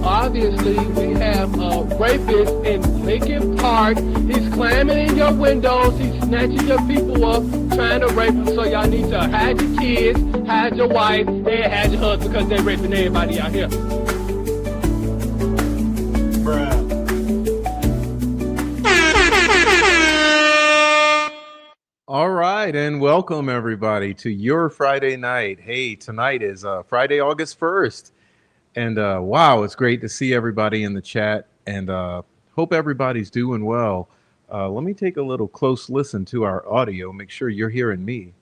Obviously, we have a rapist in Lincoln Park. He's climbing in your windows. He's snatching your people up, trying to rape them. So y'all need to hide your kids, hide your wife, and hide your husband because they're raping everybody out here. Bruh. All right, and welcome everybody to your Friday night. Hey, tonight is Friday, August 1st. And wow, it's great to see everybody in the chat, and hope everybody's doing well. Let me take a little close listen to our audio, make sure you're hearing me.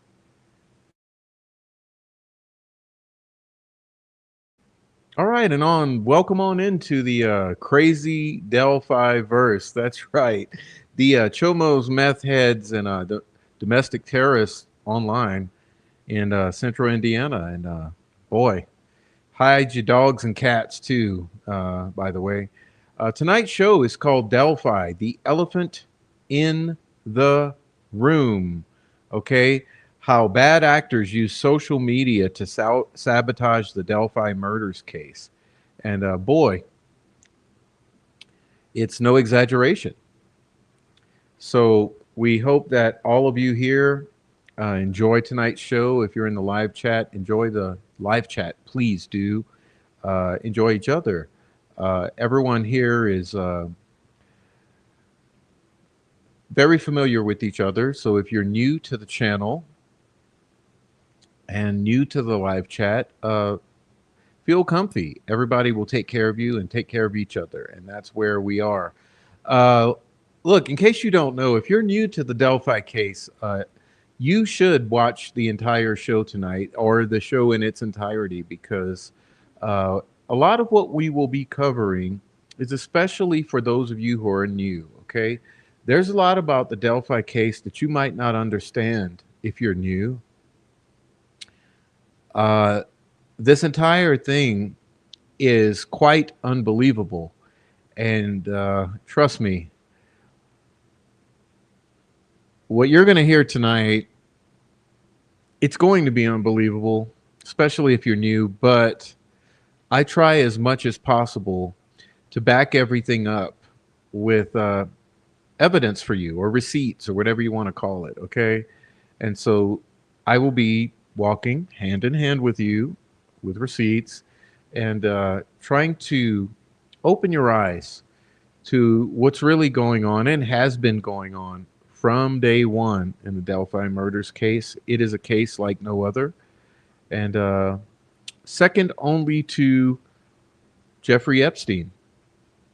All right, and welcome on into the crazy Delphi verse. That's right. The Chomos, meth heads, and the domestic terrorists online in central Indiana. And boy, hide your dogs and cats too, by the way. Tonight's show is called Delphi, the elephant in the room. Okay, how bad actors use social media to sabotage the Delphi murders case. And boy, it's no exaggeration. So we hope that all of you here enjoy tonight's show. If you're in the live chat, enjoy the live chat. Please do enjoy each other. Everyone here is very familiar with each other. So if you're new to the channel and new to the live chat, feel comfy. Everybody will take care of you and take care of each other. And that's where we are. Look, in case you don't know, if you're new to the Delphi case, you should watch the entire show tonight, or the show in its entirety, because a lot of what we will be covering is especially for those of you who are new, okay? There's a lot about the Delphi case that you might not understand if you're new. This entire thing is quite unbelievable. And trust me, what you're going to hear tonight, it's going to be unbelievable, especially if you're new. But I try as much as possible to back everything up with evidence for you or receipts or whatever you want to call it. Okay. And so I will be walking hand in hand with you with receipts and trying to open your eyes to what's really going on and has been going on from day one in the Delphi murders case. It is a case like no other. And second only to Jeffrey Epstein,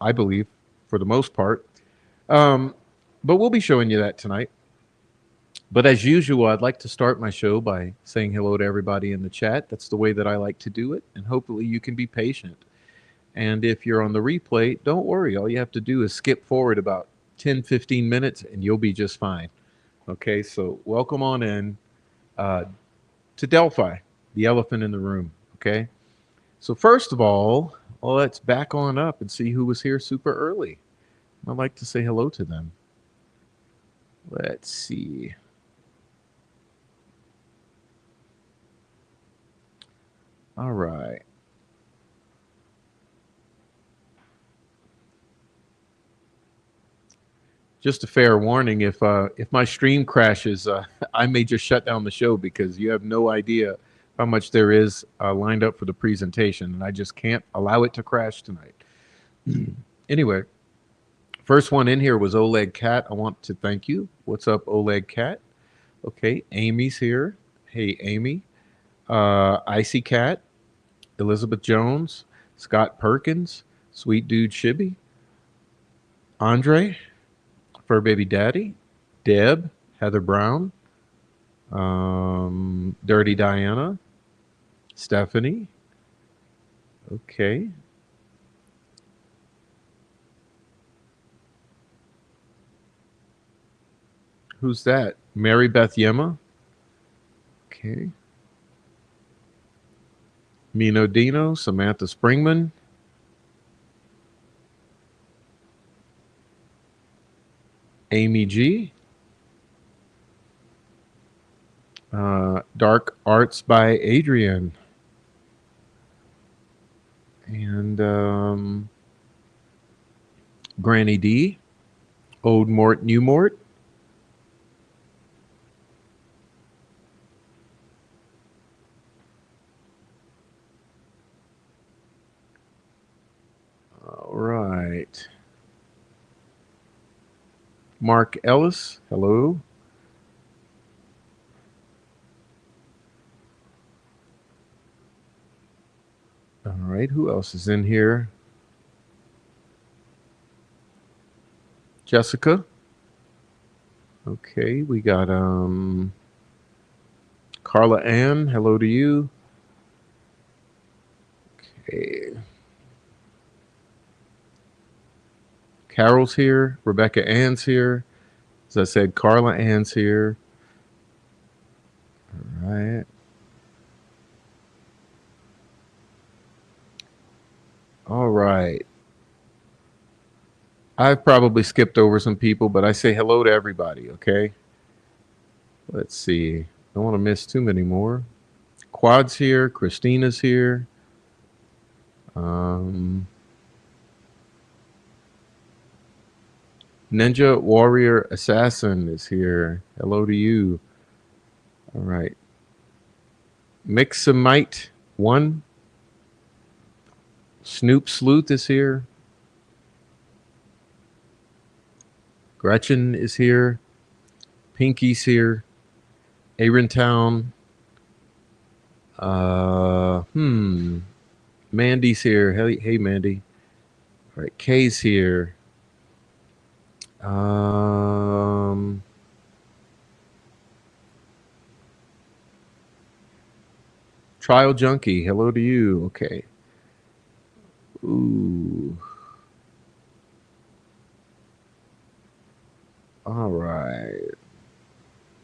I believe, for the most part. Um, but we'll be showing you that tonight. But as usual, I'd like to start my show by saying hello to everybody in the chat. That's the way that I like to do it. And hopefully you can be patient. And if you're on the replay, don't worry. All you have to do is skip forward about 10, 15 minutes and you'll be just fine. Okay, so welcome on in to Delphi, the elephant in the room. Okay, so first of all, let's back on up and see who was here super early. I'd like to say hello to them. Let's see. All right. Just a fair warning: if my stream crashes, I may just shut down the show because you have no idea how much there is lined up for the presentation, and I just can't allow it to crash tonight. Anyway, first one in here was Oleg Cat. I want to thank you. What's up, Oleg Cat? Okay, Amy's here. Hey, Amy. Icy Cat, Elizabeth Jones, Scott Perkins, Sweet Dude Shibby, Andre, Fur Baby Daddy, Deb, Heather Brown, Dirty Diana, Stephanie. Okay. Who's that? Mary Beth Yema. Okay. Mino Dino, Samantha Springman. Amy G. Dark Arts by Adrian. And Granny D. Old Mort, New Mort. All right. Mark Ellis, hello. All right, who else is in here? Jessica. Okay, we got Carla Ann, hello to you. Okay. Carol's here. Rebecca Ann's here. As I said, Carla Ann's here. All right. All right. I've probably skipped over some people, but I say hello to everybody, okay? Let's see. Don't want to miss too many more. Quad's here. Christina's here. Ninja Warrior Assassin is here. Hello to you. All right. Mixamite 1. Snoop Sleuth is here. Gretchen is here. Pinky's here. Aarontown. Mandy's here. Hey, Mandy. All right, Kay's here. Trial Junkie, hello to you. Okay. Ooh. All right.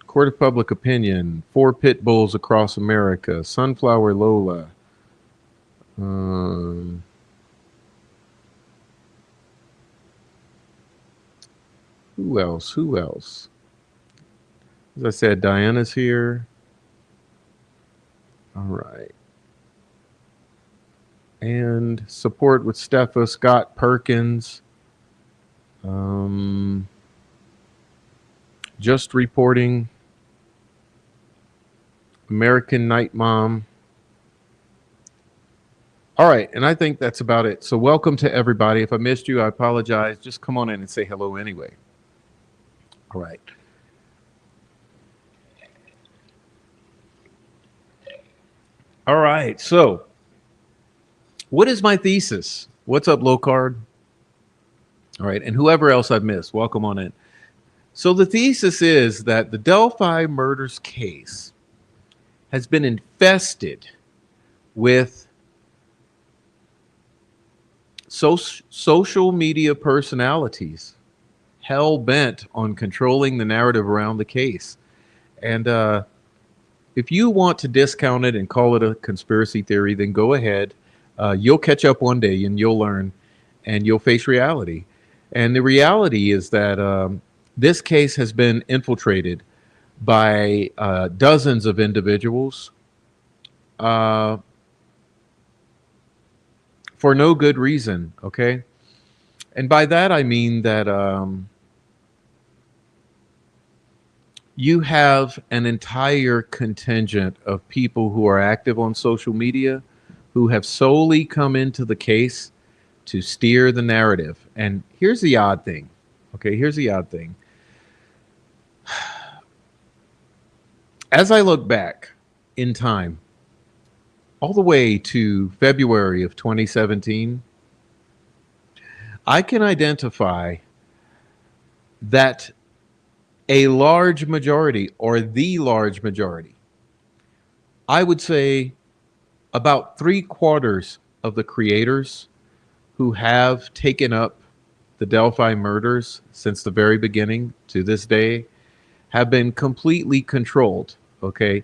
Court of Public Opinion, 4 Pit Bulls Across America, Sunflower Lola, Um, who else? Who else? As I said, Diana's here. All right. And support with Stepha, Scott Perkins. Um, just reporting. American Night Mom. All right, and I think that's about it. So welcome to everybody. If I missed you, I apologize. Just come on in and say hello anyway. All right. All right. So, what is my thesis? What's up, low card? All right, and whoever else I've missed, welcome on in. So the thesis is that the Delphi murders case has been infested with social media personalities hell bent on controlling the narrative around the case. And if you want to discount it and call it a conspiracy theory, then go ahead. You'll catch up one day and you'll learn and you'll face reality. And the reality is that this case has been infiltrated by dozens of individuals uh, for no good reason. Okay. And by that, I mean that you have an entire contingent of people who are active on social media who have solely come into the case to steer the narrative. And here's the odd thing. Okay, here's the odd thing. As I look back in time, all the way to February of 2017, I can identify that a large majority, or the large majority, I would say about 3/4 of the creators who have taken up the Delphi murders since the very beginning to this day have been completely controlled, okay,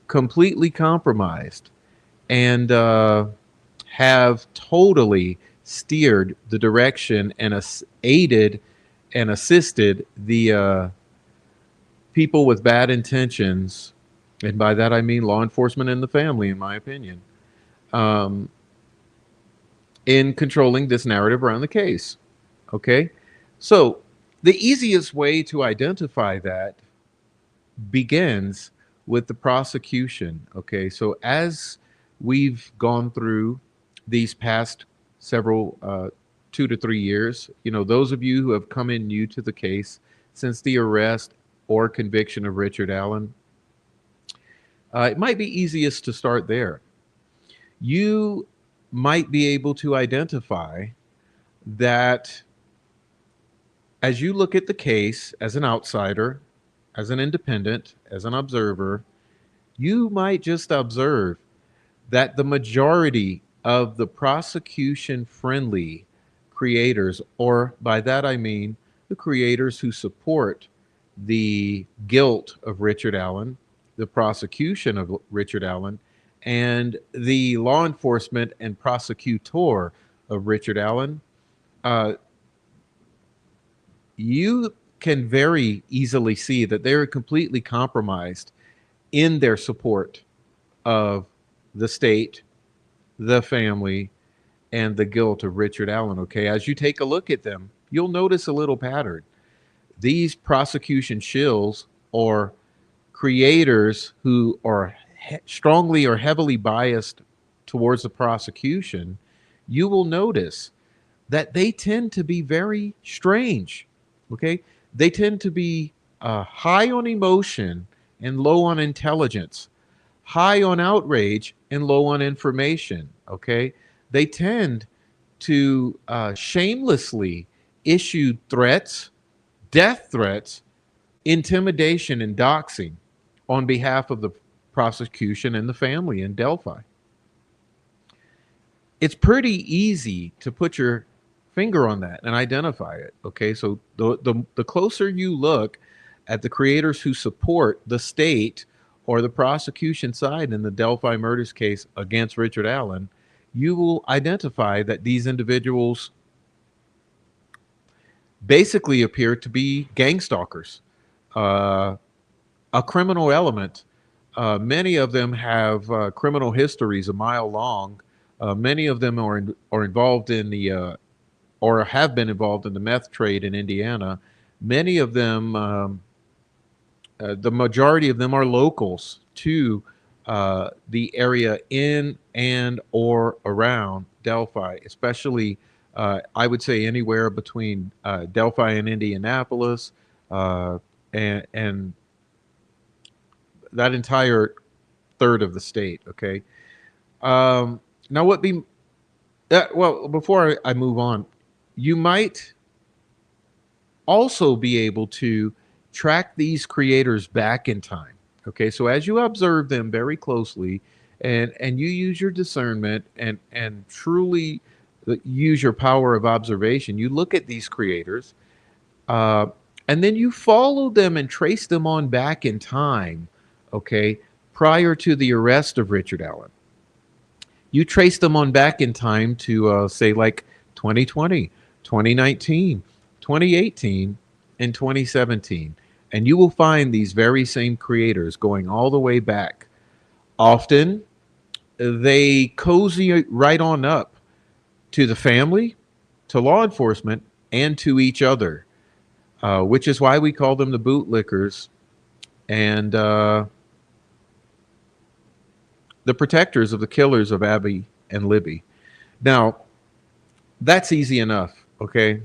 completely compromised, and have totally steered the direction and aided and assisted the people with bad intentions, and by that I mean law enforcement and the family, in my opinion, um, in controlling this narrative around the case. Okay, so the easiest way to identify that begins with the prosecution. Okay, so as we've gone through these past several 2 to 3 years, you know, those of you who have come in new to the case since the arrest or conviction of Richard Allen, it might be easiest to start there. You might be able to identify that as you look at the case as an outsider, as an independent, as an observer, you might just observe that the majority of the prosecution friendly creators, or by that I mean the creators who support the guilt of Richard Allen, the prosecution of Richard Allen, and the law enforcement and prosecutor of Richard Allen, uh, you can very easily see that they're completely compromised in their support of the state, the family, and the guilt of Richard Allen. Okay, as you take a look at them, you'll notice a little pattern. These prosecution shills, or creators who are strongly or heavily biased towards the prosecution, you will notice that they tend to be very strange. Okay, they tend to be high on emotion and low on intelligence, high on outrage and low on information. Okay, they tend to shamelessly issue threats, death threats, intimidation, and doxing on behalf of the prosecution and the family in Delphi. It's pretty easy to put your finger on that and identify it. Okay, so the closer you look at the creators who support the state or the prosecution side in the Delphi murders case against Richard Allen, you will identify that these individuals basically appear to be gang stalkers, uh, a criminal element. Many of them have criminal histories a mile long. Many of them are involved in the or have been involved in the meth trade in Indiana. Many of them, the majority of them, are locals to the area in and or around Delphi, especially I would say anywhere between Delphi and Indianapolis, uh, and that entire third of the state. Okay. Now, what be well, before I move on, you might also be able to track these creators back in time. Okay, so as you observe them very closely, and you use your discernment and truly use your power of observation, you look at these creators, uh, and then you follow them and trace them on back in time. Okay, prior to the arrest of Richard Allen, you trace them on back in time to say like 2020, 2019, 2018, and 2017, and you will find these very same creators going all the way back. Often they cozy right on up to the family, to law enforcement, and to each other, which is why we call them the bootlickers and the protectors of the killers of Abby and Libby. Now, that's easy enough, okay?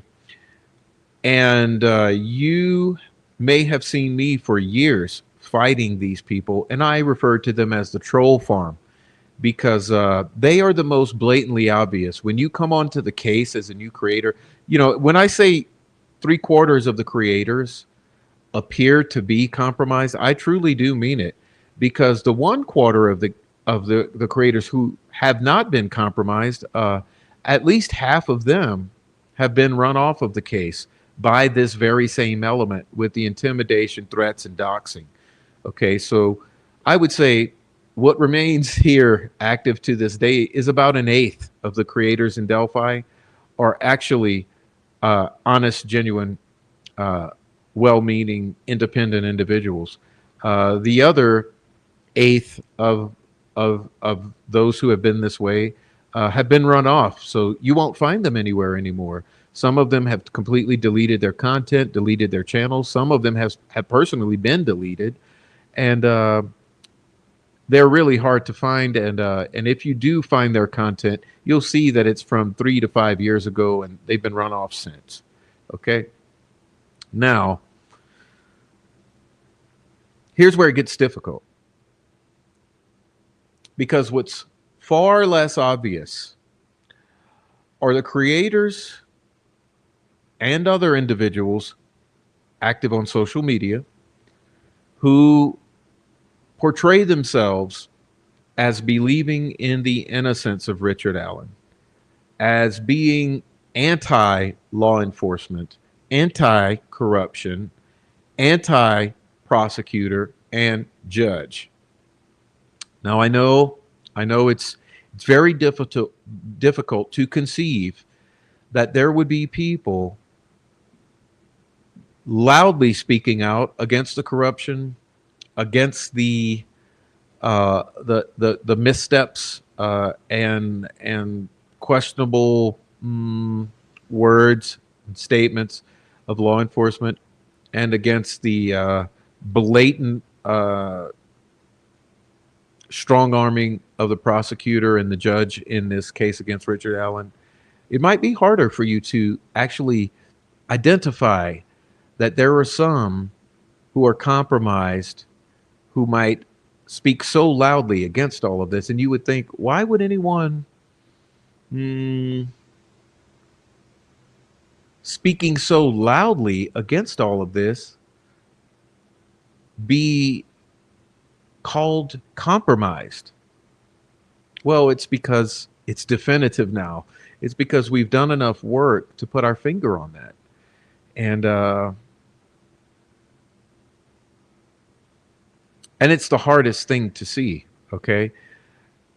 And you may have seen me for years fighting these people, and I refer to them as the troll farm because they are the most blatantly obvious. When you come onto the case as a new creator, you know, when I say three-quarters of the creators appear to be compromised, I truly do mean it, because the one quarter of the creators who have not been compromised, at least half of them have been run off of the case by this very same element with the intimidation, threats, and doxing. Okay, so I would say what remains here active to this day is about an eighth of the creators in Delphi are actually honest, genuine, uh, well-meaning, independent individuals. The other eighth of those who have been this way have been run off, so you won't find them anywhere anymore. Some of them have completely deleted their content, deleted their channels. Some of them have personally been deleted, and they're really hard to find. And if you do find their content, you'll see that it's from 3 to 5 years ago, and they've been run off since. Okay. Now, here's where it gets difficult, because what's far less obvious are the creators and other individuals active on social media who portray themselves as believing in the innocence of Richard Allen, as being anti law enforcement, anti corruption, anti prosecutor, and judge. Now, I know it's very difficult to conceive that there would be people loudly speaking out against the corruption, against the missteps and questionable words and statements of law enforcement, and against the blatant strong arming of the prosecutor and the judge in this case against Richard Allen. It might be harder for you to actually identify that there are some who are compromised who might speak so loudly against all of this. And you would think, why would anyone speaking so loudly against all of this be called compromised? Well, it's because it's definitive now. It's because we've done enough work to put our finger on that. And it's the hardest thing to see, okay?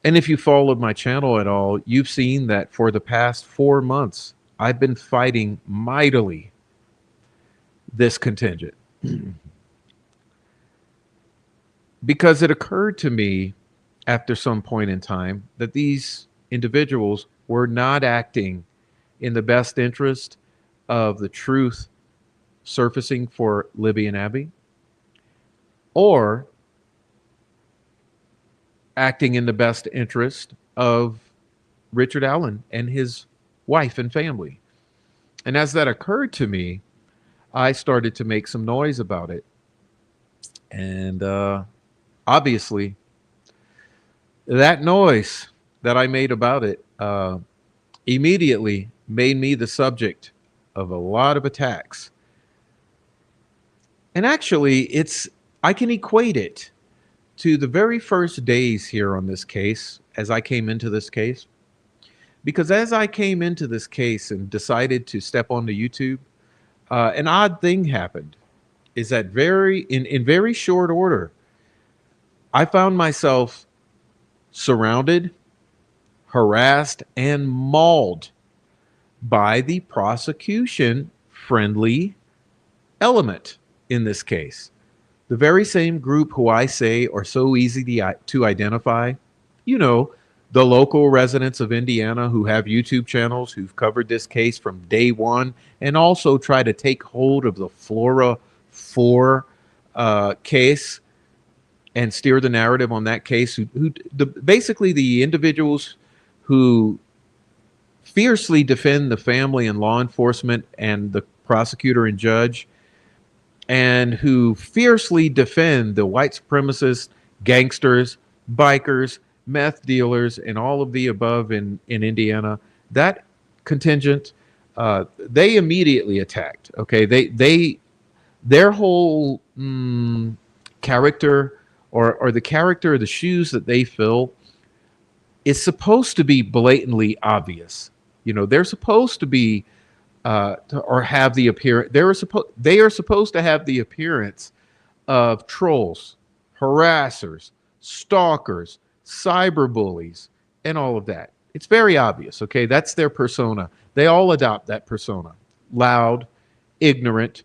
And if you followed my channel at all, you've seen that for the past 4 months, I've been fighting mightily this contingent because it occurred to me after some point in time that these individuals were not acting in the best interest of the truth surfacing for Libby and Abby, or acting in the best interest of Richard Allen and his wife and family. And as that occurred to me, I started to make some noise about it. And obviously, that noise that I made about it immediately made me the subject of a lot of attacks. And actually, I can equate it to the very first days here on this case as I came into this case. Because as I came into this case and decided to step onto YouTube, an odd thing happened. Is that in very short order, I found myself surrounded, harassed, and mauled by the prosecution friendly element in this case. The very same group who I say are so easy to identify, you know, the local residents of Indiana who have YouTube channels who've covered this case from day one and also try to take hold of the Flora 4 case and steer the narrative on that case. Basically the individuals who fiercely defend the family and law enforcement and the prosecutor and judge, and who fiercely defend the white supremacists, gangsters, bikers, meth dealers, and all of the above in Indiana. That contingent, they immediately attacked. Okay, their whole character, or the character of the shoes that they fill, is supposed to be blatantly obvious. You know, they're supposed to be or have the appearance. They are supposed to have the appearance of trolls, harassers, stalkers, cyberbullies, and all of that. It's very obvious. Okay, that's their persona. They all adopt that persona: loud, ignorant,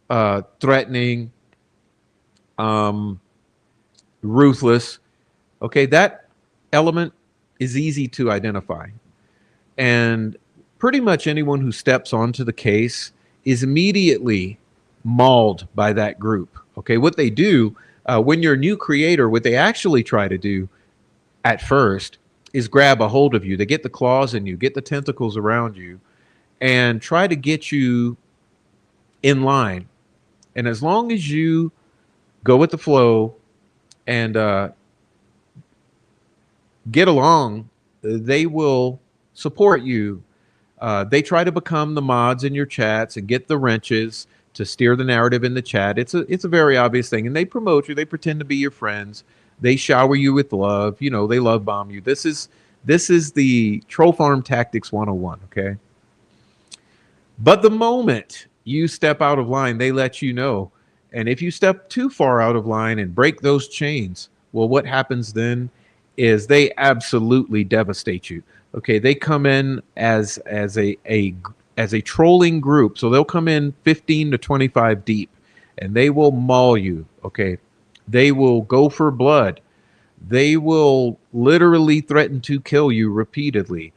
threatening, ruthless. Okay, that element is easy to identify, and pretty much anyone who steps onto the case is immediately mauled by that group. Okay, what they do when you're a new creator, what they actually try to do at first is grab a hold of you. They get the claws in you, get the tentacles around you, and try to get you in line. And as long as you go with the flow and get along, they will support you. They try to become the mods in your chats and get the wrenches to steer the narrative in the chat. It's a very obvious thing, and they promote you. They pretend to be your friends. They shower you with love. You know, they love bomb you. This is the troll farm tactics 101. Okay, but the moment you step out of line, they let you know. And if you step too far out of line and break those chains, well, what happens then is they absolutely devastate you. Okay, they come in as a trolling group. So they'll come in 15 to 25 deep, and they will maul you. Okay, they will go for blood. They will literally threaten to kill you repeatedly.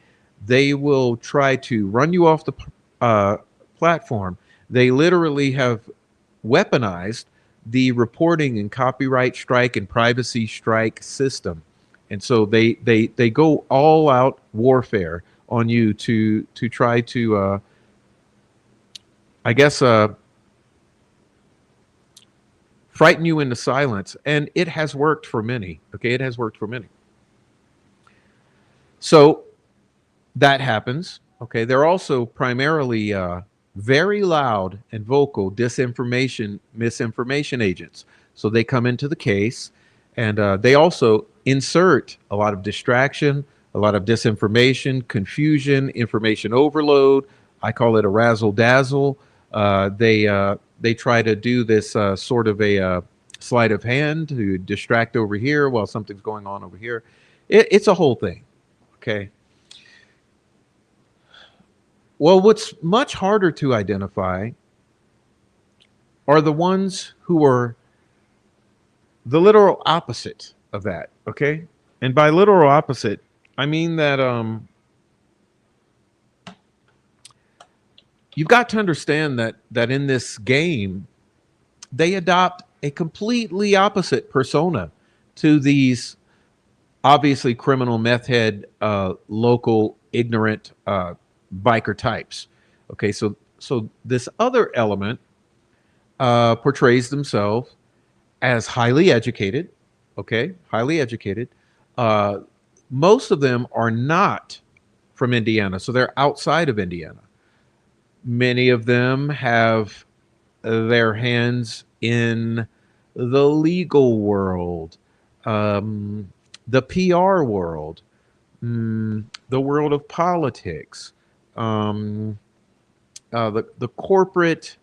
They will try to run you off the platform. They literally have weaponized the reporting and copyright strike and privacy strike system. And so they go all out warfare on you to try to, I guess, frighten you into silence. And it has worked for many. Okay, it has worked for many. So that happens. Okay, they're also primarily very loud and vocal disinformation, misinformation agents. So they come into the case, and they also insert a lot of distraction, a lot of disinformation, confusion, information overload. I call it a razzle dazzle. They try to do this sort of a sleight of hand to distract over here while something's going on over here. It's a whole thing. Okay. Well, what's much harder to identify are the ones who are the literal opposite of that. Okay. And by literal opposite, I mean that you've got to understand that in this game, they adopt a completely opposite persona to these obviously criminal meth head, local ignorant biker types. Okay, so this other element portrays themselves as highly educated. Okay, highly educated. Uh, Most of them are not from Indiana, so they're outside of Indiana. Many of them have their hands in the legal world, um, the PR world, the world of politics, um, the corporate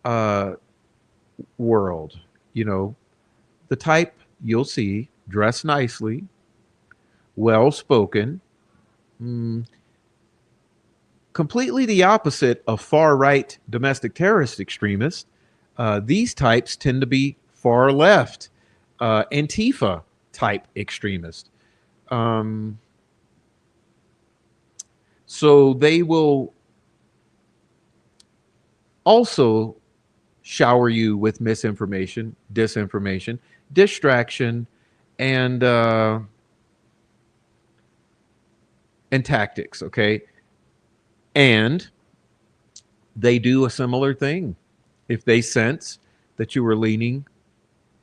uh, world. You know, the type you'll see dressed nicely, well spoken, mm, completely the opposite of far right domestic terrorist extremists. These types tend to be far left, Antifa type extremists. Um, so they will also shower you with misinformation, disinformation, distraction, and uh, and tactics. Okay, and they do a similar thing. If they sense that you are leaning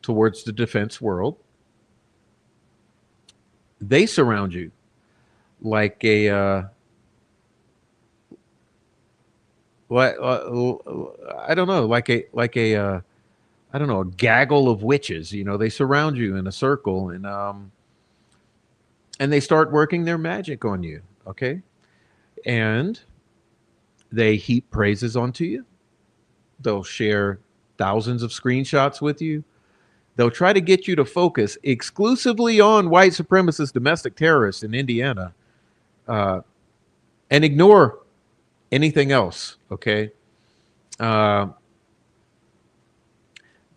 towards the defense world, they surround you like a I don't know, I don't know, a gaggle of witches. You know, they surround you in a circle, and they start working their magic on you. Okay, and they heap praises onto you. They'll share thousands of screenshots with you. They'll try to get you to focus exclusively on white supremacist domestic terrorists in Indiana, uh, and ignore anything else. Okay. Uh,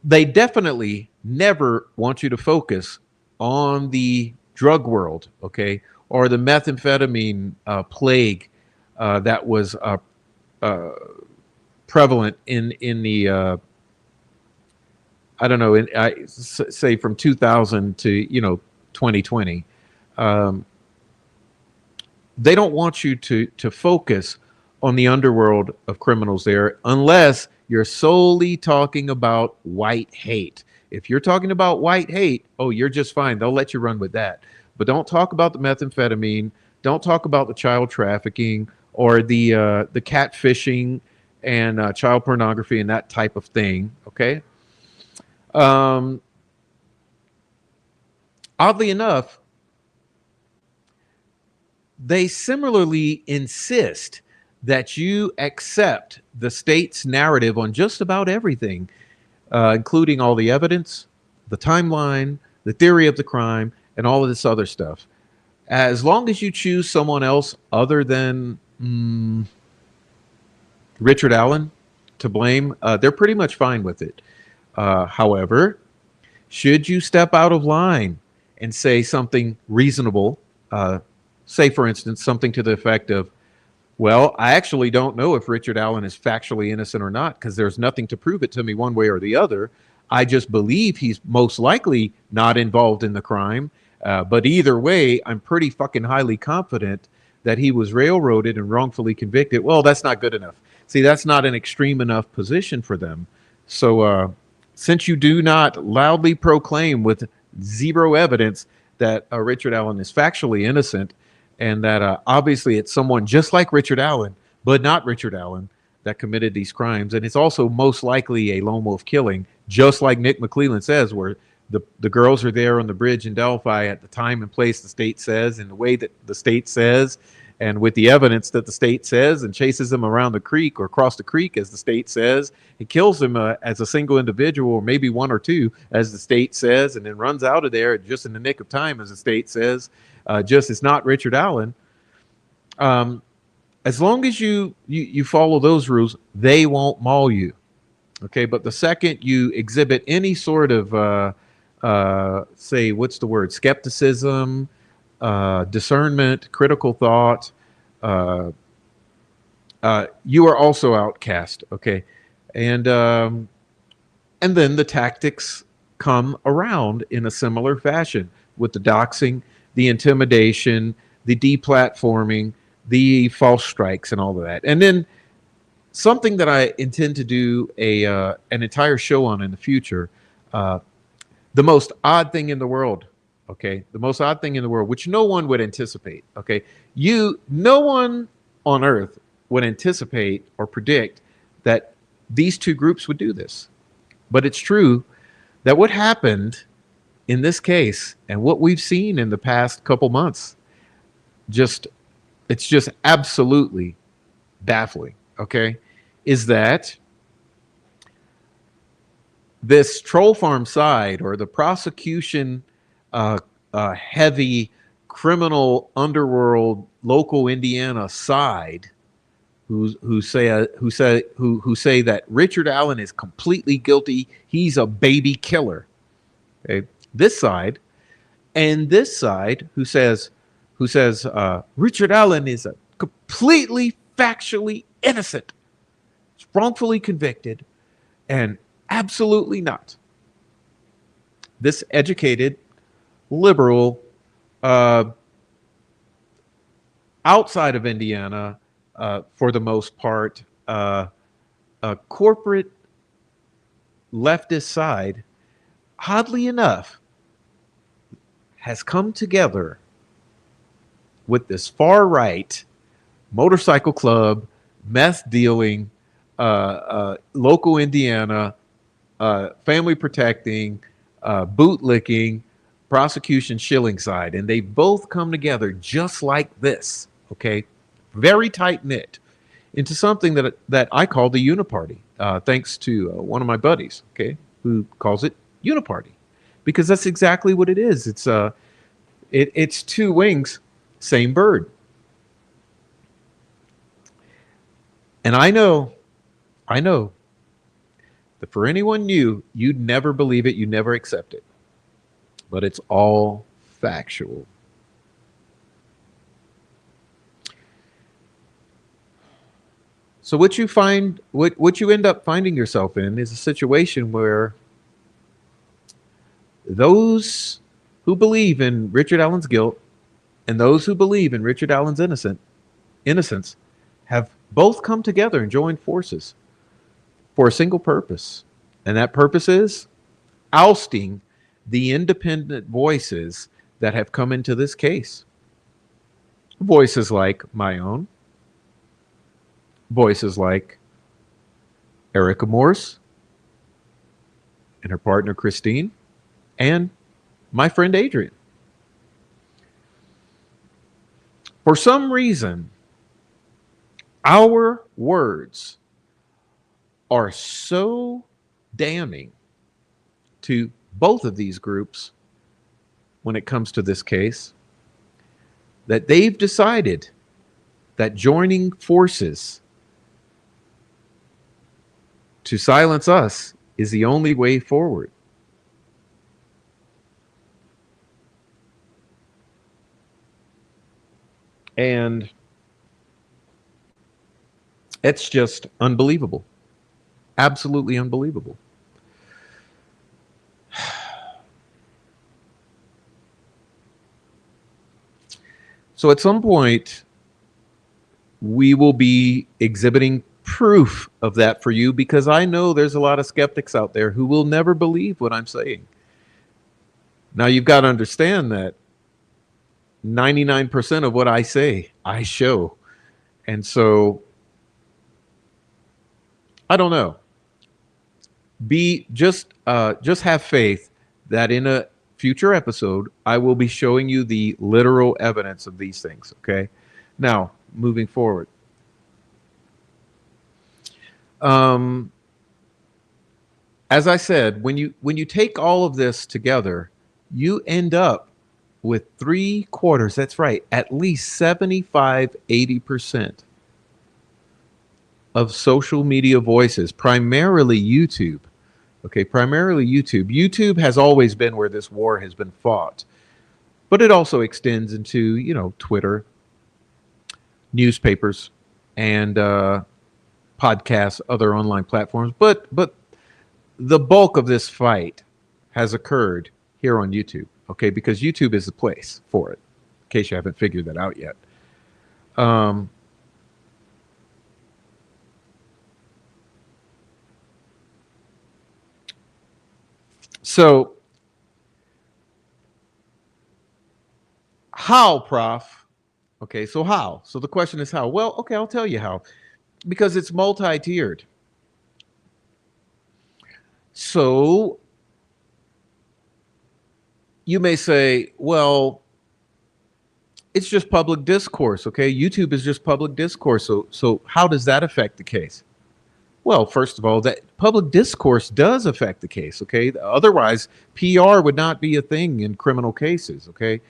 they definitely never want you to focus on the drug world. Okay. Or the methamphetamine plague that was uh, prevalent in the I don't know, say from 2000 to 2020. Um, they don't want you to focus on the underworld of criminals there, unless you're solely talking about white hate. If you're talking about white hate, oh, you're just fine. They'll let you run with that. But don't talk about the methamphetamine. Don't talk about the child trafficking or the catfishing and child pornography and that type of thing. Okay. Um, Oddly enough, they similarly insist that you accept the state's narrative on just about everything, including all the evidence, the timeline, the theory of the crime, and all of this other stuff. As long as you choose someone else other than Richard Allen to blame, they're pretty much fine with it. However, should you step out of line and say something reasonable, say, for instance, something to the effect of, well, I actually don't know if Richard Allen is factually innocent or not because there's nothing to prove it to me one way or the other. I just believe he's most likely not involved in the crime. But either way, I'm pretty fucking highly confident that he was railroaded and wrongfully convicted. Well, that's not good enough. See, that's not an extreme enough position for them. So since you do not loudly proclaim with zero evidence that Richard Allen is factually innocent, and that obviously it's someone just like Richard Allen, but not Richard Allen, that committed these crimes. And it's also most likely a lone wolf killing, just like Nick McClelland says, where the girls are there on the bridge in Delphi at the time and place the state says, and the way that the state says, and with the evidence that the state says, and chases him around the creek or across the creek, as the state says. He kills him as a single individual, or maybe one or two, as the state says, and then runs out of there just in the nick of time, as the state says. Just it's not Richard Allen. As long as you follow those rules, they won't maul you. Okay, but the second you exhibit any sort of say, what's the word, skepticism, discernment, critical thought, you are also outcast. Okay, and then the tactics come around in a similar fashion with the doxing, the intimidation, the deplatforming, the false strikes, and all of that. And then something that I intend to do an entire show on in the future, the most odd thing in the world. Okay, the most odd thing in the world, which no one would anticipate. Okay, no one on Earth would anticipate or predict that these two groups would do this. But it's true that what happened in this case and what we've seen in the past couple months, it's just absolutely baffling. Okay, is that this troll farm side, or the prosecution heavy criminal underworld local Indiana side, who say that Richard Allen is completely guilty, he's a baby killer. Okay, this side, and this side who says Richard Allen is a completely factually innocent, wrongfully convicted, and absolutely not. This educated, liberal, outside of Indiana, for the most part, corporate leftist side, oddly enough, has come together with this far right motorcycle club, meth dealing, local Indiana, family protecting, bootlicking, prosecution shilling side. And they both come together just like this, okay? Very tight knit into something that I call the uni-party, thanks to one of my buddies, okay, who calls it uni-party, because that's exactly what it is. It's two wings, same bird. And I know that for anyone new, you'd never believe it, you never accept it. But it's all factual. So what you end up finding yourself in is a situation where those who believe in Richard Allen's guilt and those who believe in Richard Allen's innocence have both come together and joined forces for a single purpose. And that purpose is ousting the independent voices that have come into this case. Voices like my own, voices like Erica Morse and her partner Christine, and my friend Adrian. For some reason, our words are so damning to both of these groups when it comes to this case that they've decided that joining forces to silence us is the only way forward. And it's just unbelievable. Absolutely unbelievable. So at some point, we will be exhibiting proof of that for you, because I know there's a lot of skeptics out there who will never believe what I'm saying. Now, you've got to understand that 99% of what I say, I show. And so, I don't know. Just have faith that in a future episode, I will be showing you the literal evidence of these things, okay? Now, moving forward. Um, as I said, when you take all of this together, you end up with three quarters. That's right, at least 75, 80% of social media voices, primarily YouTube. Okay, primarily YouTube. YouTube has always been where this war has been fought, but it also extends into, Twitter, newspapers, and podcasts, other online platforms. But the bulk of this fight has occurred here on YouTube. Okay, because YouTube is the place for it. In case you haven't figured that out yet. Um, so how, Prof? Okay, so how? So the question is how? Well, okay, I'll tell you how. Because it's multi-tiered. So you may say, well, it's just public discourse, okay? YouTube is just public discourse. So how does that affect the case? Well, first of all, that public discourse does affect the case, okay? Otherwise, PR would not be a thing in criminal cases, okay?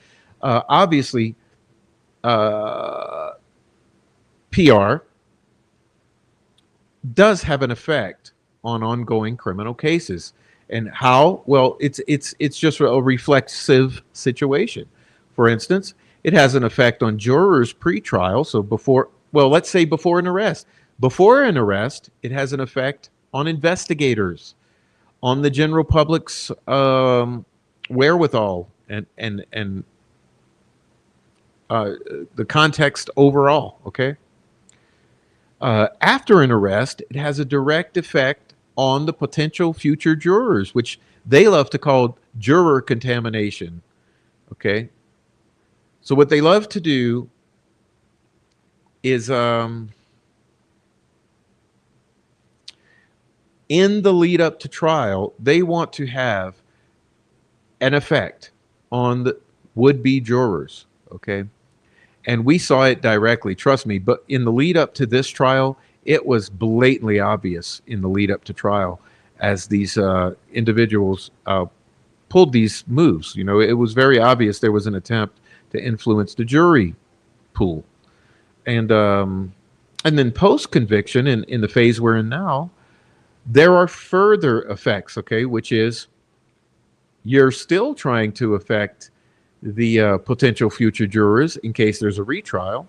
Obviously, PR does have an effect on ongoing criminal cases. And how? Well, it's just a reflexive situation. For instance, it has an effect on jurors pre-trial. So before, well, let's say before an arrest. Before an arrest, it has an effect on investigators, on the general public's wherewithal and uh, the context overall. Okay. After an arrest, it has a direct effect on the potential future jurors, which they love to call juror contamination. Okay. So what they love to do is in the lead up to trial, they want to have an effect on the would be jurors. Okay. And we saw it directly, trust me. But in the lead up to this trial, it was blatantly obvious in the lead up to trial as these individuals pulled these moves. It was very obvious there was an attempt to influence the jury pool. And then post conviction, in the phase we're in now, there are further effects, okay, which is you're still trying to affect the potential future jurors in case there's a retrial.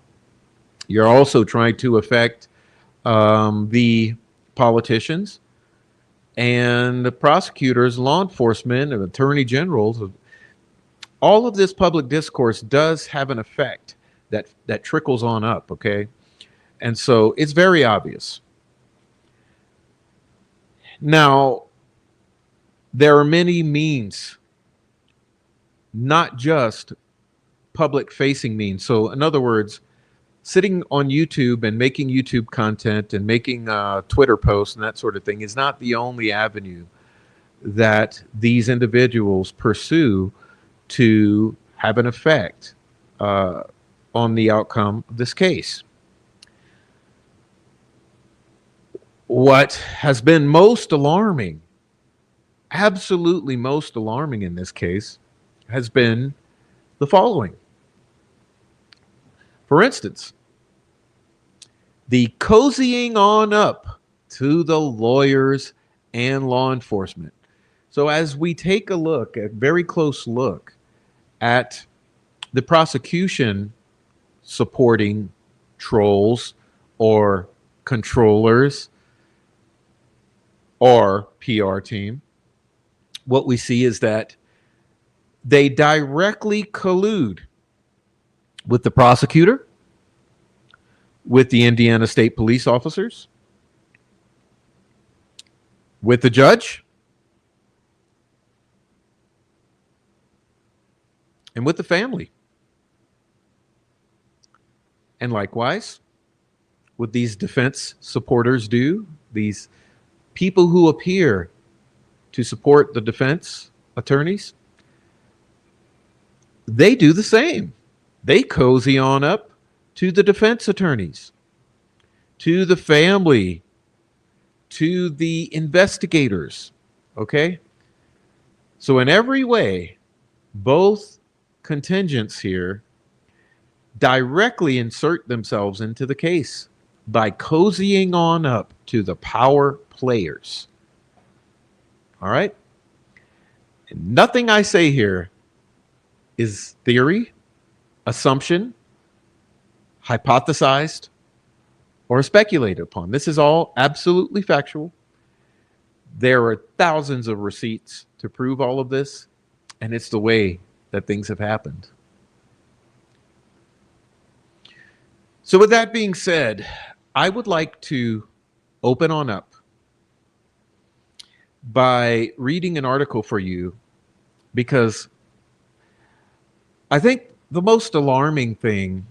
You're also trying to affect the politicians and the prosecutors, law enforcement, and attorney generals. All of this public discourse does have an effect that trickles on up, okay? And so it's very obvious. Now, there are many means, not just public facing means. So, in other words, sitting on YouTube and making YouTube content and making Twitter posts and that sort of thing is not the only avenue that these individuals pursue to have an effect on the outcome of this case. What has been most alarming, absolutely most alarming in this case, has been the following. For instance, the cozying on up to the lawyers and law enforcement. So as we take a very close look at the prosecution supporting trolls or controllers or PR team, what we see is that they directly collude with the prosecutor, with the Indiana State Police officers, with the judge, and with the family. And likewise, what these defense supporters do, these people who appear to support the defense attorneys, they do the same. They cozy on up to the defense attorneys, to the family, to the investigators. Okay? So, in every way, both contingents here directly insert themselves into the case by cozying on up to the power players. All right? And nothing I say here is theory, assumption, hypothesized, or speculated upon. This is all absolutely factual. There are thousands of receipts to prove all of this, and it's the way that things have happened. So with that being said, I would like to open on up by reading an article for you, because I think the most alarming thing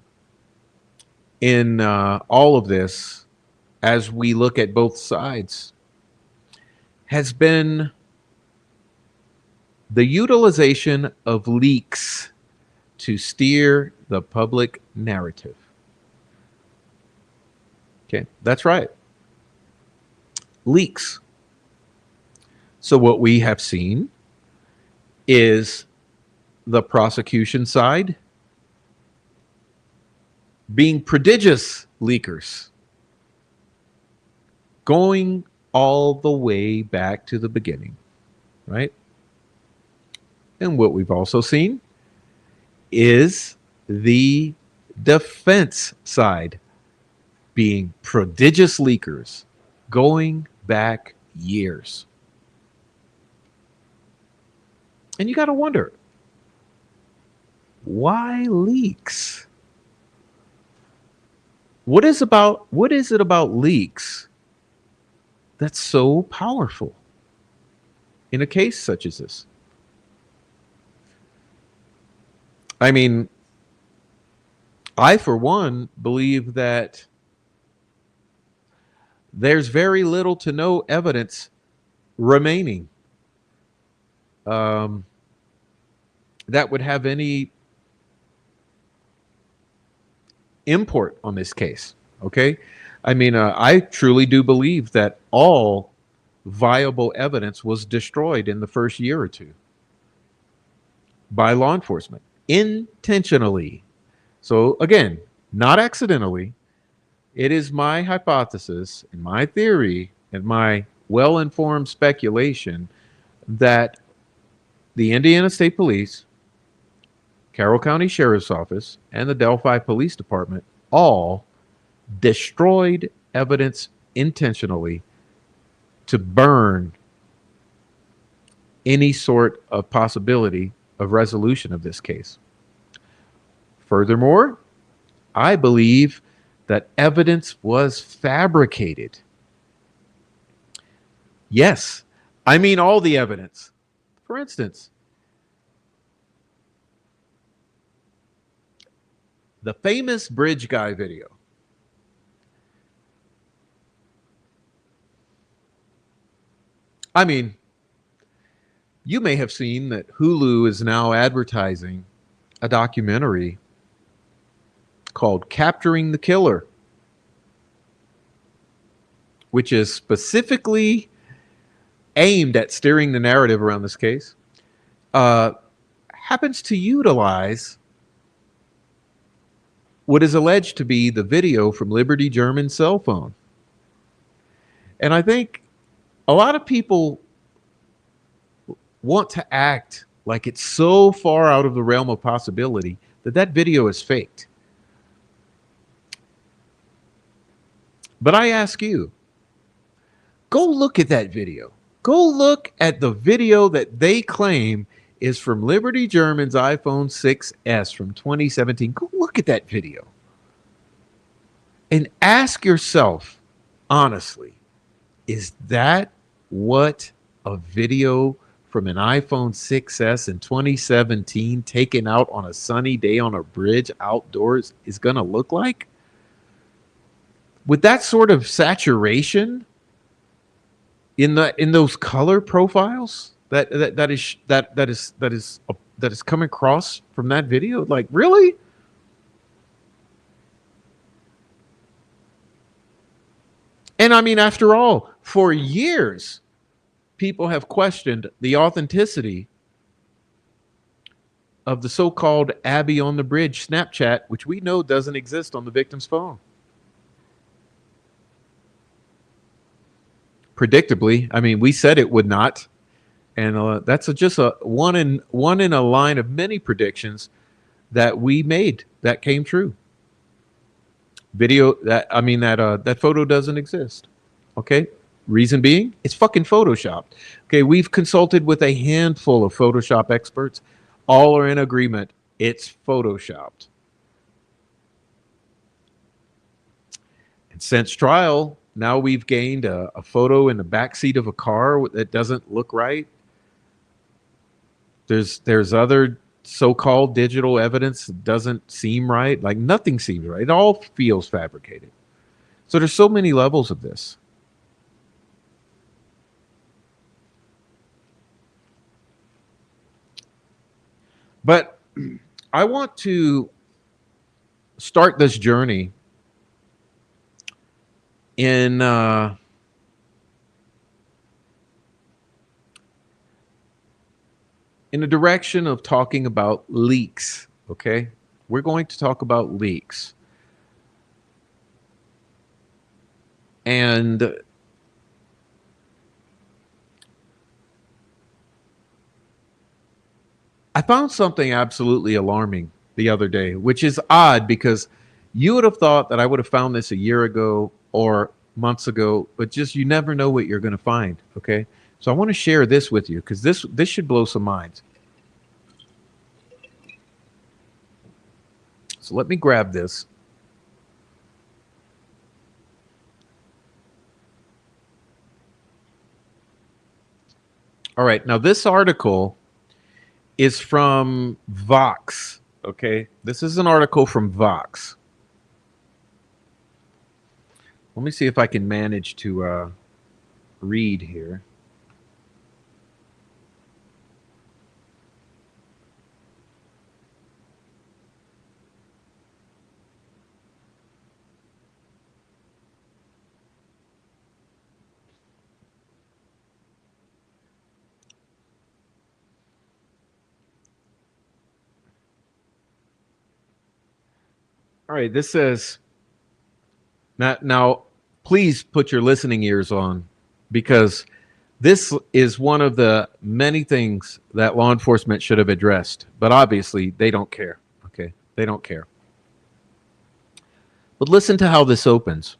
in all of this, as we look at both sides, has been the utilization of leaks to steer the public narrative. Okay, that's right. Leaks. So what we have seen is the prosecution side being prodigious leakers, going all the way back to the beginning, right? And what we've also seen is the defense side being prodigious leakers, going back years. And you got to wonder, why leaks? What is it about leaks that's so powerful in a case such as this? I mean, I, for one, believe that there's very little to no evidence remaining that would have any import on this case. Okay? I mean, I truly do believe that all viable evidence was destroyed in the first year or two by law enforcement intentionally. So again, not accidentally. It is my hypothesis and my theory and my well-informed speculation that the Indiana State Police, Carroll County Sheriff's Office, and the Delphi Police Department all destroyed evidence intentionally to burn any sort of possibility of resolution of this case. Furthermore, I believe that evidence was fabricated. Yes, I mean all the evidence. For instance, the famous Bridge Guy video. I mean, you may have seen that Hulu is now advertising a documentary called Capturing the Killer, which is specifically aimed at steering the narrative around this case, happens to utilize what is alleged to be the video from Liberty German's cell phone. And I think a lot of people want to act like it's so far out of the realm of possibility that that video is faked. But I ask you, go look at that video. Go look at the video that they claim is from Liberty German's iPhone 6S from 2017. Go look at that video. And ask yourself, honestly, is that what a video from an iPhone 6S in 2017 taken out on a sunny day on a bridge outdoors is going to look like? With that sort of saturation in those color profiles that is coming across from that video, like, really? And I mean, after all, for years, people have questioned the authenticity of the so-called Abby on the Bridge Snapchat, which we know doesn't exist on the victim's phone. Predictably, I mean, we said it would not, and just a one in a line of many predictions that we made that came true. Video that I mean that photo doesn't exist. Okay, reason being, it's fucking photoshopped. Okay, we've consulted with a handful of Photoshop experts. All are in agreement. It's photoshopped. And since trial, now we've gained a photo in the backseat of a car that doesn't look right. There's other so-called digital evidence that doesn't seem right. Like nothing seems right. It all feels fabricated. So there's so many levels of this. But I want to start this journey in in the direction of talking about leaks. Okay, we're going to talk about leaks, and I found something absolutely alarming the other day, which is odd because you would have thought that I would have found this a year ago or months ago, but just you never know what you're going to find. Okay, so I want to share this with you because this should blow some minds. So let me grab this. All right, now this article is from Vox. Okay, this is an article from Vox. Let me see if I can manage to read here. All right, this says now please put your listening ears on because this is one of the many things that law enforcement should have addressed, but obviously they don't care. Okay, they don't care. But listen to how this opens.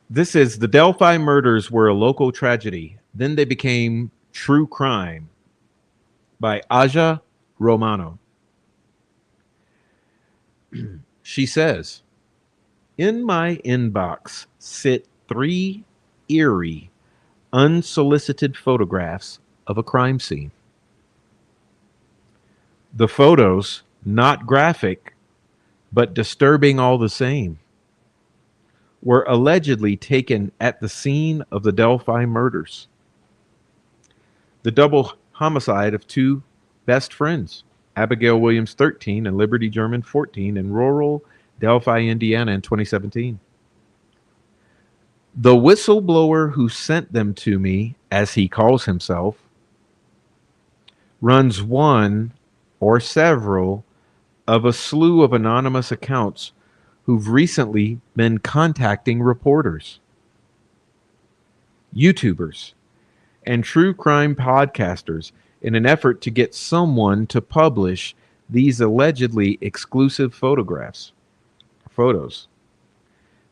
This is the Delphi murders were a local tragedy. Then they became true crime by Aja Romano. She says, in my inbox sit 3 eerie, unsolicited photographs of a crime scene. The photos, not graphic, but disturbing all the same, were allegedly taken at the scene of the Delphi murders. The double homicide of 2 best friends, Abigail Williams, 13, and Liberty German, 14, in rural Delphi, Indiana in 2017. The whistleblower who sent them to me, as he calls himself, runs one or several of a slew of anonymous accounts who've recently been contacting reporters, YouTubers, and true crime podcasters in an effort to get someone to publish these allegedly exclusive photos.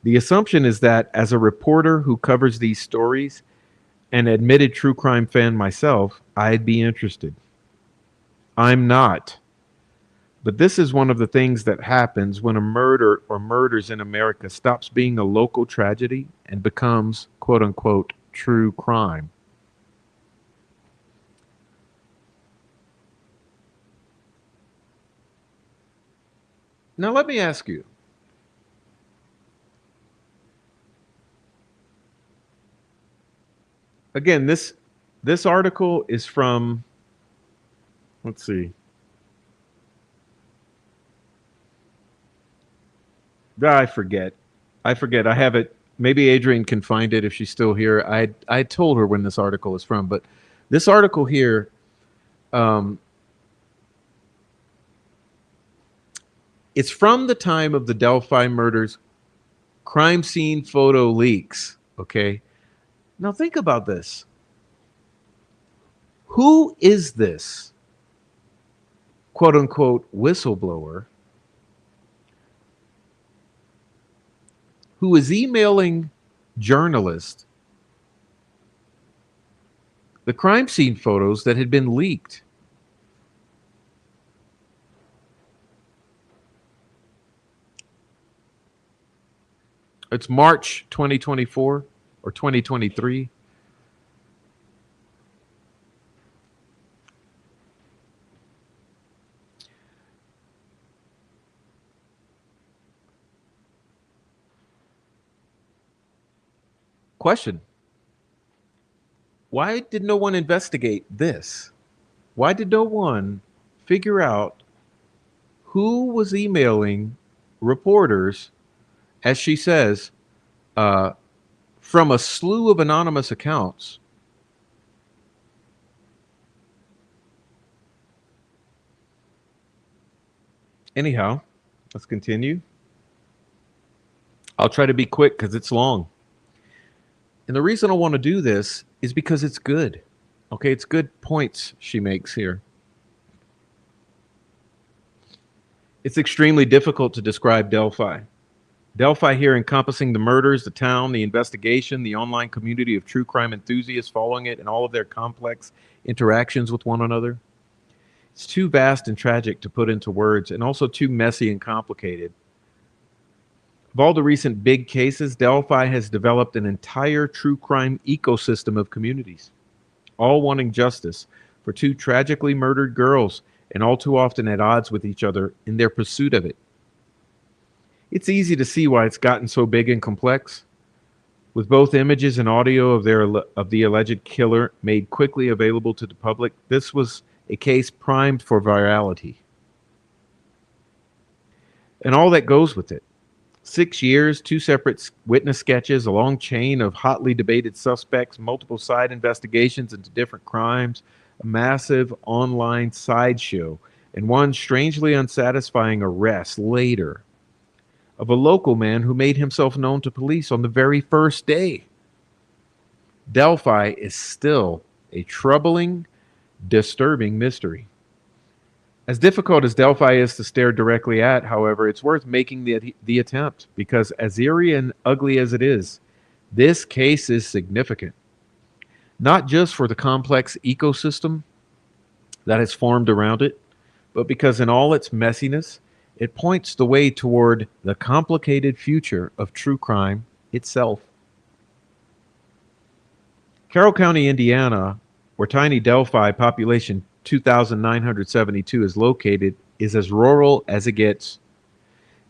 The assumption is that as a reporter who covers these stories, an admitted true crime fan myself, I'd be interested. I'm not. But this is one of the things that happens when a murder or murders in America stops being a local tragedy and becomes, quote unquote, true crime. Now, let me ask you. Again, this article is from, let's see. I forget. I forget. I have it. Maybe Adrian can find it if she's still here. I told her when this article is from, but this article here, um, it's from the time of the Delphi murders, crime scene photo leaks. Okay, now think about this. Who is this quote unquote whistleblower who is emailing journalists the crime scene photos that had been leaked? It's March 2024 or 2023. Question: why did no one investigate this? Why did no one figure out who was emailing reporters, as she says, uh, from a slew of anonymous accounts? Anyhow, let's continue. I'll try to be quick because it's long. And the reason I want to do this is because it's good. Okay, it's good points she makes here. It's extremely difficult to describe Delphi. Delphi here encompassing the murders, the town, the investigation, the online community of true crime enthusiasts following it, and all of their complex interactions with one another. It's too vast and tragic to put into words, and also too messy and complicated. Of all the recent big cases, Delphi has developed an entire true crime ecosystem of communities, all wanting justice for two tragically murdered girls, and all too often at odds with each other in their pursuit of it. It's easy to see why it's gotten so big and complex. With both images and audio of the alleged killer made quickly available to the public, this was a case primed for virality. And all that goes with it. 6 years, two separate witness sketches, a long chain of hotly debated suspects, multiple side investigations into different crimes, a massive online sideshow, and one strangely unsatisfying arrest later of a local man who made himself known to police on the very first day. Delphi is still a troubling, disturbing mystery. As difficult as Delphi is to stare directly at, however, it's worth making the attempt because, as eerie and ugly as it is, this case is significant. Not just for the complex ecosystem that has formed around it, but because in all its messiness, it points the way toward the complicated future of true crime itself. Carroll County, Indiana, where tiny Delphi, population 2,972, is located, is as rural as it gets.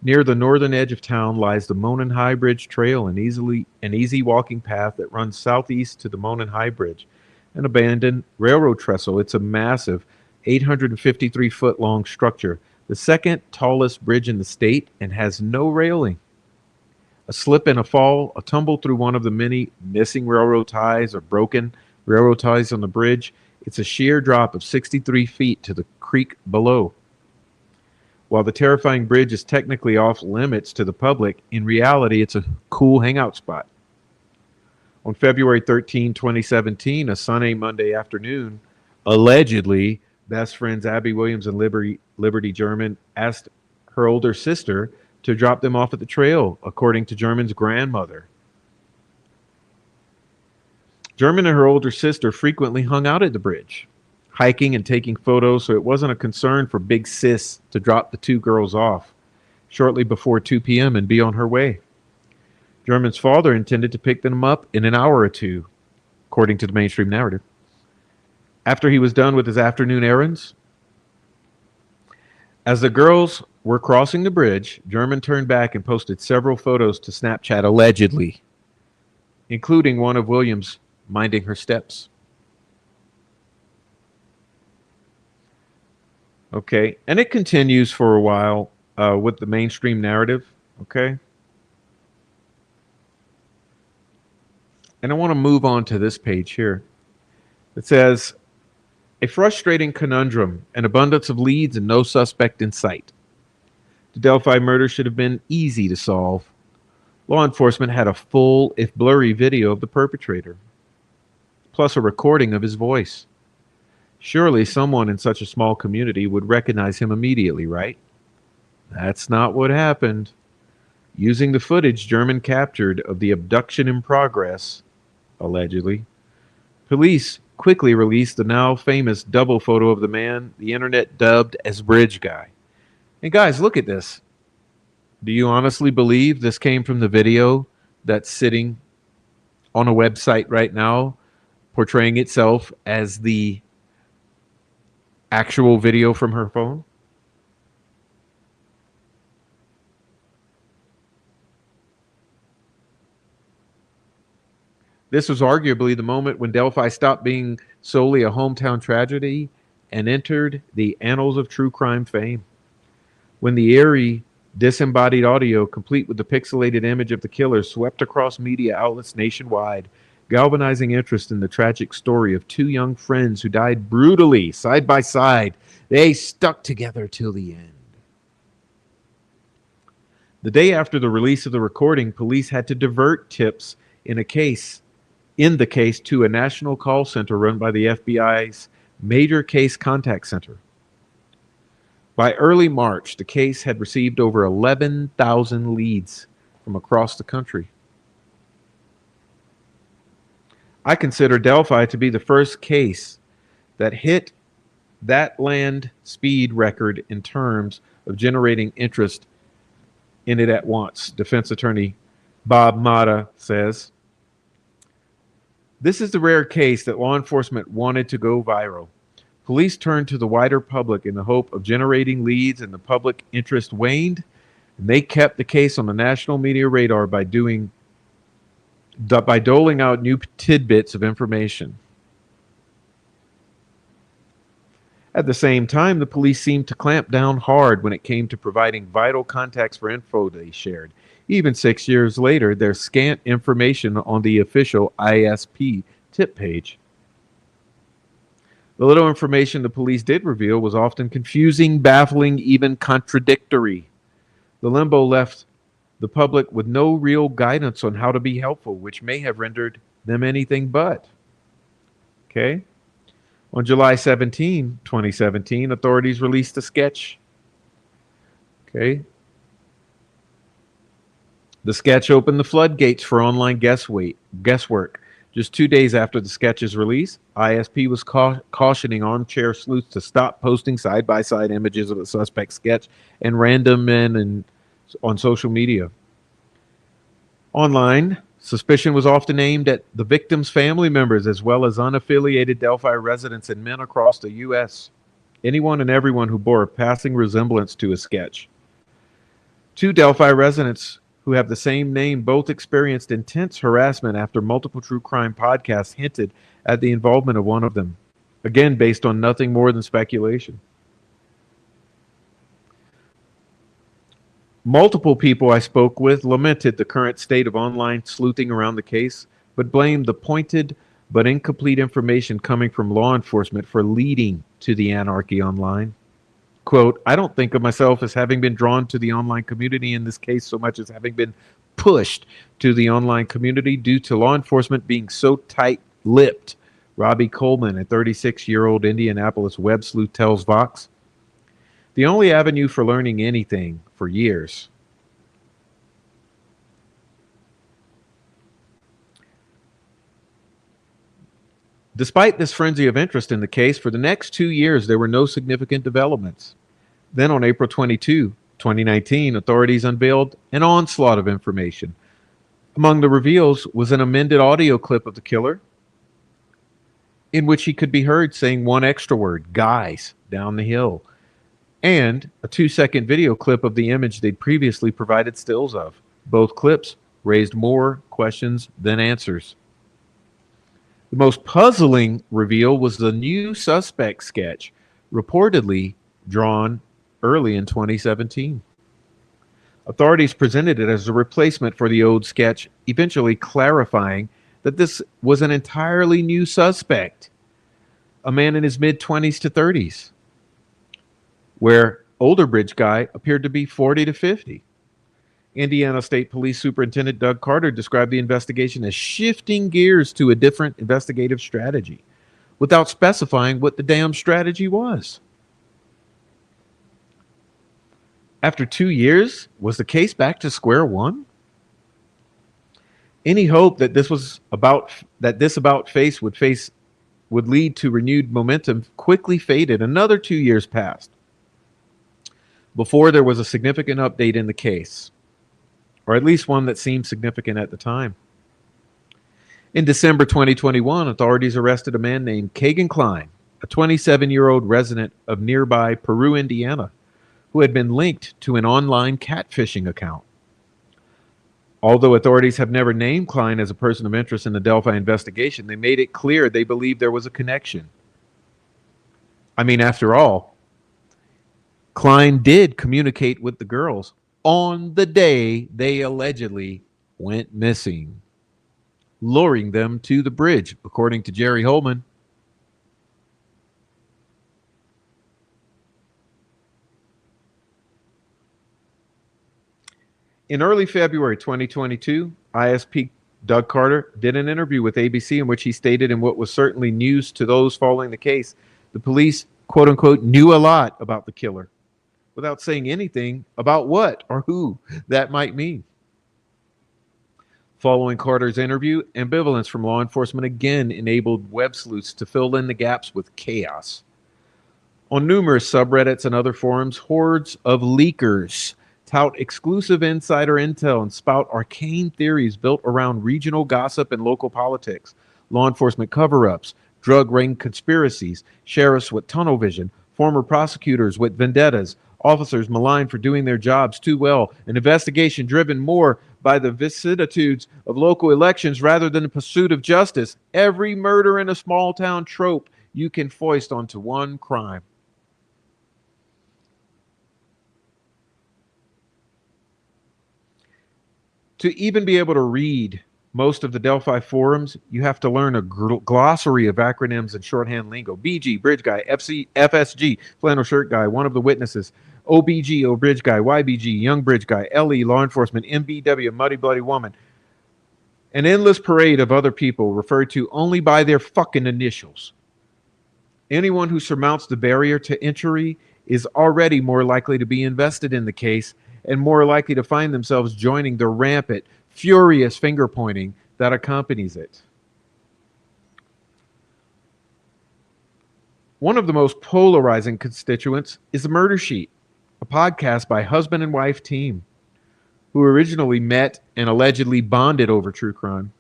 Near the northern edge of town lies the Monon High Bridge Trail, an easy walking path that runs southeast to the Monon High Bridge, an abandoned railroad trestle. It's a massive 853-foot long structure, the second tallest bridge in the state, and has no railing. A slip and a fall, a tumble through one of the many missing railroad ties or broken railroad ties on the bridge. It's a sheer drop of 63 feet to the creek below. While the terrifying bridge is technically off limits to the public, in reality, it's a cool hangout spot. On February 13, 2017, a sunny Monday afternoon, allegedly, best friends Abby Williams and Liberty German asked her older sister to drop them off at the trail, according to German's grandmother. German and her older sister frequently hung out at the bridge, hiking and taking photos, so it wasn't a concern for Big Sis to drop the two girls off shortly before 2 p.m. and be on her way. German's father intended to pick them up in an hour or two, according to the mainstream narrative. After he was done with his afternoon errands, as the girls were crossing the bridge, German turned back and posted several photos to Snapchat, allegedly, including one of Williams minding her steps. Okay, and it continues for a while with the mainstream narrative. Okay. And I want to move on to this page here. It says, a frustrating conundrum, an abundance of leads and no suspect in sight. The Delphi murder should have been easy to solve. Law enforcement had a full, if blurry, video of the perpetrator, plus a recording of his voice. Surely someone in such a small community would recognize him immediately, right? That's not what happened. Using the footage German captured of the abduction in progress, allegedly, police quickly released the now famous double photo of the man the internet dubbed as Bridge Guy. And guys, look at this. Do you honestly believe this came from the video that's sitting on a website right now, portraying itself as the actual video from her phone? This was arguably the moment when Delphi stopped being solely a hometown tragedy and entered the annals of true crime fame. When the eerie, disembodied audio, complete with the pixelated image of the killer, swept across media outlets nationwide, galvanizing interest in the tragic story of two young friends who died brutally, side by side. They stuck together till the end. The day after the release of the recording, police had to divert tips in the case to a national call center run by the FBI's Major Case Contact Center. By early March, the case had received over 11,000 leads from across the country. I consider Delphi to be the first case that hit that land speed record in terms of generating interest in it at once, defense attorney Bob Mata says. This is the rare case that law enforcement wanted to go viral. Police turned to the wider public in the hope of generating leads, and the public interest waned, and they kept the case on the national media radar by doling out new tidbits of information. At the same time, the police seemed to clamp down hard when it came to providing vital context for info they shared. Even 6 years later, there's scant information on the official ISP tip page. The little information the police did reveal was often confusing, baffling, even contradictory. The limbo left the public with no real guidance on how to be helpful, which may have rendered them anything but. Okay? On July 17, 2017, authorities released a sketch. Okay? The sketch opened the floodgates for online guesswork. Just 2 days after the sketch's release, ISP was cautioning armchair sleuths to stop posting side-by-side images of the suspect sketch and random men on social media. Online, suspicion was often aimed at the victim's family members as well as unaffiliated Delphi residents and men across the U.S. Anyone and everyone who bore a passing resemblance to a sketch. Two Delphi residents who have the same name both experienced intense harassment after multiple true crime podcasts hinted at the involvement of one of them, again based on nothing more than speculation. Multiple people I spoke with lamented the current state of online sleuthing around the case, but blamed the pointed but incomplete information coming from law enforcement for leading to the anarchy online. Quote, I don't think of myself as having been drawn to the online community in this case so much as having been pushed to the online community due to law enforcement being so tight-lipped, Robbie Coleman, a 36-year-old Indianapolis web sleuth, tells Vox. The only avenue for learning anything for years. Despite this frenzy of interest in the case, for the next 2 years, there were no significant developments. Then on April 22, 2019, authorities unveiled an onslaught of information. Among the reveals was an amended audio clip of the killer in which he could be heard saying one extra word, guys, down the hill, and a 2-second video clip of the image they'd previously provided stills of. Both clips raised more questions than answers. The most puzzling reveal was the new suspect sketch, reportedly drawn early in 2017. Authorities presented it as a replacement for the old sketch, eventually clarifying that this was an entirely new suspect, a man in his mid-20s to 30s, where older bridge guy appeared to be 40 to 50. Indiana State Police Superintendent Doug Carter described the investigation as shifting gears to a different investigative strategy without specifying what the damn strategy was. After 2 years, was the case back to square one? Any hope that this about face would lead to renewed momentum quickly faded. Another 2 years passed before there was a significant update in the case, or at least one that seemed significant at the time. In December 2021, authorities arrested a man named Kagan Klein, a 27-year-old resident of nearby Peru, Indiana, who had been linked to an online catfishing account. Although authorities have never named Klein as a person of interest in the Delphi investigation, they made it clear they believed there was a connection. I mean, after all, Klein did communicate with the girls on the day they allegedly went missing, luring them to the bridge, according to Jerry Holman. In early February 2022, ISP Doug Carter did an interview with ABC in which he stated, in what was certainly news to those following the case, the police, quote unquote, knew a lot about the killer, without saying anything about what or who that might mean. Following Carter's interview, ambivalence from law enforcement again enabled web sleuths to fill in the gaps with chaos. On numerous subreddits and other forums, hordes of leakers tout exclusive insider intel and spout arcane theories built around regional gossip and local politics, law enforcement cover-ups, drug ring conspiracies, sheriffs with tunnel vision, former prosecutors with vendettas, officers maligned for doing their jobs too well, an investigation driven more by the vicissitudes of local elections rather than the pursuit of justice. Every murder in a small town trope you can foist onto one crime. To even be able to read most of the Delphi forums, you have to learn a glossary of acronyms and shorthand lingo. BG, Bridge Guy, FSG, Flannel Shirt Guy, One of the Witnesses, OBG, O Bridge Guy, YBG, Young Bridge Guy, LE, Law Enforcement, MBW, Muddy Bloody Woman. An endless parade of other people referred to only by their fucking initials. Anyone who surmounts the barrier to entry is already more likely to be invested in the case and more likely to find themselves joining the rampant, furious finger-pointing that accompanies it. One of the most polarizing constituents is The Murder Sheet, a podcast by husband and wife team who originally met and allegedly bonded over true crime.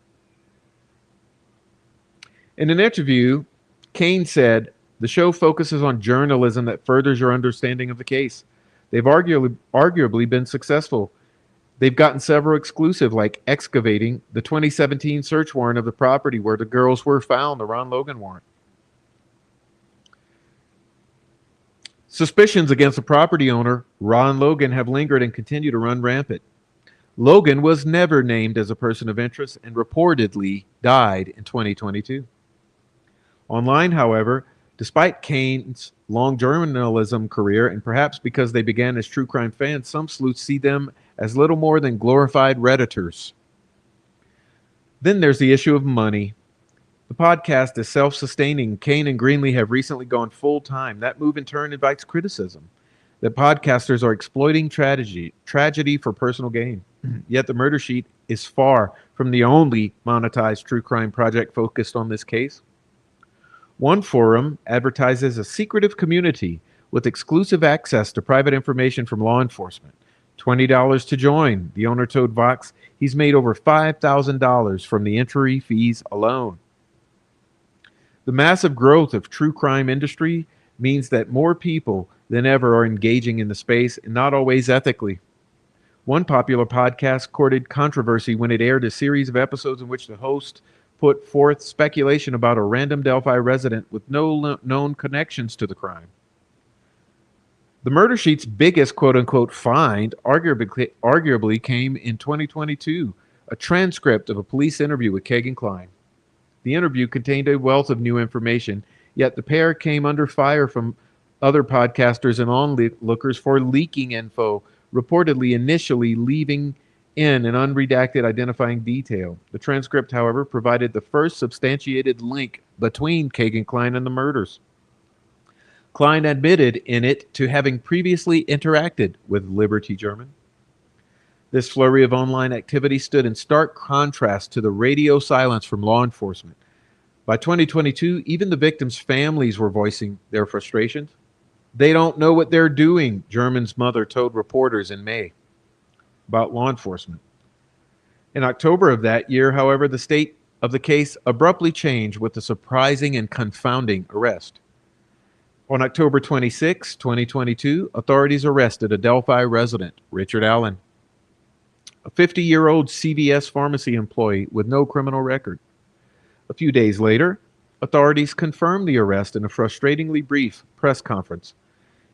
In an interview, Kane said, "The show focuses on journalism that furthers your understanding of the case. They've arguably been successful. They've gotten several exclusive, like excavating the 2017 search warrant of the property where the girls were found, the Ron Logan warrant. Suspicions against the property owner, Ron Logan, have lingered and continue to run rampant. Logan was never named as a person of interest and reportedly died in 2022. Online, however, despite Kane's long journalism career, and perhaps because they began as true crime fans, some sleuths see them as little more than glorified Redditors. Then there's the issue of money. The podcast is self-sustaining. Kane and Greenlee have recently gone full-time. That move in turn invites criticism that podcasters are exploiting tragedy for personal gain. Yet The Murder Sheet is far from the only monetized true crime project focused on this case. One forum advertises a secretive community with exclusive access to private information from law enforcement. $20 to join. The owner told Vox he's made over $5,000 from the entry fees alone. The massive growth of true crime industry means that more people than ever are engaging in the space, and not always ethically. One popular podcast courted controversy when it aired a series of episodes in which the host put forth speculation about a random Delphi resident with no known connections to the crime. The Murder Sheet's biggest quote-unquote find arguably came in 2022, a transcript of a police interview with Kagan Klein. The interview contained a wealth of new information, yet the pair came under fire from other podcasters and onlookers for leaking info, reportedly initially leaving in an unredacted identifying detail. The transcript, however, provided the first substantiated link between Kagan Klein and the murders. Klein admitted in it to having previously interacted with Liberty German. This flurry of online activity stood in stark contrast to the radio silence from law enforcement. By 2022, even the victims' families were voicing their frustrations. They don't know what they're doing, German's mother told reporters in May about law enforcement. In October of that year, however, the state of the case abruptly changed with a surprising and confounding arrest. On October 26, 2022, authorities arrested a Delphi resident, Richard Allen, a 50-year-old CVS pharmacy employee with no criminal record. A few days later, authorities confirmed the arrest in a frustratingly brief press conference.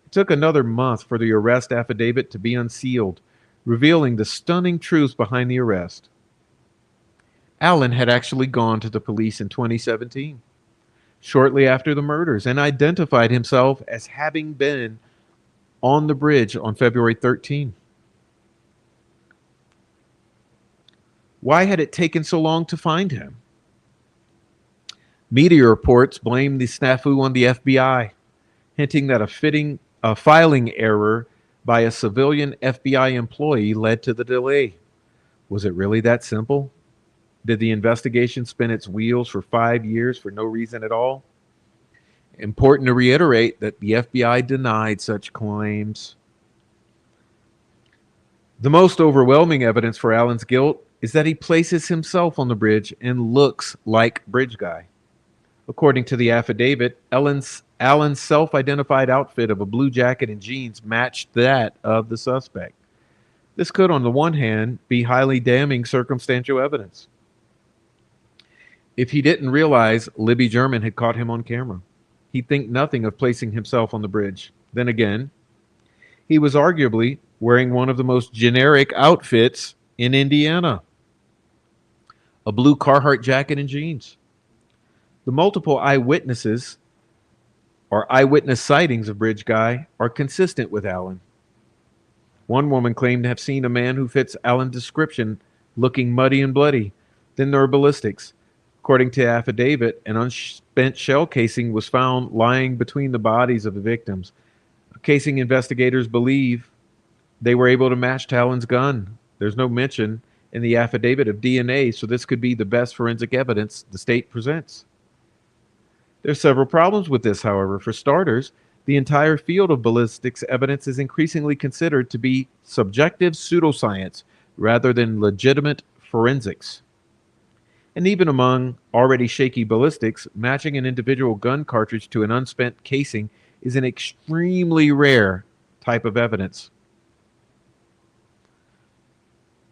It took another month for the arrest affidavit to be unsealed, revealing the stunning truth behind the arrest. Allen had actually gone to the police in 2017, shortly after the murders, and identified himself as having been on the bridge on February 13. Why had it taken so long to find him? Media reports blamed the snafu on the FBI, hinting that a filing error by a civilian FBI employee led to the delay. Was it really that simple? Did the investigation spin its wheels for 5 years for no reason at all? Important to reiterate that the FBI denied such claims. The most overwhelming evidence for Allen's guilt is that he places himself on the bridge and looks like Bridge Guy. According to the affidavit, Allen's self-identified outfit of a blue jacket and jeans matched that of the suspect. This could, on the one hand, be highly damning circumstantial evidence. If he didn't realize Libby German had caught him on camera, he'd think nothing of placing himself on the bridge. Then again, he was arguably wearing one of the most generic outfits in Indiana, a blue Carhartt jacket and jeans. The multiple eyewitness sightings of Bridge Guy are consistent with Allen. One woman claimed to have seen a man who fits Allen's description looking muddy and bloody. Then there are ballistics. According to the affidavit, an unspent shell casing was found lying between the bodies of the victims. A casing investigators believe they were able to match to Allen's gun. There's no mention in the affidavit of DNA, so this could be the best forensic evidence the state presents. There's several problems with this, however. For starters, the entire field of ballistics evidence is increasingly considered to be subjective pseudoscience rather than legitimate forensics. And even among already shaky ballistics, matching an individual gun cartridge to an unspent casing is an extremely rare type of evidence.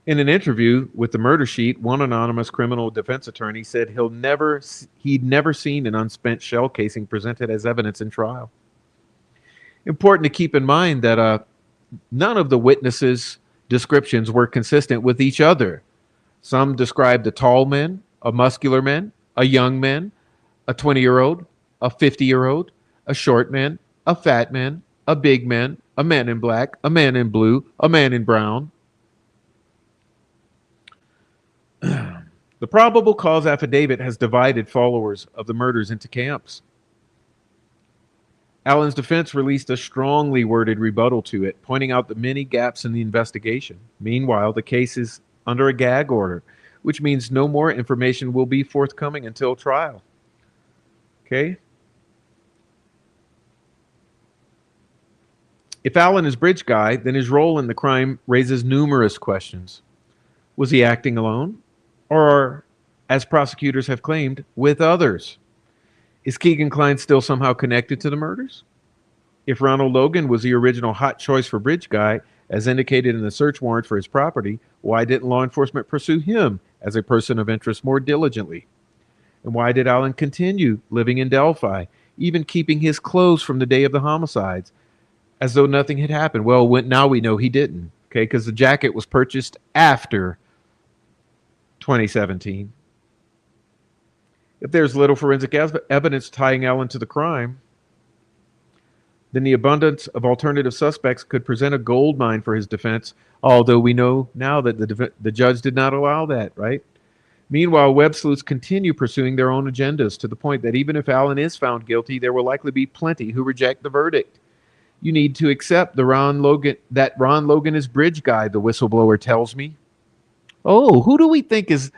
In an interview with the Murder Sheet, one anonymous criminal defense attorney said he'd never seen an unspent shell casing presented as evidence in trial. Important to keep in mind that none of the witnesses' descriptions were consistent with each other. Some described a tall man, a muscular man, a young man, a 20-year-old, a 50-year-old, a short man, a fat man, a big man, a man in black, a man in blue, a man in brown. The probable cause affidavit has divided followers of the murders into camps. Allen's defense released a strongly worded rebuttal to it, pointing out the many gaps in the investigation. Meanwhile, the case is under a gag order, which means no more information will be forthcoming until trial. Okay? If Allen is Bridge Guy, then his role in the crime raises numerous questions. Was he acting alone? Or, as prosecutors have claimed, with others? Is Keegan Klein still somehow connected to the murders? If Ronald Logan was the original hot choice for Bridge Guy, as indicated in the search warrant for his property, why didn't law enforcement pursue him as a person of interest more diligently? And why did Allen continue living in Delphi, even keeping his clothes from the day of the homicides, as though nothing had happened? Well, now we know he didn't, okay, because the jacket was purchased after 2017. If there's little forensic evidence tying Allen to the crime, then the abundance of alternative suspects could present a gold mine for his defense, although we know now that the judge did not allow that, right? Meanwhile, web sleuths continue pursuing their own agendas to the point that even if Allen is found guilty, there will likely be plenty who reject the verdict. You need to accept that Ron Logan is bridge guy, the whistleblower tells me. Oh, who do we think is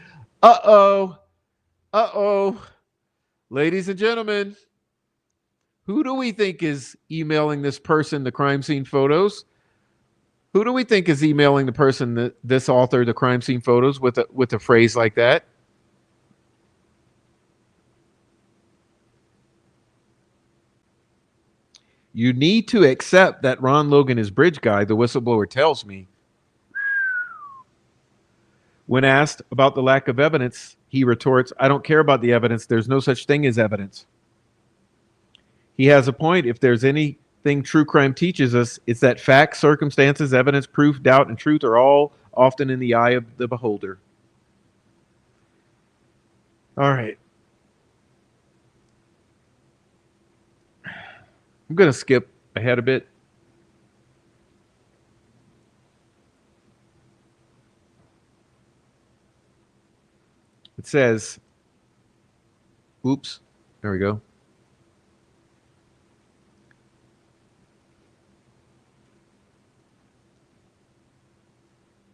uh-oh. Uh-oh. Ladies and gentlemen, who do we think is emailing this person the crime scene photos? Who do we think is emailing the person this author the crime scene photos with a phrase like that? You need to accept that Ron Logan is bridge guy, the whistleblower tells me. When asked about the lack of evidence, he retorts, I don't care about the evidence. There's no such thing as evidence. He has a point. If there's anything true crime teaches us, it's that facts, circumstances, evidence, proof, doubt, and truth are all often in the eye of the beholder. All right. I'm going to skip ahead a bit. It says, oops, there we go.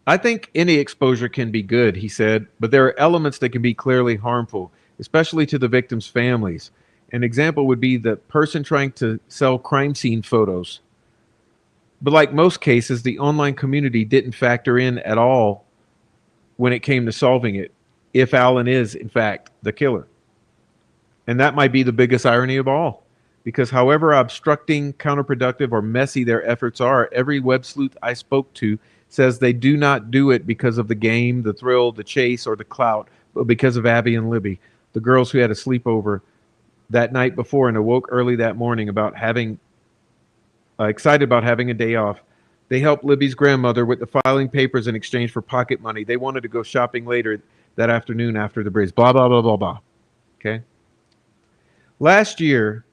I think any exposure can be good, he said, but there are elements that can be clearly harmful, especially to the victims' families. An example would be the person trying to sell crime scene photos. But like most cases, the online community didn't factor in at all when it came to solving it, if Allen is, in fact, the killer. And that might be the biggest irony of all. Because however obstructing, counterproductive, or messy their efforts are, every web sleuth I spoke to says they do not do it because of the game, the thrill, the chase, or the clout, but because of Abby and Libby, the girls who had a sleepover that night before and awoke early that morning excited about having a day off. They helped Libby's grandmother with the filing papers in exchange for pocket money. They wanted to go shopping later that afternoon after the bridge. Blah, blah, blah, blah, blah. Okay. Last year,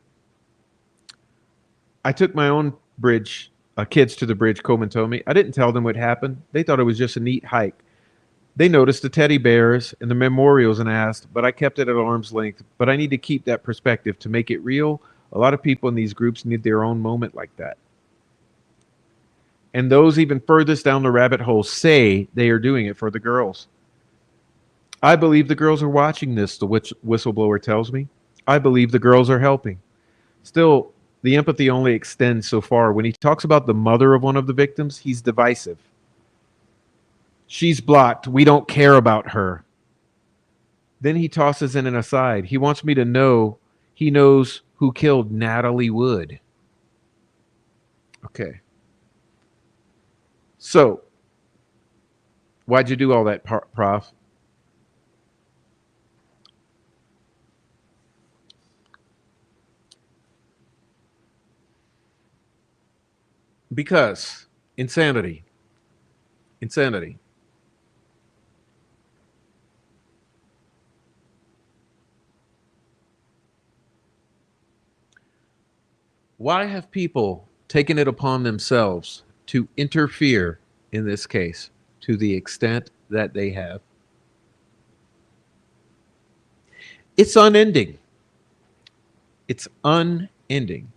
I took my own kids to the bridge, Coleman told me. I didn't tell them what happened. They thought it was just a neat hike. They noticed the teddy bears and the memorials and asked, but I kept it at arm's length. But I need to keep that perspective to make it real. A lot of people in these groups need their own moment like that. And those even furthest down the rabbit hole say they are doing it for the girls. I believe the girls are watching this, the whistleblower tells me. I believe the girls are helping. Still, the empathy only extends so far. When he talks about the mother of one of the victims, he's divisive. She's blocked. We don't care about her. Then he tosses in an aside. He wants me to know he knows who killed Natalie Wood. Okay. So, why'd you do all that, Prof? Because insanity. Insanity. Why have people taken it upon themselves to interfere in this case to the extent that they have? It's unending. It's unending.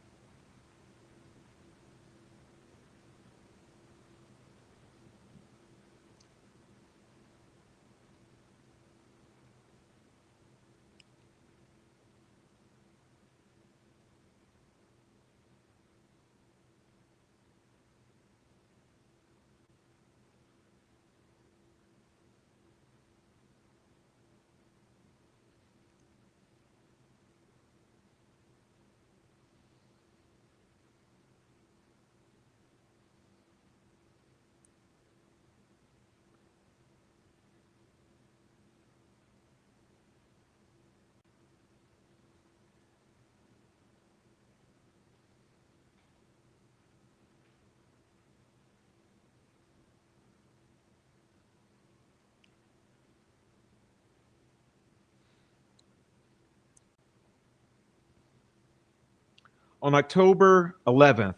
On October 11th,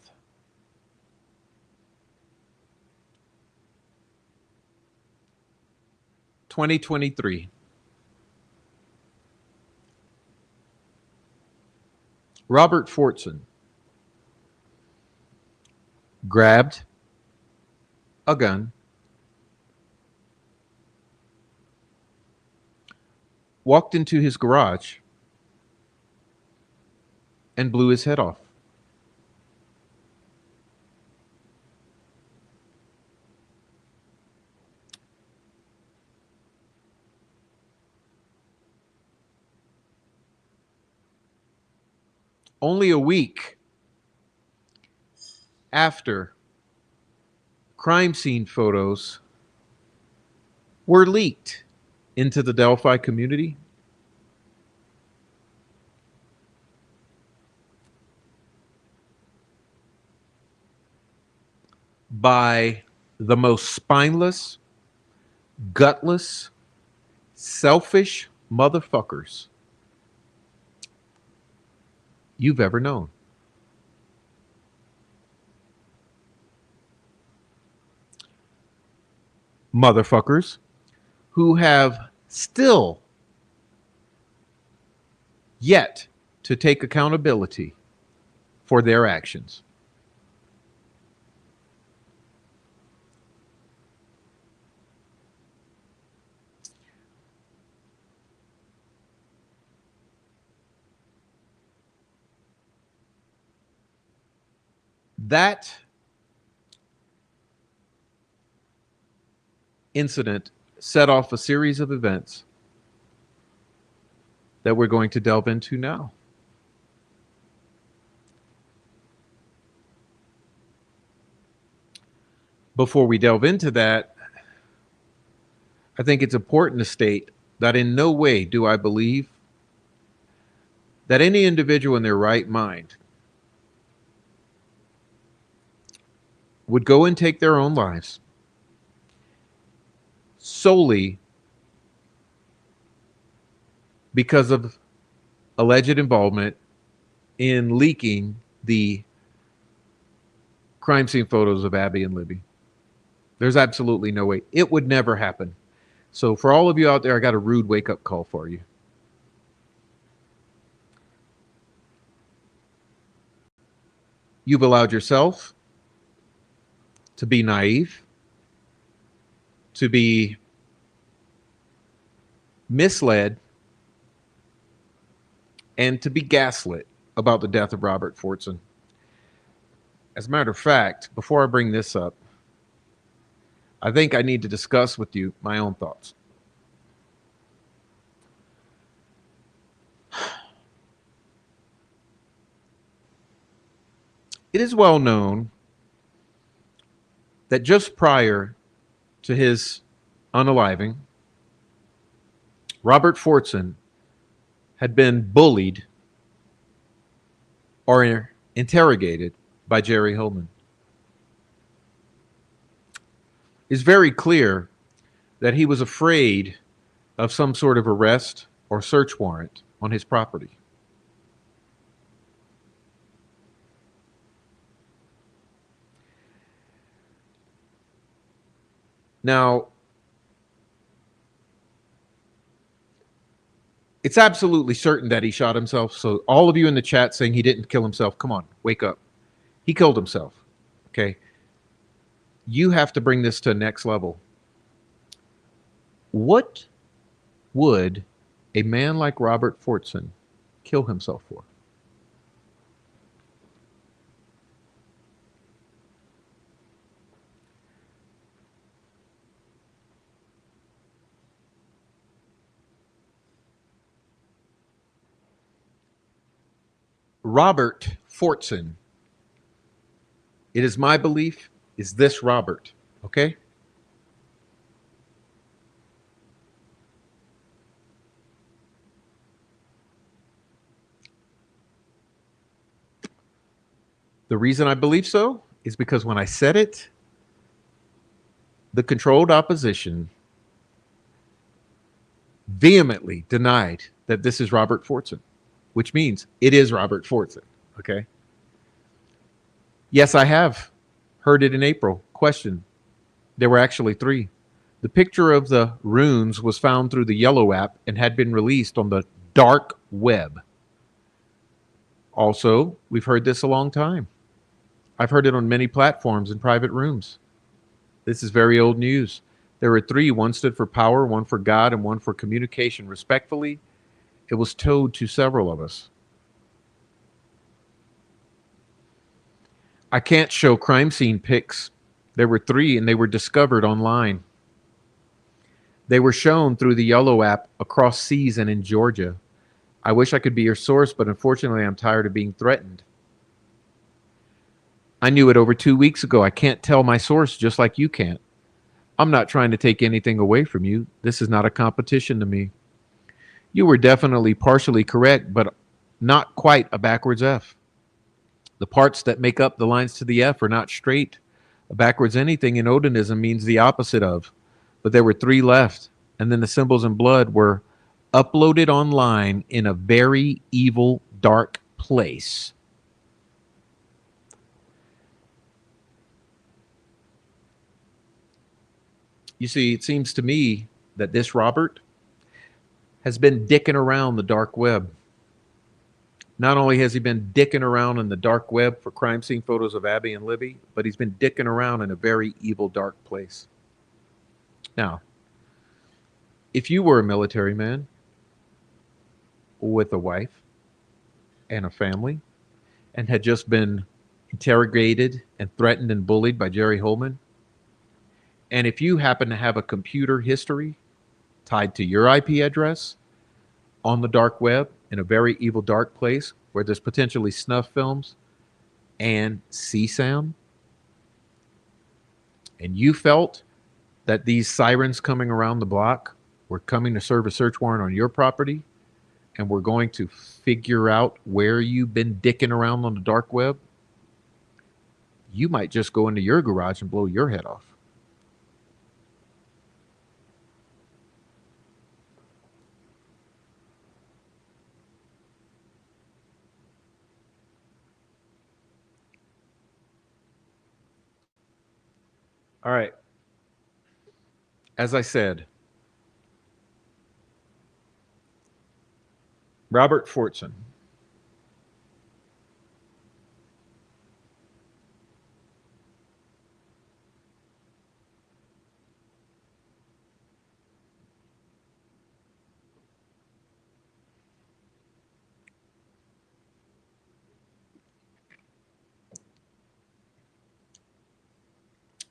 2023, Robert Forson grabbed a gun, walked into his garage, and blew his head off. Only a week after crime scene photos were leaked into the Delphi community, by the most spineless, gutless, selfish motherfuckers you've ever known. Motherfuckers who have still yet to take accountability for their actions. That incident set off a series of events that we're going to delve into now. Before we delve into that, I think it's important to state that in no way do I believe that any individual in their right mind would go and take their own lives solely because of alleged involvement in leaking the crime scene photos of Abby and Libby. There's absolutely no way. It would never happen. So for all of you out there, I got a rude wake-up call for you. You've allowed yourself to be naive, to be misled, and to be gaslit about the death of Robert Forson. As a matter of fact, before I bring this up, I think I need to discuss with you my own thoughts. It is well known that just prior to his unaliving, Robert Forson had been bullied or interrogated by Jerry Hillman. It's very clear that he was afraid of some sort of arrest or search warrant on his property. Now, it's absolutely certain that he shot himself. So all of you in the chat saying he didn't kill himself, come on, wake up. He killed himself, okay? You have to bring this to the next level. What would a man like Robert Forson kill himself for? Robert Forson, it is my belief, is this Robert, okay? The reason I believe so is because when I said it, the controlled opposition vehemently denied that this is Robert Forson, which means it is Robert Forson, okay? Yes, I have heard it in April. Question. There were actually three. The picture of the runes was found through the Yellow app and had been released on the dark web. Also, we've heard this a long time. I've heard it on many platforms in private rooms. This is very old news. There were three. One stood for power, one for God, and one for communication. Respectfully, it was told to several of us. I can't show crime scene pics. There were three, and they were discovered online. They were shown through the Yellow app across seas and in Georgia. I wish I could be your source, but unfortunately, I'm tired of being threatened. I knew it over 2 weeks ago. I can't tell my source just like you can't. I'm not trying to take anything away from you. This is not a competition to me. You were definitely partially correct, but not quite a backwards F. The parts that make up the lines to the F are not straight. A backwards anything in Odinism means the opposite of. But there were three left, and then the symbols in blood were uploaded online in a very evil, dark place. You see, it seems to me that this Robert has been dicking around the dark web. Not only has he been dicking around in the dark web for crime scene photos of Abby and Libby, but he's been dicking around in a very evil, dark place. Now, if you were a military man with a wife and a family and had just been interrogated and threatened and bullied by Jerry Holman, and if you happen to have a computer history tied to your IP address on the dark web in a very evil, dark place where there's potentially snuff films and CSAM, and you felt that these sirens coming around the block were coming to serve a search warrant on your property and we're going to figure out where you've been dicking around on the dark web, you might just go into your garage and blow your head off. All right. As I said, Robert Forson.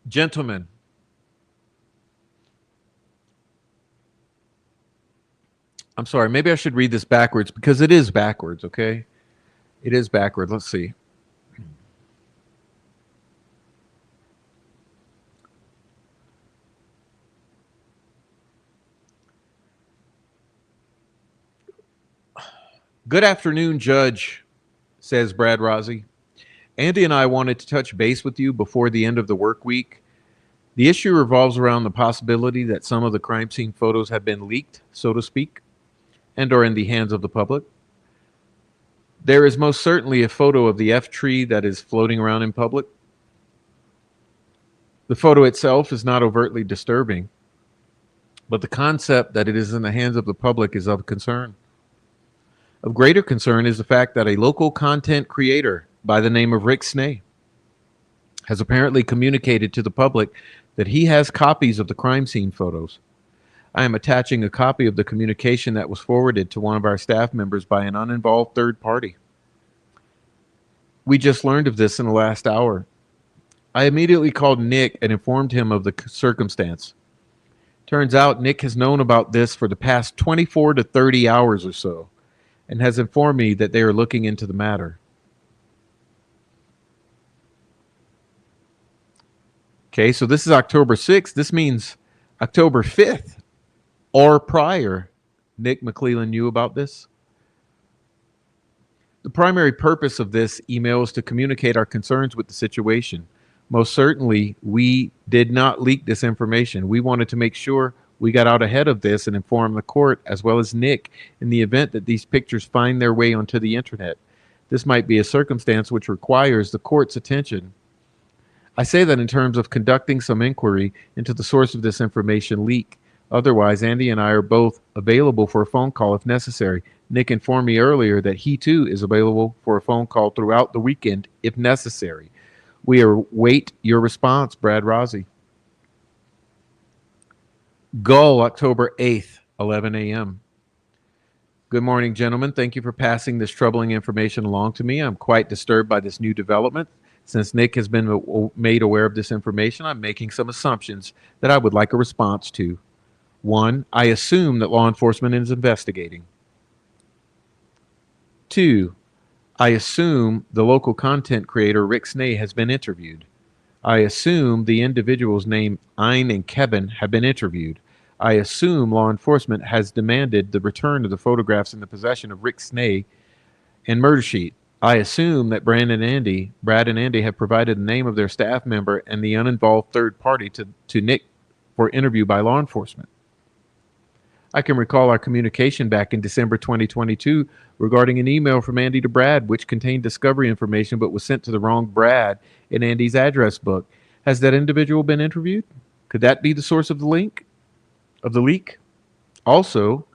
Gentlemen, I'm sorry, maybe I should read this backwards because it is backwards, okay? It is backwards. Let's see. Good afternoon, Judge, says Brad Rossi. Andy and I wanted to touch base with you before the end of the work week. The issue revolves around the possibility that some of the crime scene photos have been leaked, so to speak, and are in the hands of the public. There is most certainly a photo of the F tree that is floating around in public. The photo itself is not overtly disturbing, but the concept that it is in the hands of the public is of concern. Of greater concern is the fact that a local content creator by the name of Rick Snay has apparently communicated to the public that he has copies of the crime scene photos. I am attaching a copy of the communication that was forwarded to one of our staff members by an uninvolved third party. We just learned of this in the last hour. I immediately called Nick and informed him of the circumstance. Turns out Nick has known about this for the past 24 to 30 hours or so and has informed me that they are looking into the matter. Okay, so this is October 6th. This means October 5th or prior, Nick McClellan knew about this. The primary purpose of this email is to communicate our concerns with the situation. Most certainly, we did not leak this information. We wanted to make sure we got out ahead of this and inform the court as well as Nick in the event that these pictures find their way onto the internet. This might be a circumstance which requires the court's attention. I say that in terms of conducting some inquiry into the source of this information leak. Otherwise, Andy and I are both available for a phone call if necessary. Nick informed me earlier that he too is available for a phone call throughout the weekend if necessary. We await your response, Brad Rossi. Gaul, October 8th, 11 a.m. Good morning, gentlemen. Thank you for passing this troubling information along to me. I'm quite disturbed by this new development. Since Nick has been made aware of this information, I'm making some assumptions that I would like a response to. 1. I assume that law enforcement is investigating. 2. I assume the local content creator Rick Snay has been interviewed. I assume the individuals named Ein and Kevin have been interviewed. I assume law enforcement has demanded the return of the photographs in the possession of Rick Snay and murder sheet. I assume that Brad and Andy have provided the name of their staff member and the uninvolved third party to Nick for interview by law enforcement. I can recall our communication back in December 2022 regarding an email from Andy to Brad, which contained discovery information but was sent to the wrong Brad in Andy's address book. Has that individual been interviewed? Could that be the source of the leak? Also,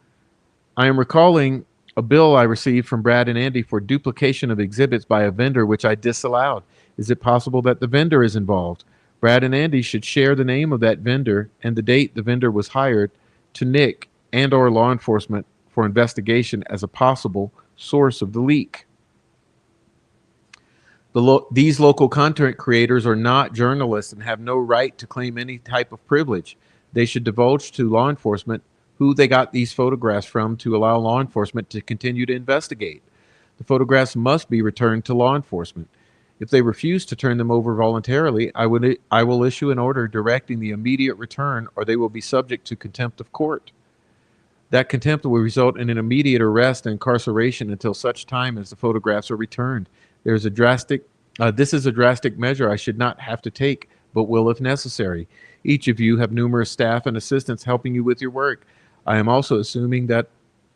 I am recalling a bill I received from Brad and Andy for duplication of exhibits by a vendor, which I disallowed. Is it possible that the vendor is involved? Brad and Andy should share the name of that vendor and the date the vendor was hired to Nick and or law enforcement for investigation as a possible source of the leak. These local content creators are not journalists and have no right to claim any type of privilege. They should divulge to law enforcement who they got these photographs from to allow law enforcement to continue to investigate. The photographs must be returned to law enforcement. If they refuse to turn them over voluntarily, I will issue an order directing the immediate return, or they will be subject to contempt of court. That contempt will result in an immediate arrest and incarceration until such time as the photographs are returned. This is a drastic measure I should not have to take, but will if necessary. Each of you have numerous staff and assistants helping you with your work. I am also assuming that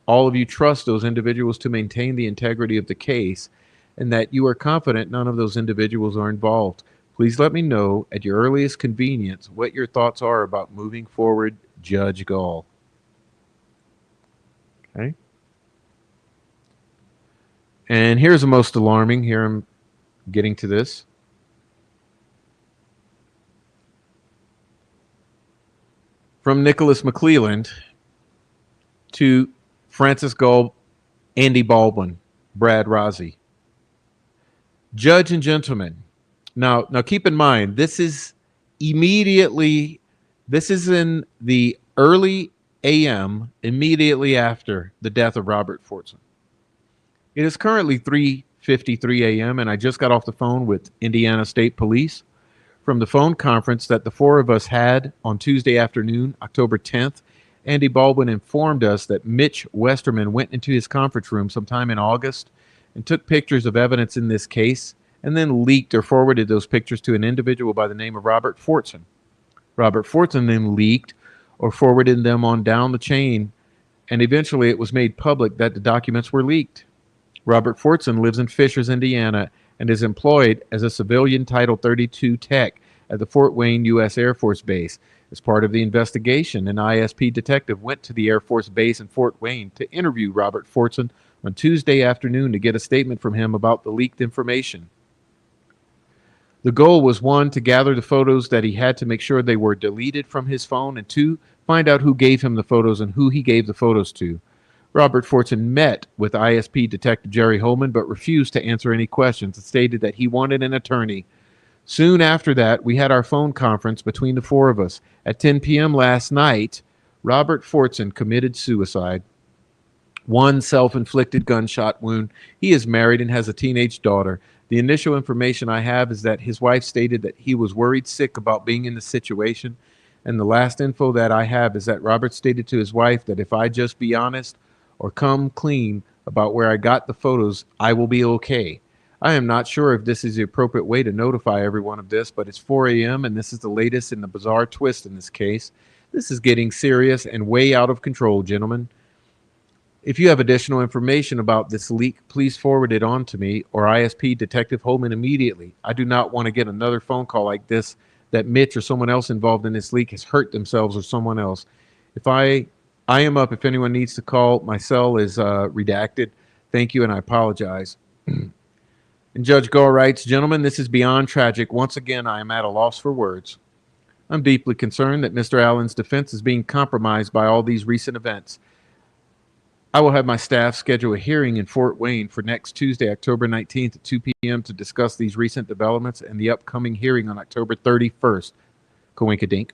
all of you trust those individuals to maintain the integrity of the case and that you are confident none of those individuals are involved. Please let me know at your earliest convenience what your thoughts are about moving forward, Judge Gaul. Okay. And here's the most alarming. Here I'm getting to this. From Nicholas McClelland to Francis Gaul, Andy Baldwin, Brad Rossi. Judge and gentlemen, now keep in mind, this is in the early AM, immediately after the death of Robert Forson. It is currently 3:53 a.m. and I just got off the phone with Indiana State Police from the phone conference that the four of us had on Tuesday afternoon, October 10th. Andy Baldwin informed us that Mitch Westerman went into his conference room sometime in August and took pictures of evidence in this case and then leaked or forwarded those pictures to an individual by the name of Robert Forson. Robert Forson then leaked or forwarded them on down the chain, and eventually it was made public that the documents were leaked. Robert Forson lives in Fishers, Indiana, and is employed as a civilian Title 32 tech at the Fort Wayne U.S. Air Force Base. As part of the investigation, an ISP detective went to the Air Force Base in Fort Wayne to interview Robert Forson on Tuesday afternoon to get a statement from him about the leaked information. The goal was, 1, to gather the photos that he had to make sure they were deleted from his phone, and 2, find out who gave him the photos and who he gave the photos to. Robert Forson met with ISP Detective Jerry Holman but refused to answer any questions and stated that he wanted an attorney. Soon after that, we had our phone conference between the four of us. At 10 p.m. last night, Robert Forson committed suicide. 1 self-inflicted gunshot wound. He is married and has a teenage daughter. The initial information I have is that his wife stated that he was worried sick about being in the situation. And the last info that I have is that Robert stated to his wife that if I just be honest or come clean about where I got the photos, I will be okay. I am not sure if this is the appropriate way to notify everyone of this, but it's 4 a.m. and this is the latest in the bizarre twist in this case. This is getting serious and way out of control, gentlemen. If you have additional information about this leak, please forward it on to me or ISP Detective Holman immediately. I do not want to get another phone call like this that Mitch or someone else involved in this leak has hurt themselves or someone else. If I am up if anyone needs to call. My cell is redacted. Thank you, and I apologize. And Judge Gaul writes, gentlemen, this is beyond tragic. Once again, I am at a loss for words. I'm deeply concerned that Mr. Allen's defense is being compromised by all these recent events. I will have my staff schedule a hearing in Fort Wayne for next Tuesday, October 19th at 2 p.m. to discuss these recent developments and the upcoming hearing on October 31st. Coinkadink.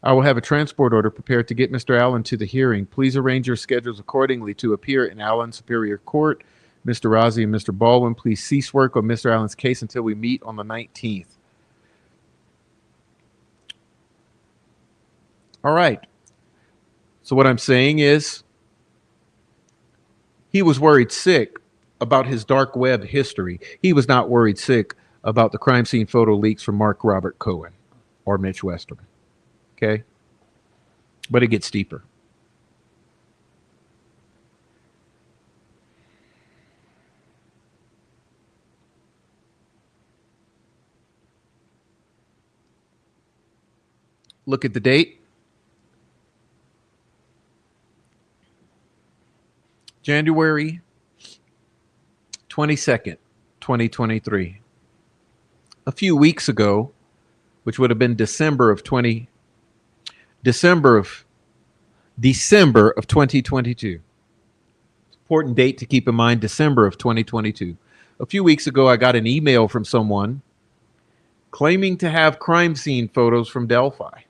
I will have a transport order prepared to get Mr. Allen to the hearing. Please arrange your schedules accordingly to appear in Allen Superior Court. Mr. Rozzi and Mr. Baldwin, please cease work on Mr. Allen's case until we meet on the 19th. All right. So what I'm saying is he was worried sick about his dark web history. He was not worried sick about the crime scene photo leaks from Mark Robert Cohen or Mitch Westerman. Okay? But it gets deeper. Look at the date. January 22nd, 2023. A few weeks ago, which would have been December of 2022. Important date to keep in mind, December of 2022. A few weeks ago, I got an email from someone claiming to have crime scene photos from Delphi.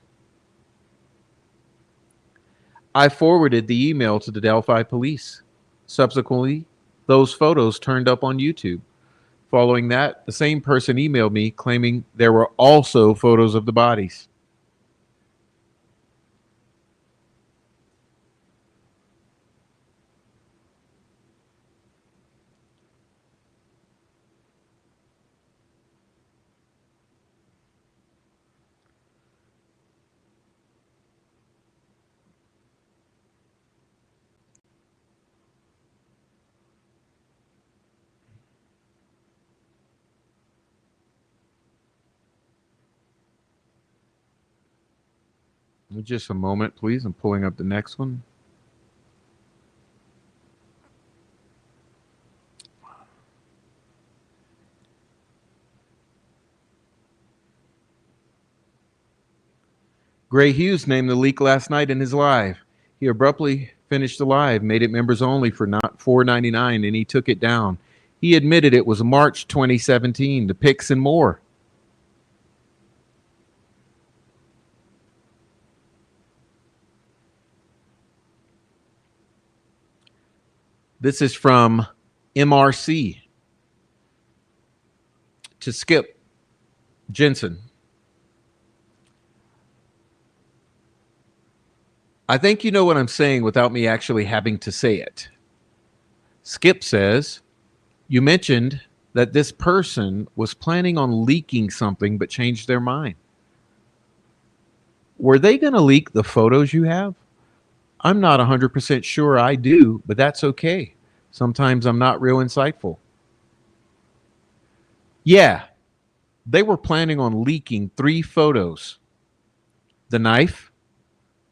I forwarded the email to the Delphi police. Subsequently, those photos turned up on YouTube. Following that, the same person emailed me claiming there were also photos of the bodies. Just a moment, please. I'm pulling up the next one. Gray Hughes named the leak last night in his live. He abruptly finished the live, made it members only for not $4.99, and he took it down. He admitted it was March 2017. The pics and more. This is from MRC to Skip Jensen. I think you know what I'm saying without me actually having to say it. Skip says, you mentioned that this person was planning on leaking something but changed their mind. Were they going to leak the photos you have? I'm not 100% sure I do, but that's okay. Sometimes I'm not real insightful. Yeah, they were planning on leaking 3 photos. The knife,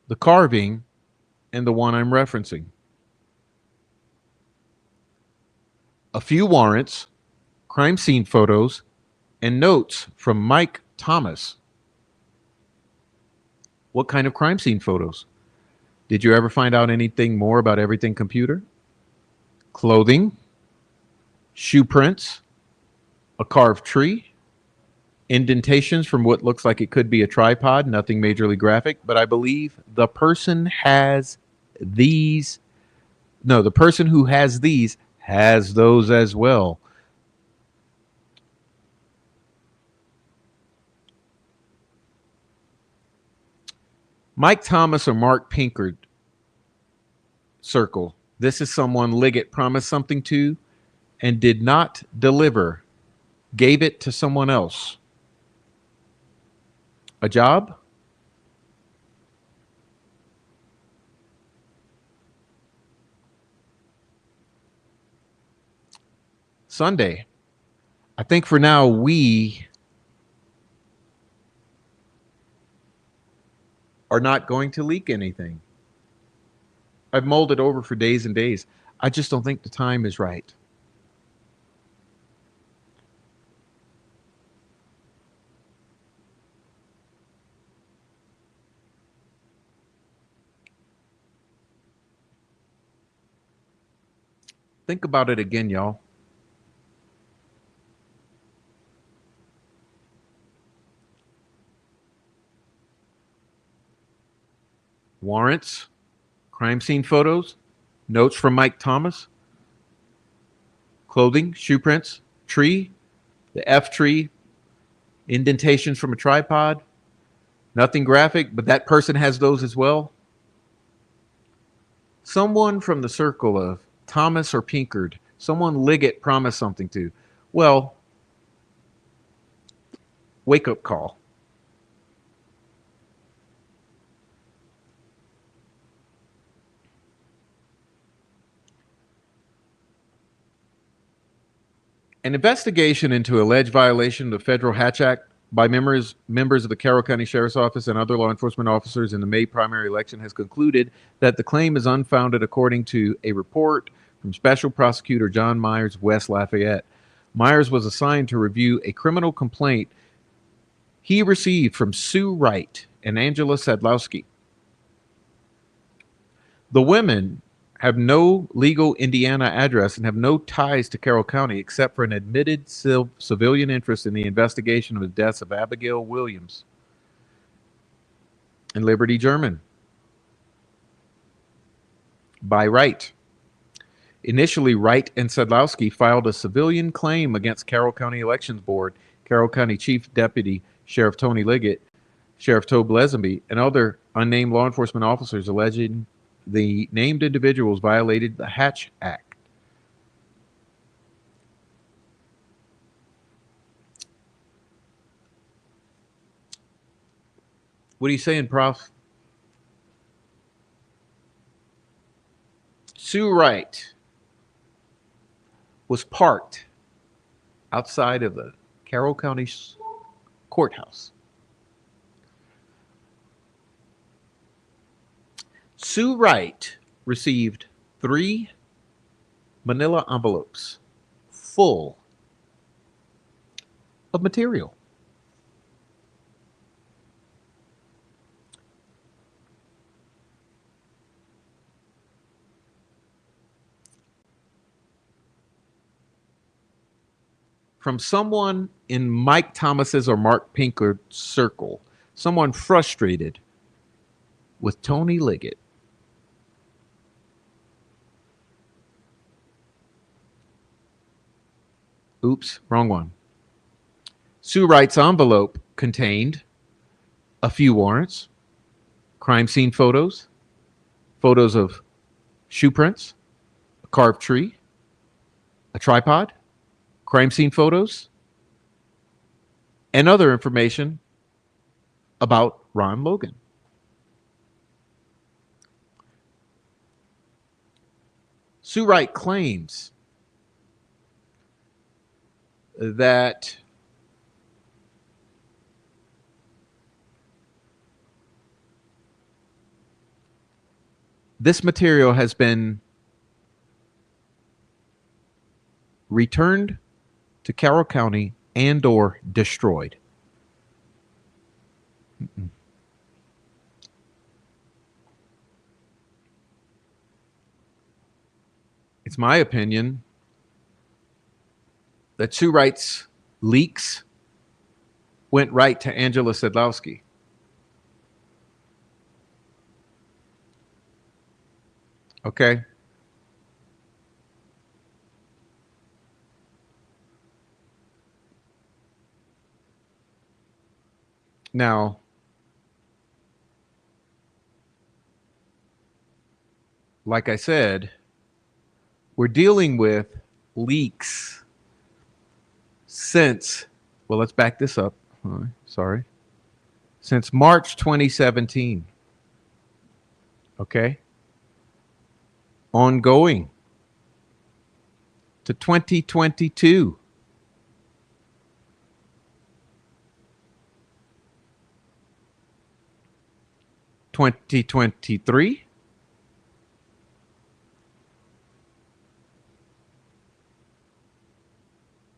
the carving, and the one I'm referencing. A few warrants, crime scene photos, and notes from Mike Thomas. What kind of crime scene photos? Did you ever find out anything more about everything computer? Clothing, shoe prints, a carved tree, indentations from what looks like it could be a tripod, nothing majorly graphic, but I believe the person has these. No, the person who has these has those as well. Mike Thomas or Mark Pinkard circle. This is someone Liggett promised something to and did not deliver, gave it to someone else. A job? Sunday. I think for now we are not going to leak anything. I've mulled it over for days and days. I just don't think the time is right. Think about it again, y'all. Warrants, crime scene photos, notes from Mike Thomas, clothing, shoe prints, tree, the F tree, indentations from a tripod. Nothing graphic, but that person has those as well. Someone from the circle of Thomas or Pinkard, someone Liggett promised something to. Well, wake up call. An investigation into alleged violation of the Federal Hatch Act by members of the Carroll County Sheriff's Office and other law enforcement officers in the May primary election has concluded that the claim is unfounded according to a report from Special Prosecutor John Myers, West Lafayette. Myers was assigned to review a criminal complaint he received from Sue Wright and Angela Sadlowski. The women have no legal Indiana address and have no ties to Carroll County except for an admitted civilian interest in the investigation of the deaths of Abigail Williams and Liberty German by Wright. Initially, Wright and Sadlowski filed a civilian claim against Carroll County Elections Board, Carroll County Chief Deputy Sheriff Tony Liggett, Sheriff Tobe Lesenby, and other unnamed law enforcement officers alleging the named individuals violated the Hatch Act. What are you saying, Prof? Sue Wright was parked outside of the Carroll County courthouse. Sue Wright received 3 manila envelopes full of material. From someone in Mike Thomas's or Mark Pinkard's circle, someone frustrated with Tony Liggett. Oops, wrong one. Sue Wright's envelope contained a few warrants, crime scene photos, photos of shoe prints, a carved tree, a tripod, crime scene photos, and other information about Ron Logan. Sue Wright claims that this material has been returned to Carroll County and or destroyed. It's my opinion that Sue Wright's leaks went right to Angela Sadlowski. Okay. Now, like I said, we're dealing with leaks since, well, let's back this up. Sorry. Since March 2017. Okay. Ongoing to 2022. 2023.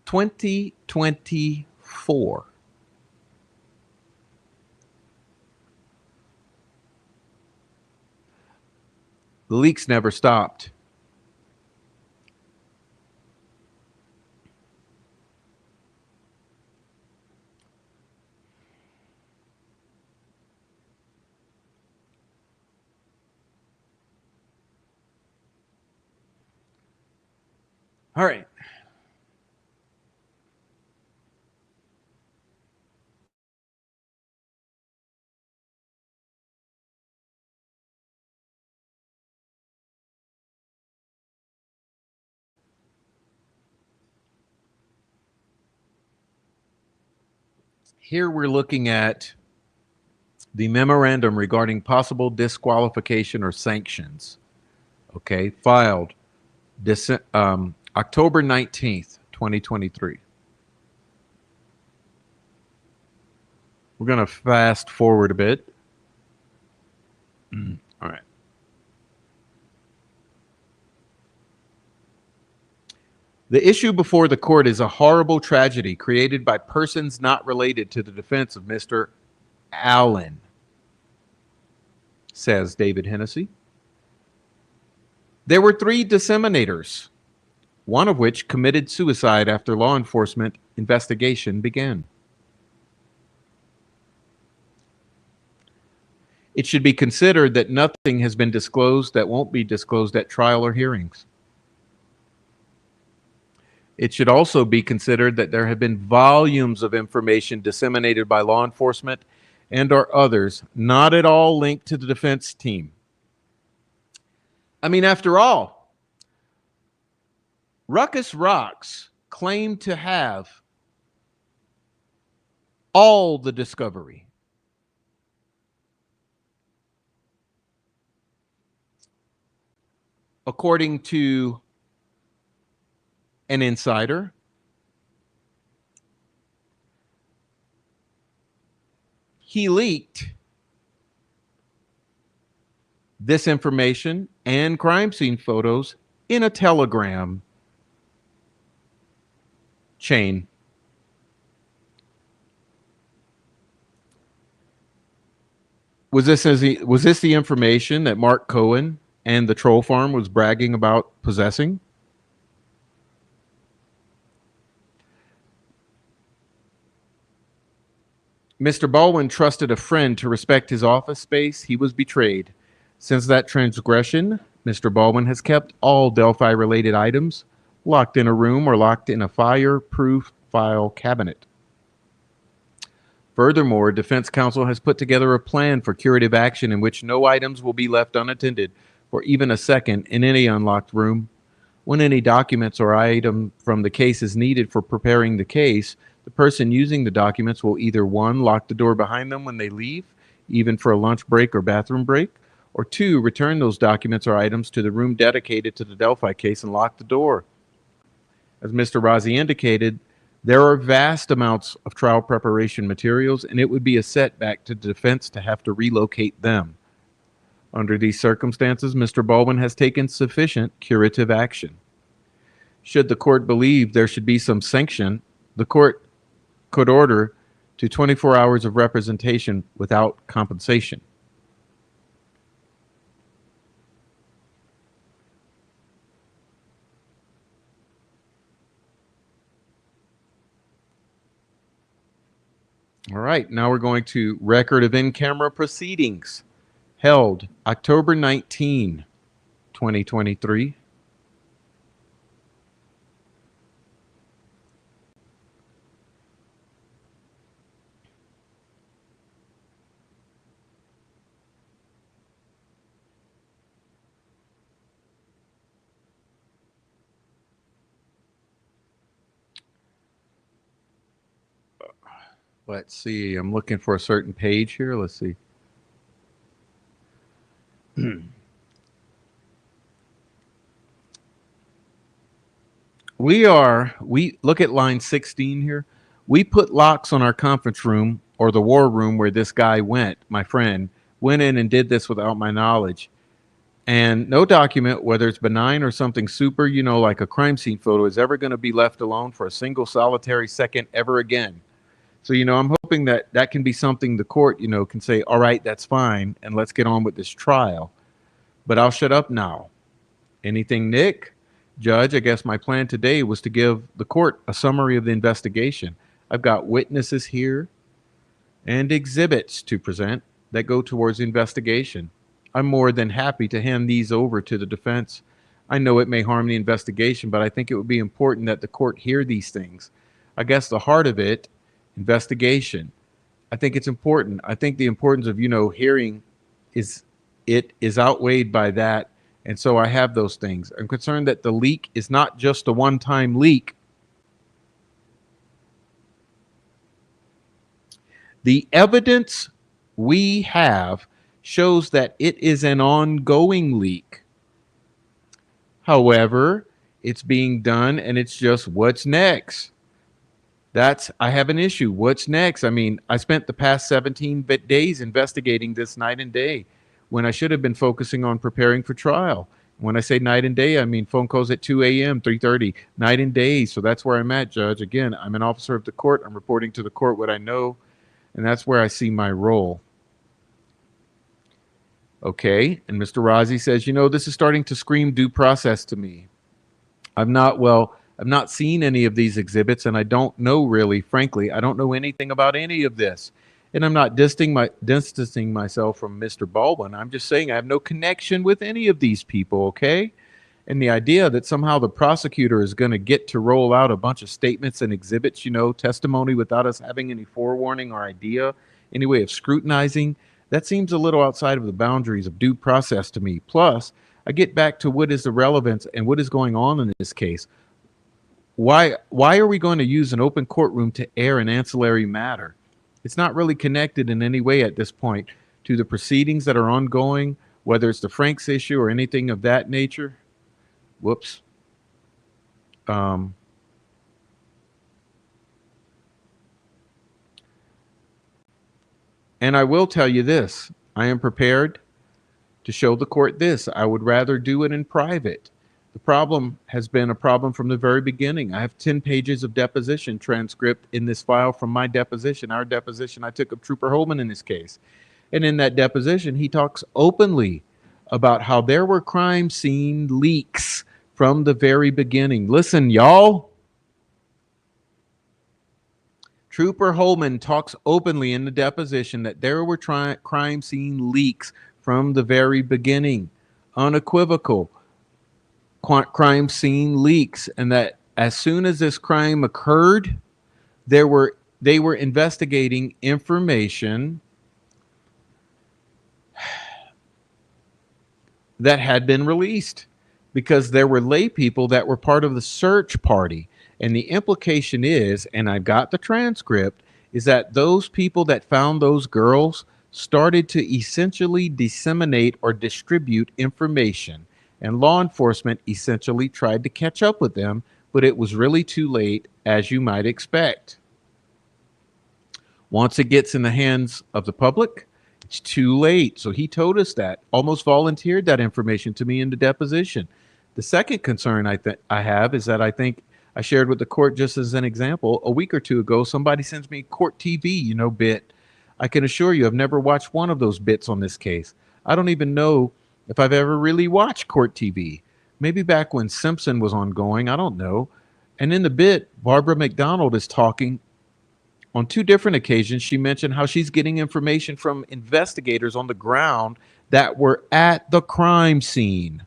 2024. The leaks never stopped. All right. Here we're looking at the memorandum regarding possible disqualification or sanctions. Okay, filed October 19th, 2023. We're going to fast forward a bit. All right. The issue before the court is a horrible tragedy created by persons not related to the defense of Mr. Allen, says David Hennessy. There were 3 disseminators, one of which committed suicide after law enforcement investigation began. It should be considered that nothing has been disclosed that won't be disclosed at trial or hearings. It should also be considered that there have been volumes of information disseminated by law enforcement and or others not at all linked to the defense team. I mean, after all, Ruckus Rocks claimed to have all the discovery. According to an insider, he leaked this information and crime scene photos in a Telegram chain. Was this the information that Mark Cohen and the Troll Farm was bragging about possessing? Mr. Baldwin trusted a friend to respect his office space. He was betrayed. Since that transgression, Mr. Baldwin has kept all Delphi-related items locked in a room or locked in a fire-proof file cabinet. Furthermore, defense counsel has put together a plan for curative action in which no items will be left unattended for even a second in any unlocked room. When any documents or item from the case is needed for preparing the case, the person using the documents will either 1, lock the door behind them when they leave, even for a lunch break or bathroom break, or 2, return those documents or items to the room dedicated to the Delphi case and lock the door. As Mr. Razi indicated, there are vast amounts of trial preparation materials, and it would be a setback to the defense to have to relocate them. Under these circumstances, Mr. Baldwin has taken sufficient curative action. Should the court believe there should be some sanction, the court could order to 24 hours of representation without compensation. All right, now we're going to record of in-camera proceedings held October 19, 2023. Let's see, I'm looking for a certain page here. Let's see. we look at line 16 here. We put locks on our conference room or the war room where this guy went, my friend, went in and did this without my knowledge. And no document, whether it's benign or something super, like a crime scene photo, is ever going to be left alone for a single solitary second ever again. So, I'm hoping that that can be something the court, can say, all right, that's fine, and let's get on with this trial. But I'll shut up now. Anything, Nick? Judge, I guess my plan today was to give the court a summary of the investigation. I've got witnesses here and exhibits to present that go towards the investigation. I'm more than happy to hand these over to the defense. I know it may harm the investigation, but I think it would be important that the court hear these things. I guess the heart of it, investigation. I think it's important. I think the importance of, hearing is outweighed by that. And so I have those things. I'm concerned that the leak is not just a one-time leak. The evidence we have shows that it is an ongoing leak. However, it's being done and it's just what's next. I have an issue. What's next? I mean, I spent the past 17 days investigating this night and day when I should have been focusing on preparing for trial. When I say night and day, I mean phone calls at 2 a.m., 3:30, night and day. So that's where I'm at, Judge. Again, I'm an officer of the court. I'm reporting to the court what I know, and that's where I see my role. Okay, and Mr. Razi says, this is starting to scream due process to me. I've not seen any of these exhibits, and I don't know really, frankly, I don't know anything about any of this. And I'm not distancing myself from Mr. Baldwin. I'm just saying I have no connection with any of these people, okay? And the idea that somehow the prosecutor is going to get to roll out a bunch of statements and exhibits, testimony without us having any forewarning or idea, any way of scrutinizing, that seems a little outside of the boundaries of due process to me. Plus, I get back to what is the relevance and what is going on in this case. Why are we going to use an open courtroom to air an ancillary matter? It's not really connected in any way at this point to the proceedings that are ongoing, whether it's the Franks issue or anything of that nature. Whoops. And I will tell you this. I am prepared to show the court this. I would rather do it in private. The problem has been a problem from the very beginning. I have 10 pages of deposition transcript in this file from my deposition, our deposition I took of Trooper Holman in this case. And in that deposition, he talks openly about how there were crime scene leaks from the very beginning. Listen, y'all. Trooper Holman talks openly in the deposition that there were crime scene leaks from the very beginning. Unequivocal crime scene leaks, and that as soon as this crime occurred, they were investigating information that had been released because there were lay people that were part of the search party. And the implication is, and I've got the transcript, is that those people that found those girls started to essentially disseminate or distribute information. And law enforcement essentially tried to catch up with them, but it was really too late, as you might expect. Once it gets in the hands of the public, it's too late. So he told us that, almost volunteered that information to me in the deposition. The second concern I have is that I think I shared with the court, just as an example, a week or two ago, somebody sends me court TV, bit. I can assure you I've never watched one of those bits on this case. I don't even know if I've ever really watched court TV. Maybe back when Simpson was ongoing, I don't know. And in the bit, Barbara McDonald is talking. On 2 different occasions, she mentioned how she's getting information from investigators on the ground that were at the crime scene.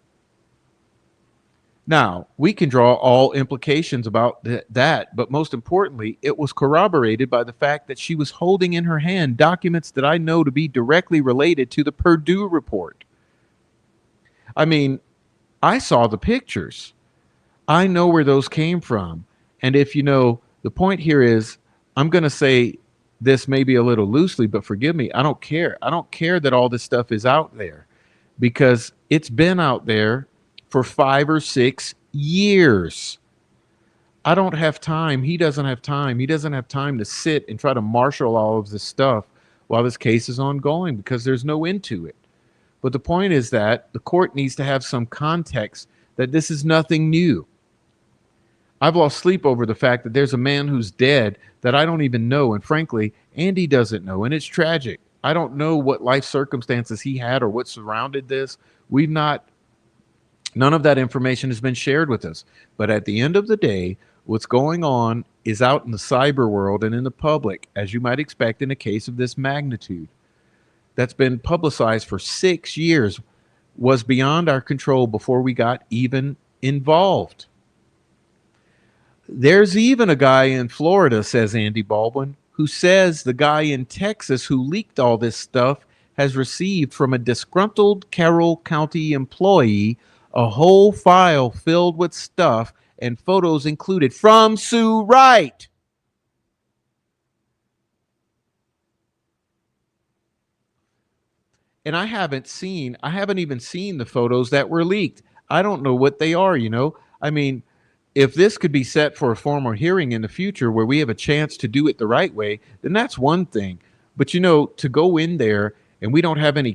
Now, we can draw all implications about that, but most importantly, it was corroborated by the fact that she was holding in her hand documents that I know to be directly related to the Purdue report. I mean, I saw the pictures. I know where those came from. And if the point here is, I'm going to say this maybe a little loosely, but forgive me. I don't care. I don't care that all this stuff is out there because it's been out there for 5 or 6 years. I don't have time. He doesn't have time. He doesn't have time to sit and try to marshal all of this stuff while this case is ongoing because there's no end to it. But the point is that the court needs to have some context that this is nothing new. I've lost sleep over the fact that there's a man who's dead that I don't even know. And frankly, Andy doesn't know. And it's tragic. I don't know what life circumstances he had or what surrounded this. None of that information has been shared with us. But at the end of the day, what's going on is out in the cyber world and in the public, as you might expect in a case of this magnitude. That's been publicized for 6 years, was beyond our control before we got even involved. There's even a guy in Florida, says Andy Baldwin, who says the guy in Texas who leaked all this stuff has received from a disgruntled Carroll County employee a whole file filled with stuff and photos included from Sue Wright. And I haven't even seen the photos that were leaked. I don't know what they are, you know. I mean, if this could be set for a formal hearing in the future where we have a chance to do it the right way, then that's one thing. But, you know, to go in there and we don't have any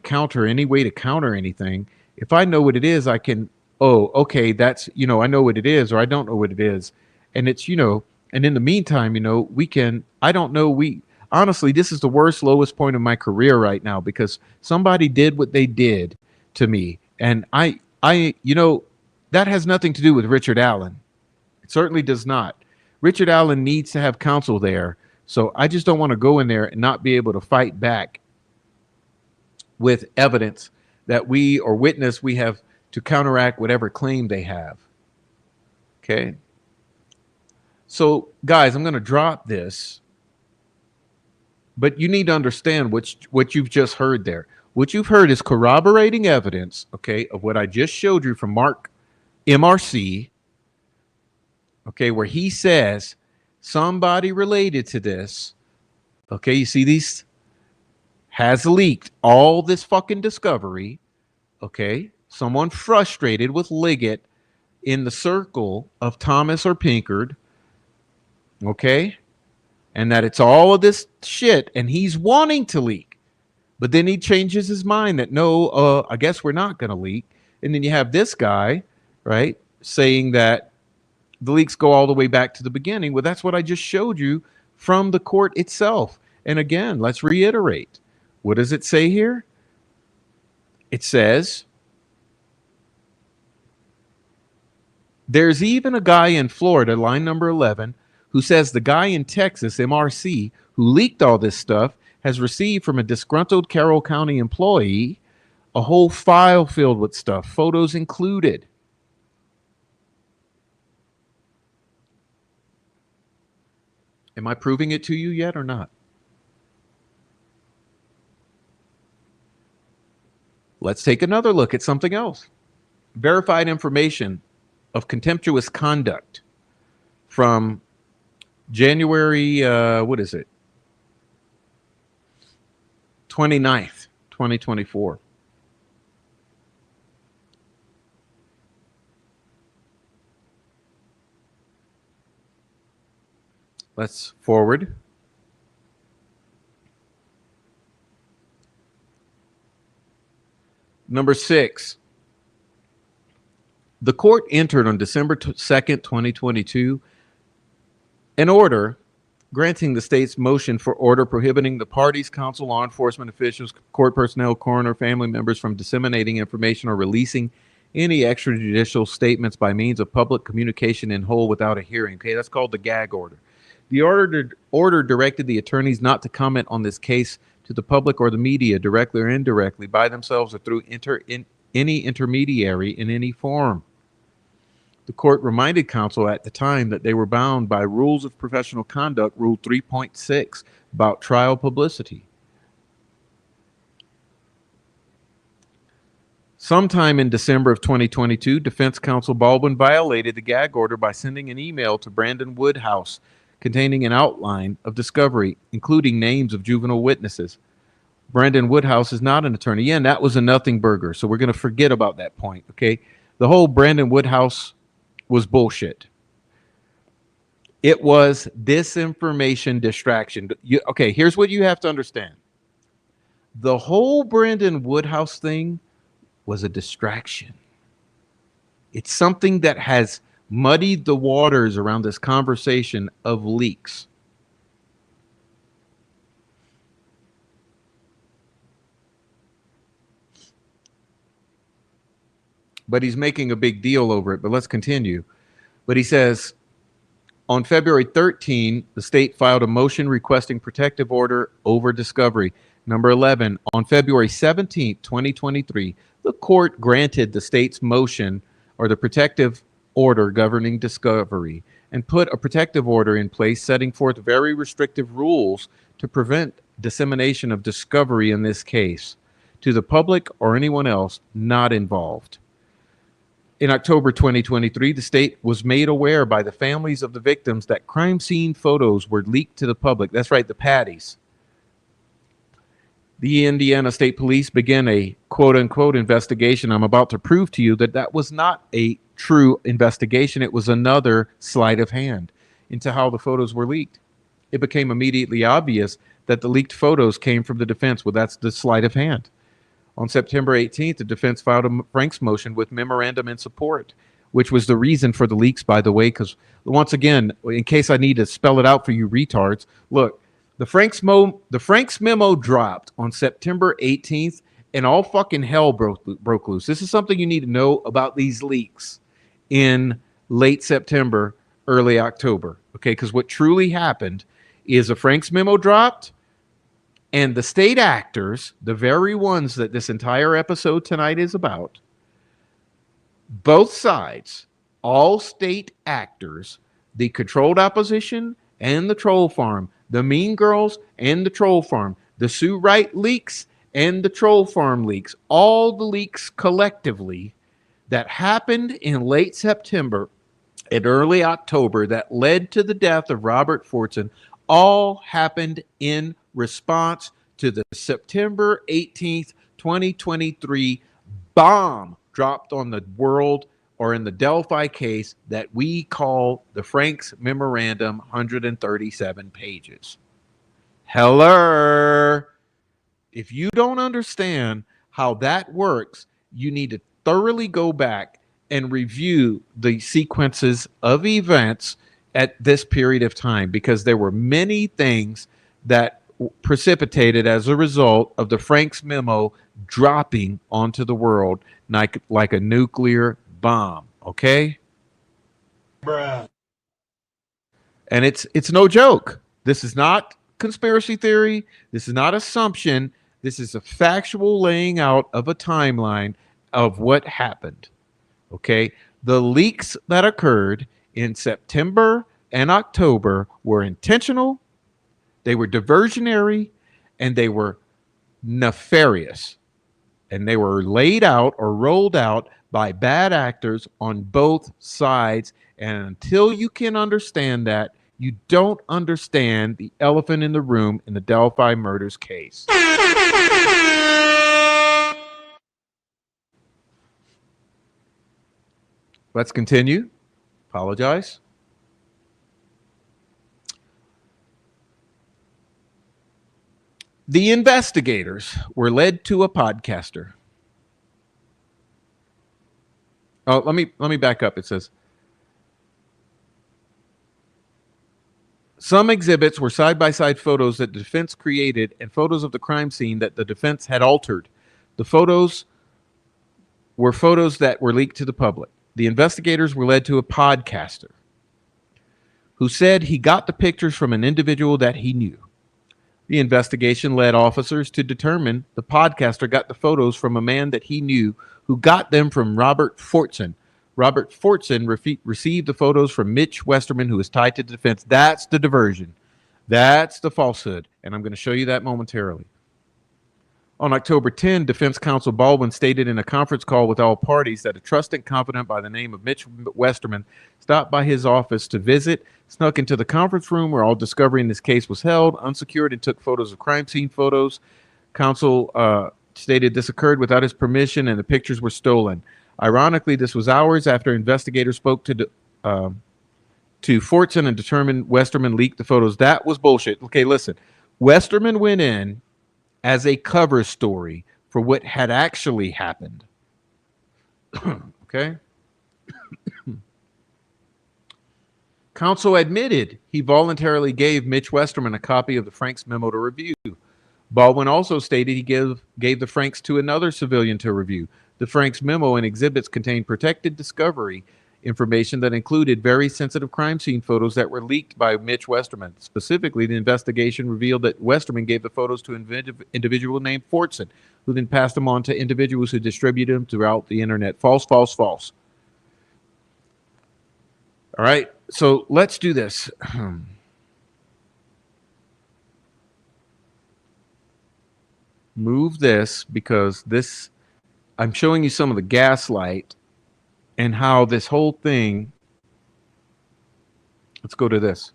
way to counter anything, if I know what it is, I can, oh, okay, that's, you know, I know what it is or I don't know what it is. And it's, you know, and in the meantime, you know, honestly, this is the lowest point of my career right now because somebody did what they did to me. And you know, that has nothing to do with Richard Allen. It certainly does not. Richard Allen needs to have counsel there. So I just don't want to go in there and not be able to fight back with evidence that we have to counteract whatever claim they have. Okay. So guys, I'm going to drop this. But you need to understand what you've just heard there. What you've heard is corroborating evidence, okay, of what I just showed you from Mark MRC, okay, where he says somebody related to this, okay, you see these, has leaked all this fucking discovery, okay, someone frustrated with Liggett in the circle of Thomas or Pinkard, okay, and that it's all of this shit and he's wanting to leak. But then he changes his mind that no, I guess we're not going to leak. And then you have this guy, right, saying that the leaks go all the way back to the beginning. Well, that's what I just showed you from the court itself. And again, let's reiterate. What does it say here? It says, there's even a guy in Florida, line number 11, who says the guy in Texas, MRC, who leaked all this stuff, has received from a disgruntled Carroll County employee a whole file filled with stuff, photos included. Am I proving it to you yet or not? Let's take another look at something else. Verified information of contemptuous conduct from January, 29th, 2024. Let's forward. Number 6. The court entered on December 2nd, 2022, an order granting the state's motion for order prohibiting the parties, counsel, law enforcement officials, court personnel, coroner, family members from disseminating information or releasing any extrajudicial statements by means of public communication in whole without a hearing. Okay, that's called the gag order. The order directed the attorneys not to comment on this case to the public or the media directly or indirectly by themselves or through any intermediary in any form. The court reminded counsel at the time that they were bound by Rules of Professional Conduct, Rule 3.6, about trial publicity. Sometime in December of 2022, defense counsel Baldwin violated the gag order by sending an email to Brandon Woodhouse containing an outline of discovery, including names of juvenile witnesses. Brandon Woodhouse is not an attorney. Yeah, and that was a nothing burger, so we're going to forget about that point, okay? The whole Brandon Woodhouse was bullshit. It was disinformation distraction. Okay, here's what you have to understand. The whole Brandon Woodhouse thing was a distraction. It's something that has muddied the waters around this conversation of leaks. But he's making a big deal over it. But let's continue. But he says, on February 13, the state filed a motion requesting protective order over discovery. Number 11, on February 17, 2023, the court granted the state's motion or the protective order governing discovery and put a protective order in place setting forth very restrictive rules to prevent dissemination of discovery in this case to the public or anyone else not involved. In October 2023, the state was made aware by the families of the victims that crime scene photos were leaked to the public. That's right, the patties. The Indiana State Police began a quote-unquote investigation. I'm about to prove to you that that was not a true investigation. It was another sleight of hand into how the photos were leaked. It became immediately obvious that the leaked photos came from the defense. Well, that's the sleight of hand. On September 18th, the defense filed a Franks motion with memorandum in support, which was the reason for the leaks, by the way, because once again, in case I need to spell it out for you retards, look, the Franks memo dropped on September 18th, and all fucking hell broke loose. This is something you need to know about these leaks in late September, early October, okay? Because what truly happened is a Franks memo dropped, and the state actors, the very ones that this entire episode tonight is about, both sides, all state actors, the controlled opposition and the troll farm, the mean girls and the troll farm, the Sue Wright leaks and the troll farm leaks, all the leaks collectively that happened in late September and early October that led to the death of Robert Forson, all happened in response to the September 18th, 2023 bomb dropped on the world or in the Delphi case that we call the Franks Memorandum, 137 pages. Hello. If you don't understand how that works, you need to thoroughly go back and review the sequences of events at this period of time, because there were many things that precipitated as a result of the Franks memo dropping onto the world like a nuclear bomb. Okay? Bruh. And it's no joke. This is not conspiracy theory. This is not assumption. This is a factual laying out of a timeline of what happened. Okay? The leaks that occurred in September and October were intentional, they were diversionary, and they were nefarious. And they were laid out or rolled out by bad actors on both sides. And until you can understand that, you don't understand the elephant in the room in the Delphi murders case. Let's continue. Apologize. The investigators were led to a podcaster. Oh, let me back up. It says some exhibits were side-by-side photos that the defense created and photos of the crime scene that the defense had altered. The photos were photos that were leaked to the public. The investigators were led to a podcaster who said he got the pictures from an individual that he knew. The investigation led officers to determine the podcaster got the photos from a man that he knew who got them from Robert Forson. Robert Forson received the photos from Mitch Westerman, who is tied to the defense. That's the diversion. That's the falsehood. And I'm going to show you that momentarily. On October 10, defense counsel Baldwin stated in a conference call with all parties that a trusted confidant by the name of Mitch Westerman stopped by his office to visit, snuck into the conference room where all discovery in this case was held, unsecured, and took photos of crime scene photos. Counsel stated this occurred without his permission and the pictures were stolen. Ironically, this was hours after investigators spoke to to Forson and determined Westerman leaked the photos. That was bullshit. Okay, listen. Westerman went in as a cover story for what had actually happened. Okay. Counsel admitted he voluntarily gave Mitch Westerman a copy of the Franks memo to review. Baldwin also stated he gave the Franks to another civilian to review. The Franks memo and exhibits contained protected discovery information that included very sensitive crime scene photos that were leaked by Mitch Westerman. Specifically, the investigation revealed that Westerman gave the photos to an individual named Forson, who then passed them on to individuals who distributed them throughout the internet. False, false, false. All right, so let's do this. Move this because this, I'm showing you some of the gaslight and how this whole thing, let's go to this.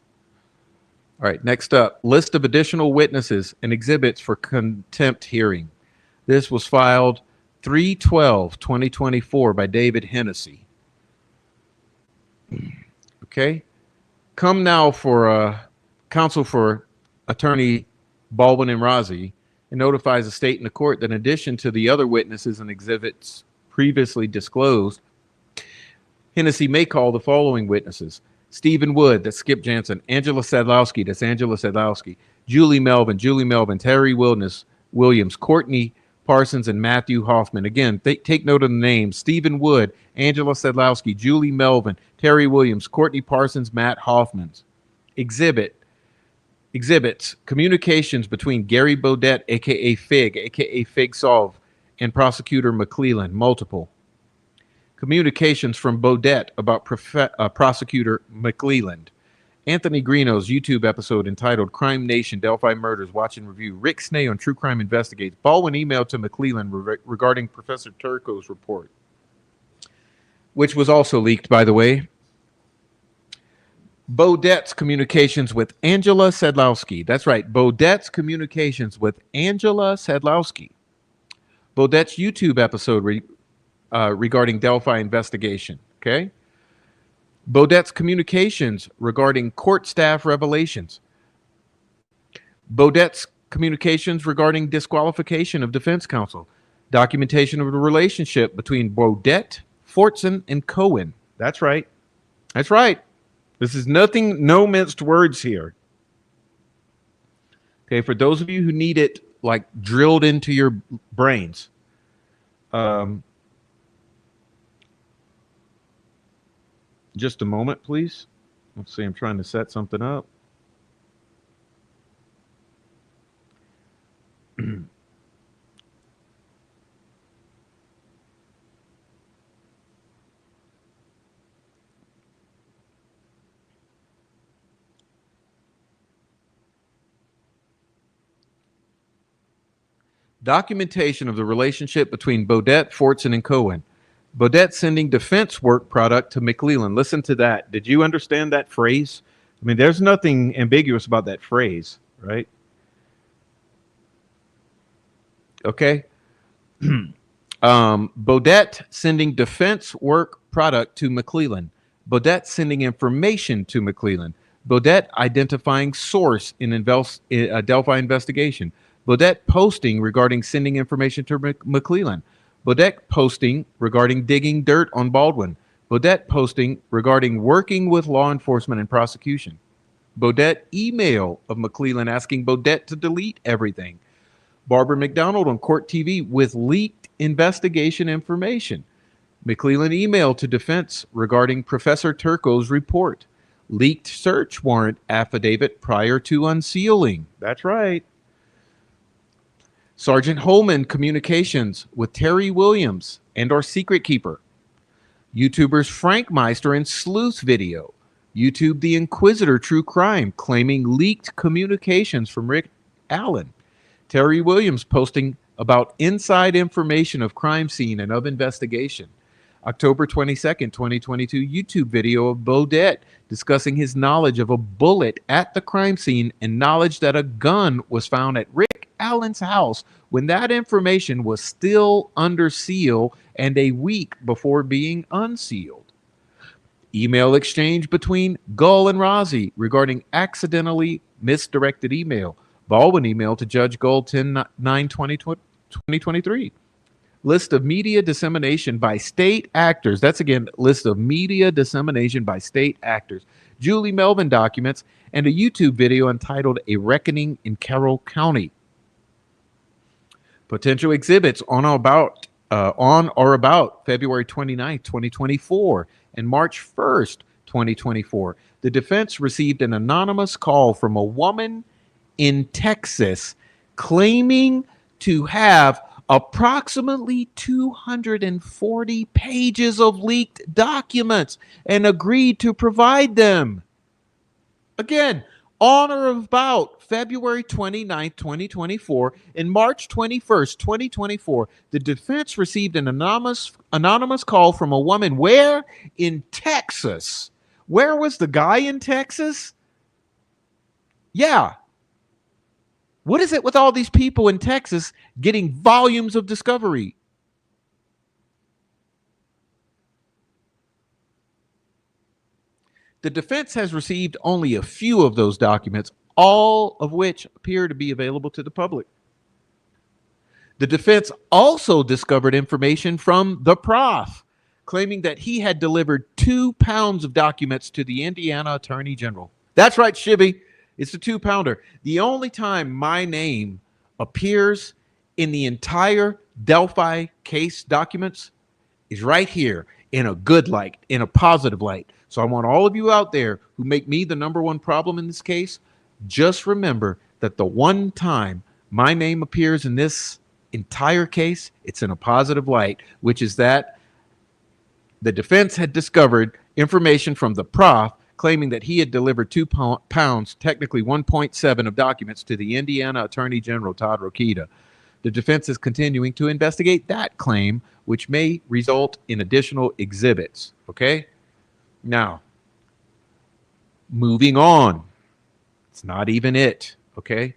All right, next up, list of additional witnesses and exhibits for contempt hearing. This was filed 3/12/2024 by David Hennessy. Okay, come now for counsel for attorney Baldwin and Razi and notifies the state and the court that in addition to the other witnesses and exhibits previously disclosed, Hennessy may call the following witnesses: Stephen Wood, that's Skip Jansen; Angela Sadlowski, that's Angela Sadlowski; Julie Melvin, Terry Williams, Courtney Parsons, and Matthew Hoffman. Again, take note of the names: Stephen Wood, Angela Sadlowski, Julie Melvin, Terry Williams, Courtney Parsons, Matt Hoffmans. Exhibits: communications between Gary Bodette, aka Fig Solve, and prosecutor McClellan, multiple. Communications from Bodette about prosecutor McClelland. Anthony Greeno's YouTube episode entitled Crime Nation, Delphi Murders, Watch and Review. Rick Snay on True Crime Investigates. Baldwin email to McClelland regarding Professor Turco's report, which was also leaked, by the way. Bodette's communications with Angela Sadlowski. That's right, Bodette's communications with Angela Sadlowski. Bodette's YouTube episode regarding Delphi investigation. Okay. Bodette's communications regarding court staff revelations. Bodette's communications regarding disqualification of defense counsel. Documentation of the relationship between Bodette, Forson, and Cohen. That's right. That's right. This is nothing, no minced words here. Okay, for those of you who need it like drilled into your brains. Just a moment, please. Let's see, I'm trying to set something up. Documentation of the relationship between Bodette, Forson, and Cohen. Bodette sending defense work product to McClelland. Listen to that. Did you understand that phrase? I mean, there's nothing ambiguous about that phrase, right? Okay. Bodette sending defense work product to McClelland. Bodette sending information to McClelland. Bodette identifying source in Delphi investigation. Bodette posting regarding sending information to McClelland. Bodette posting regarding digging dirt on Baldwin. Bodette posting regarding working with law enforcement and prosecution. Bodette email of McClelland asking Bodette to delete everything. Barbara McDonald on Court TV with leaked investigation information. McClelland email to defense regarding Professor Turco's report. Leaked search warrant affidavit prior to unsealing. That's right. Sergeant Holman communications with Terry Williams and our secret keeper. YouTubers Frank Meister and Sleuth video. YouTube The Inquisitor True Crime claiming leaked communications from Rick Allen. Terry Williams posting about inside information of crime scene and of investigation. October 22nd, 2022, YouTube video of Bodette discussing his knowledge of a bullet at the crime scene and knowledge that a gun was found at Rick Allen's house when that information was still under seal and a week before being unsealed. email exchange between Gull and Razi regarding accidentally misdirected email. Baldwin email to Judge Gull 10/9/2023. List of media dissemination by state actors. That's again, list of media dissemination by state actors. Julie Melvin documents and a YouTube video entitled A Reckoning in Carroll County. Potential exhibits on or about February 29th, 2024 and March 1st, 2024. The defense received an anonymous call from a woman in Texas claiming to have approximately 240 pages of leaked documents and agreed to provide them. Again, on or about February 29th, 2024 and March 21st, 2024, the defense received an anonymous call from a woman where? In Texas. Where was the guy in Texas? Yeah. What is it with all these people in Texas getting volumes of discovery? The defense has received only a few of those documents, all of which appear to be available to the public. The defense also discovered information from the prof, claiming that he had delivered 2 pounds of documents to the Indiana Attorney General. That's right, Shibby. It's a 2-pounder. The only time my name appears in the entire Delphi case documents is right here in a good light, in a positive light. So I want all of you out there who make me the number one problem in this case, just remember that the one time my name appears in this entire case, it's in a positive light, which is that the defense had discovered information from the prof claiming that he had delivered 2 pounds, technically 1.7 of documents to the Indiana Attorney General, Todd Rokita. The defense is continuing to investigate that claim, which may result in additional exhibits. Okay? Now, moving on. It's not even it. Okay?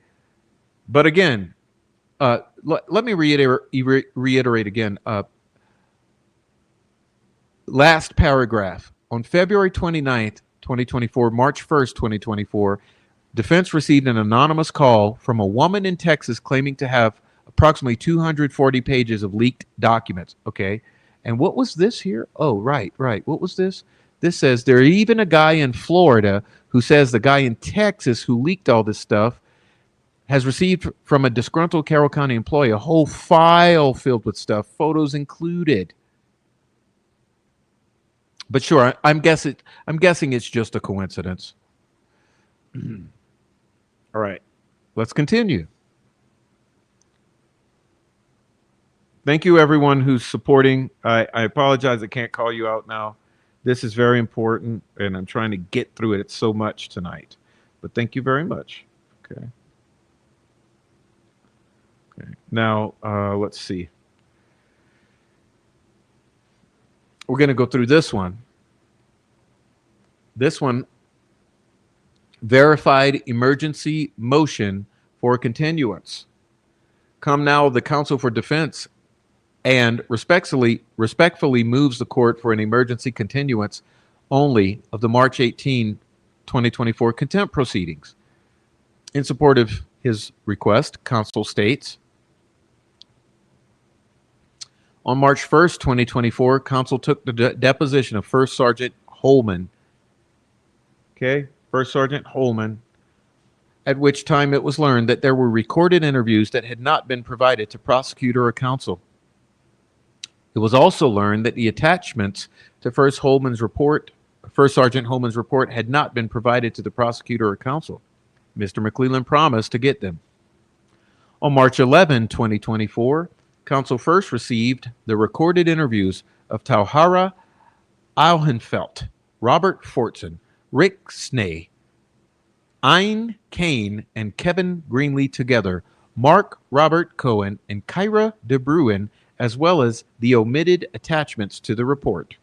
But again, let me reiterate again. Last paragraph. On February 29th, 2024, March 1st, 2024, defense received an anonymous call from a woman in Texas claiming to have approximately 240 pages of leaked documents. Okay. And what was this here? Oh, right. What was this? This says there's even a guy in Florida who says the guy in Texas who leaked all this stuff has received from a disgruntled Carroll County employee a whole file filled with stuff, photos included. But sure, I'm guessing it's just a coincidence. All right, let's continue. Thank you, everyone who's supporting. I apologize, I can't call you out now. This is very important, and I'm trying to get through it. It's so much tonight. But thank you very much. Okay. Now, let's see. We're going to go through this one. This one, verified emergency motion for continuance. Come now, the counsel for defense and respectfully moves the court for an emergency continuance only of the March 18, 2024 contempt proceedings. In support of his request, counsel states, on March 1st, 2024, counsel took the deposition of First Sergeant Holman. Okay, First Sergeant Holman, at which time it was learned that there were recorded interviews that had not been provided to prosecutor or counsel. It was also learned that the attachments to First Sergeant Holman's report had not been provided to the prosecutor or counsel. Mr. McClellan promised to get them. On March 11, 2024, counsel first received the recorded interviews of Tauhara Alhenfelt, Robert Forson, Rick Snay, Ein Kane, and Kevin Greenlee together, Mark Robert Cohen, and Kyra De Bruin, as well as the omitted attachments to the report.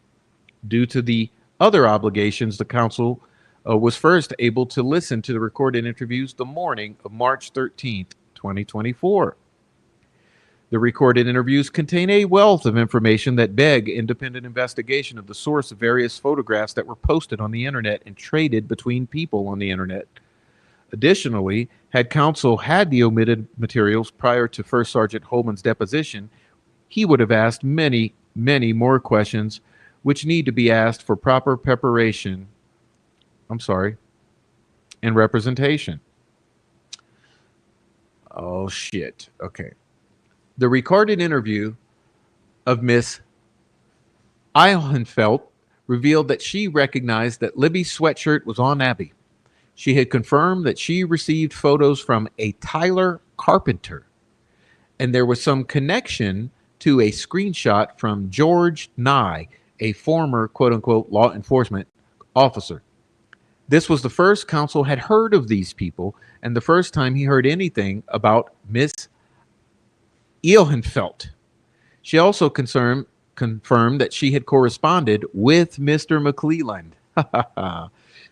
Due to the other obligations, the counsel was first able to listen to the recorded interviews the morning of March 13th, 2024. The recorded interviews contain a wealth of information that beg independent investigation of the source of various photographs that were posted on the internet and traded between people on the internet. Additionally, had counsel had the omitted materials prior to First Sergeant Holman's deposition, he would have asked many, many more questions which need to be asked for proper preparation, and representation. Oh, shit. Okay. The recorded interview of Miss Eilenfeld revealed that she recognized that Libby's sweatshirt was on Abby. She had confirmed that she received photos from a Tyler Carpenter, and there was some connection to a screenshot from George Nye, a former quote-unquote law enforcement officer. This was the first counsel had heard of these people and the first time he heard anything about Miss Eilenfeld. She also confirmed that she had corresponded with Mr. McClelland.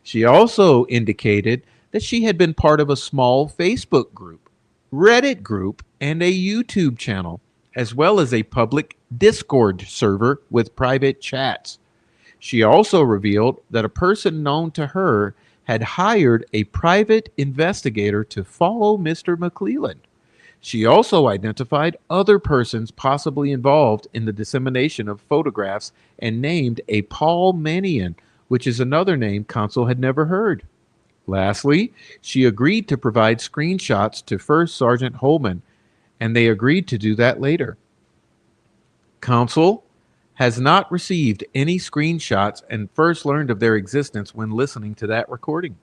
She also indicated that she had been part of a small Facebook group, Reddit group, and a YouTube channel, as well as a public Discord server with private chats. She also revealed that a person known to her had hired a private investigator to follow Mr. McClelland. She also identified other persons possibly involved in the dissemination of photographs and named a Paul Manion, which is another name counsel had never heard. Lastly, she agreed to provide screenshots to First Sergeant Holman, and they agreed to do that later. Counsel has not received any screenshots and first learned of their existence when listening to that recording.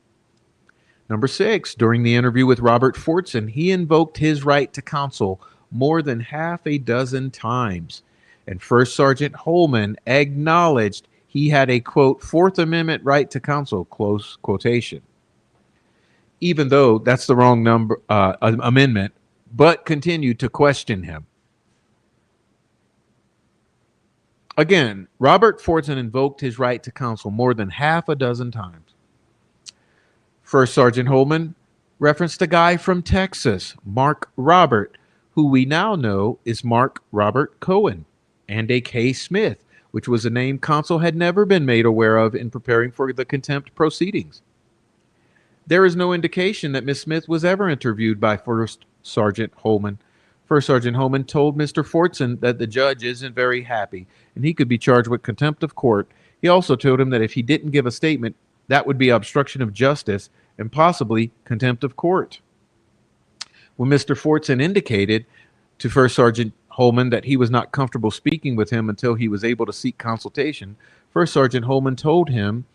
Number 6, during the interview with Robert Forson, he invoked his right to counsel more than half a dozen times, and First Sergeant Holman acknowledged he had a, quote, Fourth Amendment right to counsel, close quotation. Even though that's the wrong amendment, but continued to question him. Again, Robert Forson invoked his right to counsel more than half a dozen times. First Sergeant Holman referenced a guy from Texas, Mark Robert, who we now know is Mark Robert Cohen, and a K. Smith, which was a name counsel had never been made aware of in preparing for the contempt proceedings. There is no indication that Miss Smith was ever interviewed by First Sergeant Holman. First Sergeant Holman told Mr. Forson that the judge isn't very happy and he could be charged with contempt of court. He also told him that if he didn't give a statement, that would be obstruction of justice and possibly contempt of court. When Mr. Forson indicated to First Sergeant Holman that he was not comfortable speaking with him until he was able to seek consultation, First Sergeant Holman told him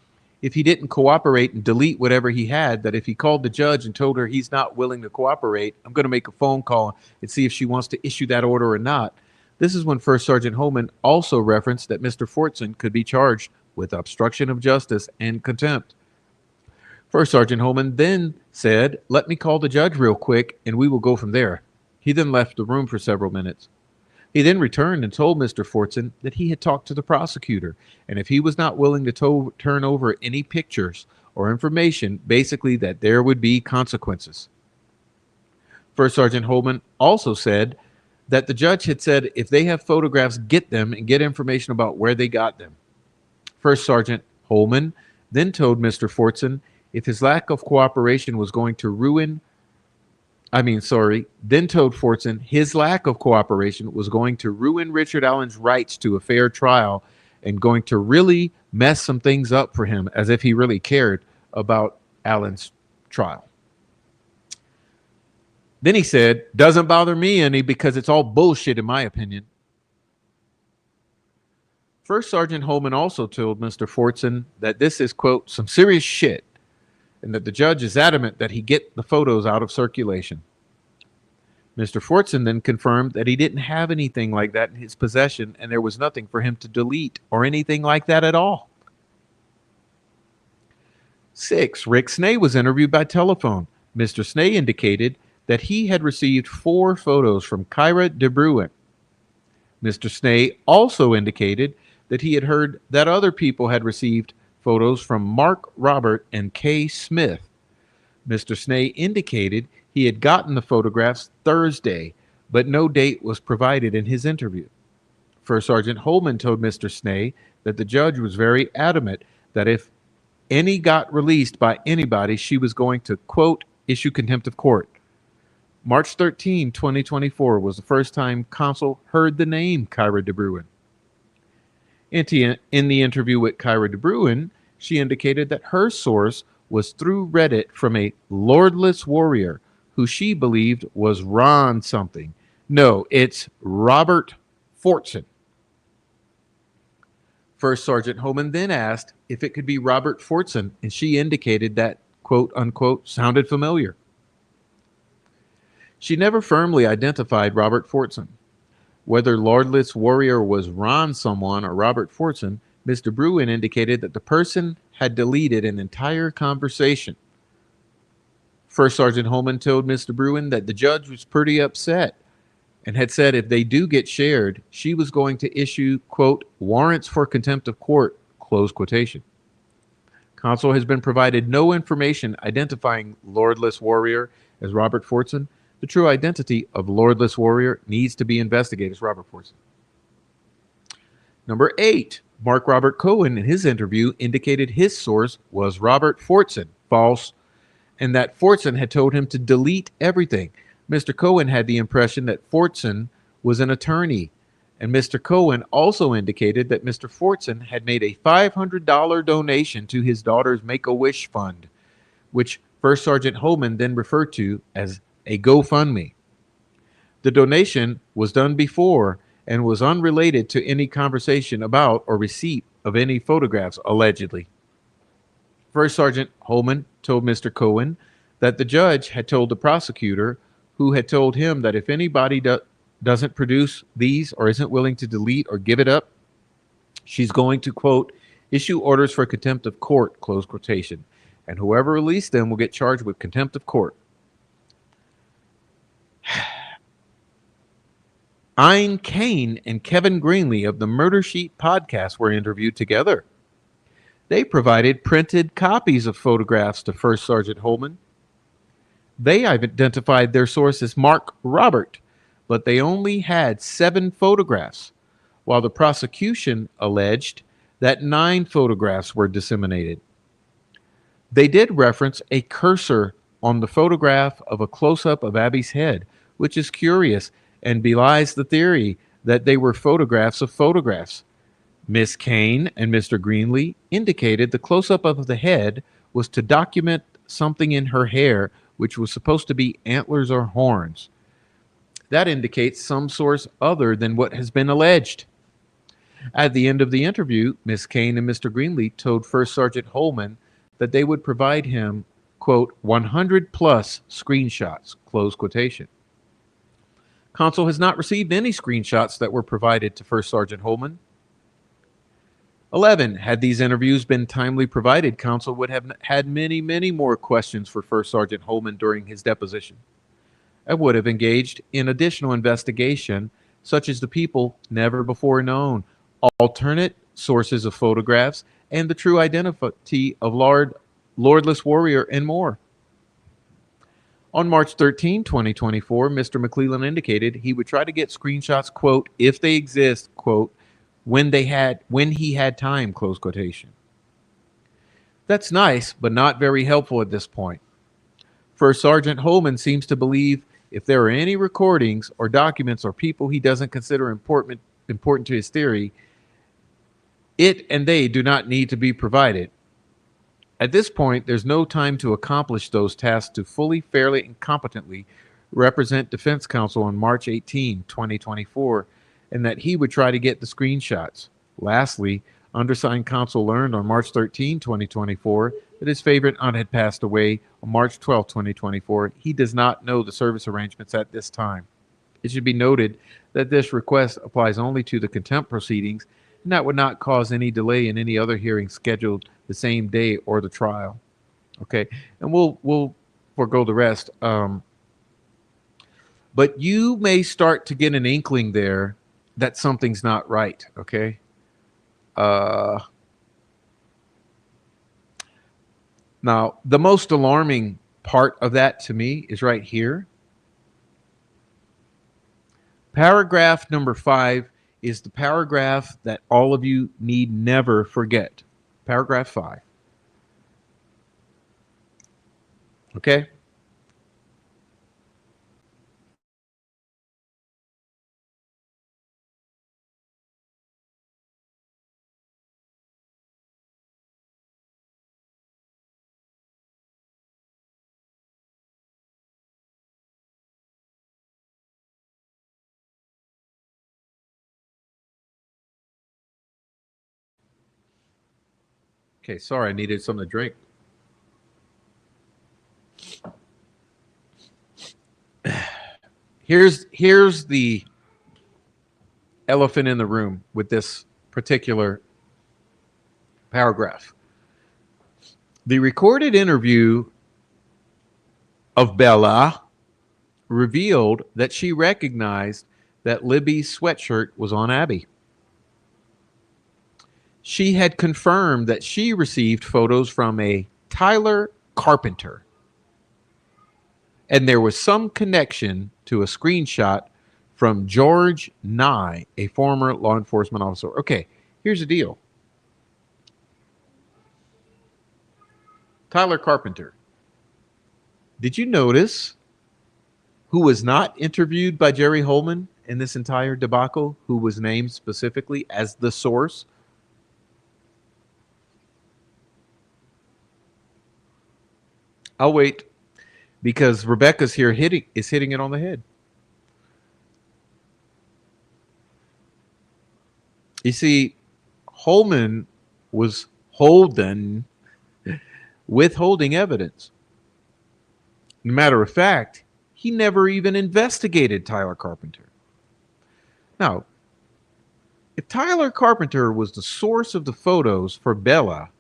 if he didn't cooperate and delete whatever he had, that if he called the judge and told her he's not willing to cooperate, I'm going to make a phone call and see if she wants to issue that order or not. This is when First Sergeant Holman also referenced that Mr. Forson could be charged with obstruction of justice and contempt. First Sergeant Holman then said, "Let me call the judge real quick and we will go from there." He then left the room for several minutes. He then returned and told Mr. Forson that he had talked to the prosecutor, and if he was not willing to turn over any pictures or information, basically that there would be consequences. First Sergeant Holman also said that the judge had said if they have photographs, get them and get information about where they got them. First Sergeant Holman then told Mr. Forson if his lack of cooperation was going to then told Forson his lack of cooperation was going to ruin Richard Allen's rights to a fair trial and going to really mess some things up for him, as if he really cared about Allen's trial. Then he said, "Doesn't bother me any because it's all bullshit in my opinion." First Sergeant Holman also told Mr. Forson that this is, quote, some serious shit, and that the judge is adamant that he get the photos out of circulation. Mr. Forson then confirmed that he didn't have anything like that in his possession and there was nothing for him to delete or anything like that at all. 6. Rick Snay was interviewed by telephone. Mr. Snay indicated that he had received 4 photos from Kyra DeBruin. Mr. Snay also indicated that he had heard that other people had received photos from Mark Robert and Kay Smith. Mr. Snay indicated he had gotten the photographs Thursday, but no date was provided in his interview. First Sergeant Holman told Mr. Snay that the judge was very adamant that if any got released by anybody, she was going to, quote, issue contempt of court. March 13, 2024 was the first time counsel heard the name Kyra de Bruin. In the interview with Kyra de Bruin, she indicated that her source was through Reddit from a lordless warrior who she believed was Ron something. No, it's Robert Forson. First Sergeant Holman then asked if it could be Robert Forson, and she indicated that, quote unquote, sounded familiar. She never firmly identified Robert Forson. Whether Lordless Warrior was Ron someone or Robert Forson, Mr. Bruin indicated that the person had deleted an entire conversation. First Sergeant Holman told Mr. Bruin that the judge was pretty upset and had said if they do get shared, she was going to issue, quote, warrants for contempt of court, close quotation. Counsel has been provided no information identifying Lordless Warrior as Robert Forson. The true identity of Lordless Warrior needs to be investigated as Robert Forson. Number 8, Mark Robert Cohen in his interview indicated his source was Robert Forson, false, and that Forson had told him to delete everything. Mr. Cohen had the impression that Forson was an attorney, and Mr. Cohen also indicated that Mr. Forson had made a $500 donation to his daughter's Make-A-Wish fund, which First Sergeant Holman then referred to as a GoFundMe. The donation was done before and was unrelated to any conversation about or receipt of any photographs, allegedly. First Sergeant Holman told Mr. Cohen that the judge had told the prosecutor, who had told him that if anybody doesn't produce these or isn't willing to delete or give it up, she's going to, quote, issue orders for contempt of court, close quotation, and whoever released them will get charged with contempt of court. Ian Kane and Kevin Greenlee of the Murder Sheet podcast were interviewed together. They provided printed copies of photographs to First Sergeant Holman. They identified their source as Mark Robert, but they only had 7 photographs, while the prosecution alleged that 9 photographs were disseminated. They did reference a cursor on the photograph of a close-up of Abby's head, which is curious and belies the theory that they were photographs of photographs. Miss Kane and Mr. Greenlee indicated the close-up of the head was to document something in her hair, which was supposed to be antlers or horns. That indicates some source other than what has been alleged. At the end of the interview, Miss Kane and Mr. Greenlee told First Sergeant Holman that they would provide him, quote, 100 plus screenshots, close quotation. Counsel has not received any screenshots that were provided to First Sergeant Holman. 11. Had these interviews been timely provided, counsel would have had many, many more questions for First Sergeant Holman during his deposition, and would have engaged in additional investigation, such as the people never before known, alternate sources of photographs, and the true identity of Lordless Warrior, and more. On March 13, 2024, Mr. McClellan indicated he would try to get screenshots, quote, if they exist, quote, when he had time, close quotation. That's nice, but not very helpful at this point. First Sergeant Holman seems to believe if there are any recordings or documents or people he doesn't consider important to his theory, it and they do not need to be provided. At this point, there's no time to accomplish those tasks to fully, fairly, and competently represent defense counsel on March 18, 2024, and that he would try to get the screenshots. Lastly, undersigned counsel learned on March 13, 2024, that his favorite aunt had passed away on March 12, 2024. He does not know the service arrangements at this time. It should be noted that this request applies only to the contempt proceedings, and that would not cause any delay in any other hearing scheduled the same day or the trial. Okay, and we'll forego the rest. But you may start to get an inkling there that something's not right. Okay. Now, the most alarming part of that to me is right here. Paragraph number 5 is the paragraph that all of you need never forget. Paragraph 5. Okay? Okay, sorry, I needed something to drink. Here's the elephant in the room with this particular paragraph. The recorded interview of Bella revealed that she recognized that Libby's sweatshirt was on Abby. She had confirmed that she received photos from a Tyler Carpenter, and there was some connection to a screenshot from George Nye, a former law enforcement officer. Okay, here's the deal. Tyler Carpenter. Did you notice who was not interviewed by Jerry Holman in this entire debacle, who was named specifically as the source? I'll wait, because Rebecca's here hitting it on the head. You see, Holman was withholding evidence. Matter of fact, he never even investigated Tyler Carpenter. Now, if Tyler Carpenter was the source of the photos for Bella,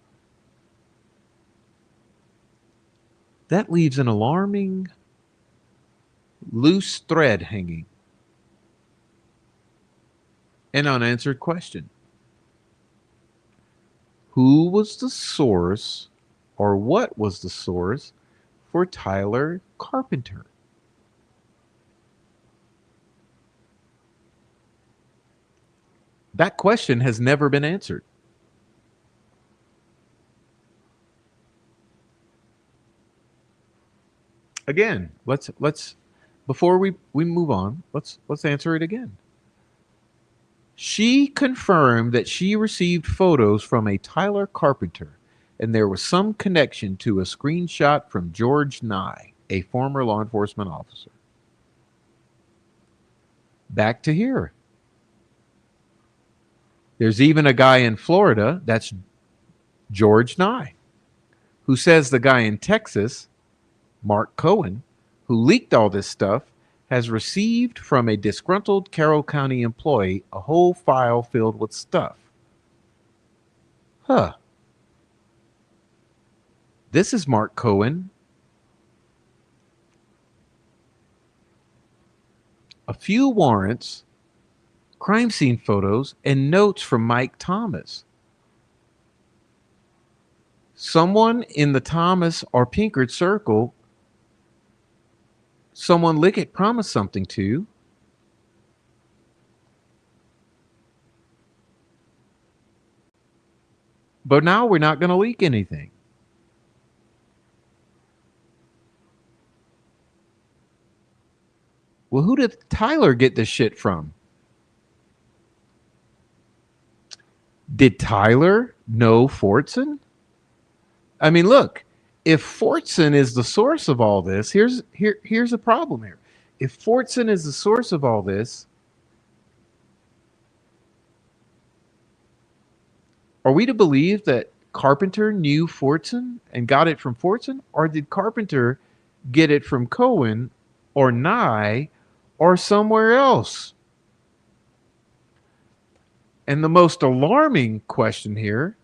that leaves an alarming loose thread hanging. An unanswered question. Who was the source, or what was the source, for Tyler Carpenter? That question has never been answered. Again, let's before we move on, let's answer it again. She confirmed that she received photos from a Tyler Carpenter, and there was some connection to a screenshot from George Nye, a former law enforcement officer. Back to here. There's even a guy in Florida, that's George Nye, who says the guy in Texas, Mark Cohen, who leaked all this stuff, has received from a disgruntled Carroll County employee a whole file filled with stuff. Huh. This is Mark Cohen. A few warrants, crime scene photos, and notes from Mike Thomas. Someone in the Thomas or Pinkard circle, someone Lickett promised something to. But now we're not going to leak anything. Well, who did Tyler get this shit from? Did Tyler know Forson? I mean, look, if Forson is the source of all this, here's a problem here. If Forson is the source of all this, are we to believe that Carpenter knew Forson and got it from Forson? Or did Carpenter get it from Cohen or Nye or somewhere else? And the most alarming question here,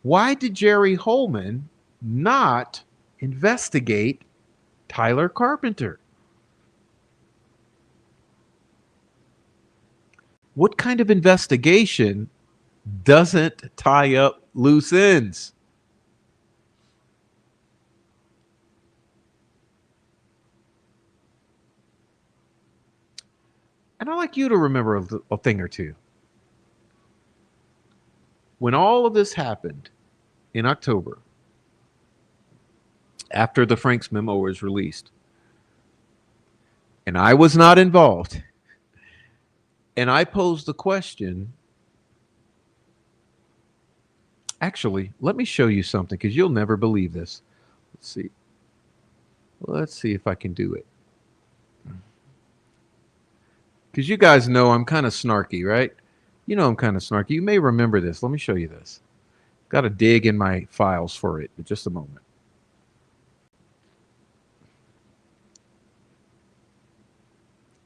why did Jerry Holman not investigate Tyler Carpenter? What kind of investigation doesn't tie up loose ends? And I'd like you to remember a thing or two. When all of this happened in October, after the Franks memo was released, and I was not involved, and I posed the question. Actually, let me show you something because you'll never believe this. Let's see. Let's see if I can do it. Because you guys know I'm kind of snarky, right? You know I'm kind of snarky. You may remember this. Let me show you this. Got to dig in my files for it in just a moment.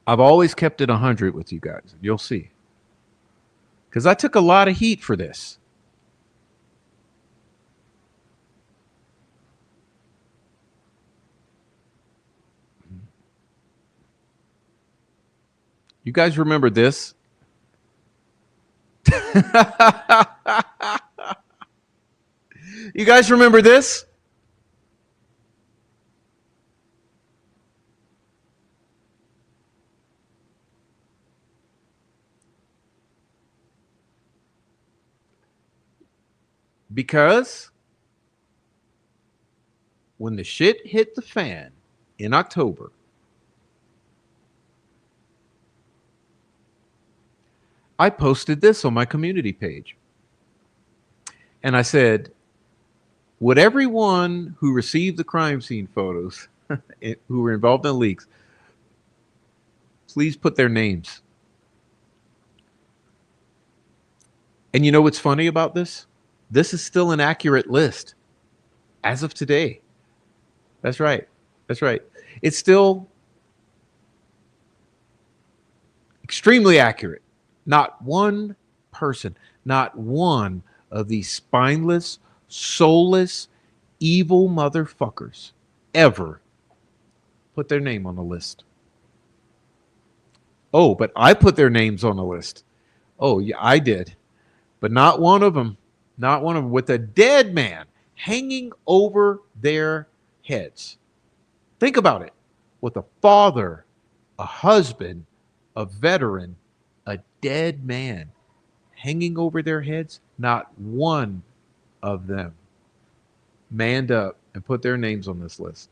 I've always kept it 100 with you guys. You'll see. Because I took a lot of heat for this. You guys remember this? You guys remember this? Because when the shit hit the fan in October, I posted this on my community page. And I said, would everyone who received the crime scene photos who were involved in leaks please put their names? And you know what's funny about this? This is still an accurate list as of today. That's right. That's right. It's still extremely accurate. Not one person, not one of these spineless, soulless, evil motherfuckers ever put their name on the list. Oh, but I put their names on the list. Oh, yeah, I did. But not one of them, not one of them, with a dead man hanging over their heads. Think about it. With a father, a husband, a veteran, a dead man hanging over their heads, not one of them manned up and put their names on this list.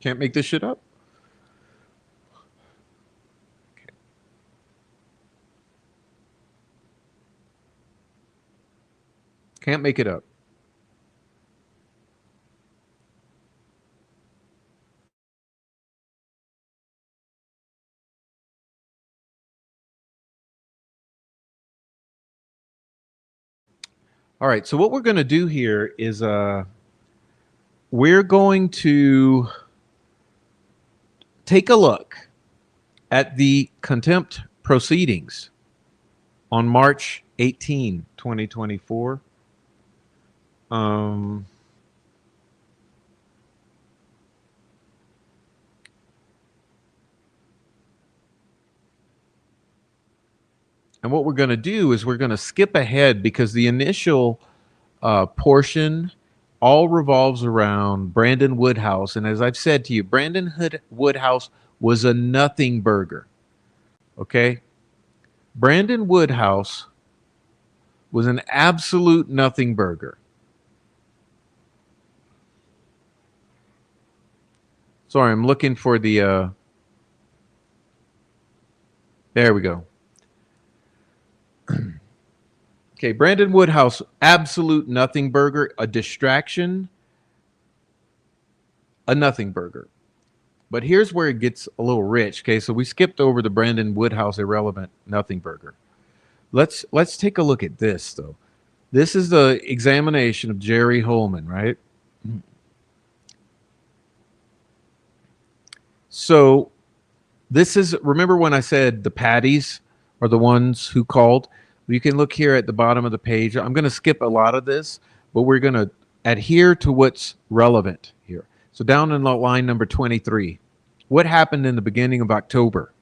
Can't make this shit up. Okay. Can't make it up. All right, so what we're going to do here is we're going to take a look at the contempt proceedings on March 18, 2024. And what we're going to do is we're going to skip ahead because the initial portion all revolves around Brandon Woodhouse. And as I've said to you, Brandon Woodhouse was a nothing burger. Okay? Brandon Woodhouse was an absolute nothing burger. Sorry, I'm looking for the... there we go. Okay, Brandon Woodhouse, absolute nothing burger, a distraction, a nothing burger. But here's where it gets a little rich. Okay, so we skipped over the Brandon Woodhouse irrelevant nothing burger. Let's take a look at this though. This is the examination of Jerry Holman, right? So this is, remember when I said the patties are the ones who called? You can look here at the bottom of the page. I'm going to skip a lot of this, but we're going to adhere to what's relevant here. So down in line number 23, what happened in the beginning of October?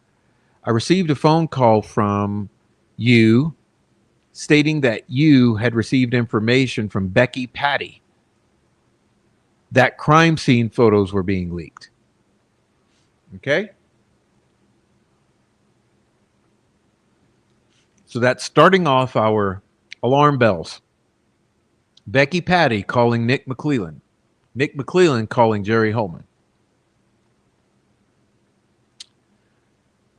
I received a phone call from you stating that you had received information from Becky Patty. that crime scene photos were being leaked. Okay? So that's starting off our alarm bells. Becky Patty calling Nick McClellan. Nick McClellan calling Jerry Holman.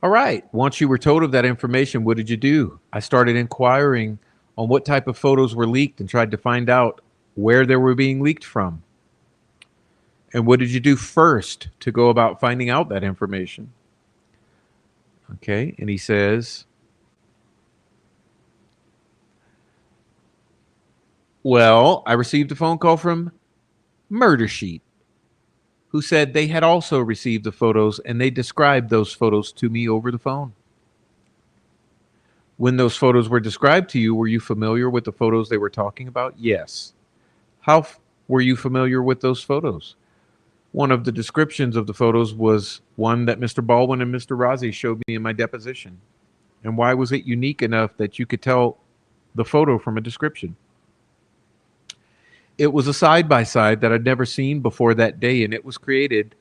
All right. Once you were told of that information, what did you do? I started inquiring on what type of photos were leaked and tried to find out where they were being leaked from. And what did you do first to go about finding out that information? Okay. And he says, well, I received a phone call from Murder Sheet, who said they had also received the photos and they described those photos to me over the phone. When those photos were described to you, were you familiar with the photos they were talking about? Yes. How were you familiar with those photos? One of the descriptions of the photos was one that Mr. Baldwin and Mr. Rozzi showed me in my deposition. And why was it unique enough that you could tell the photo from a description? It was a side-by-side that I'd never seen before that day, and it was created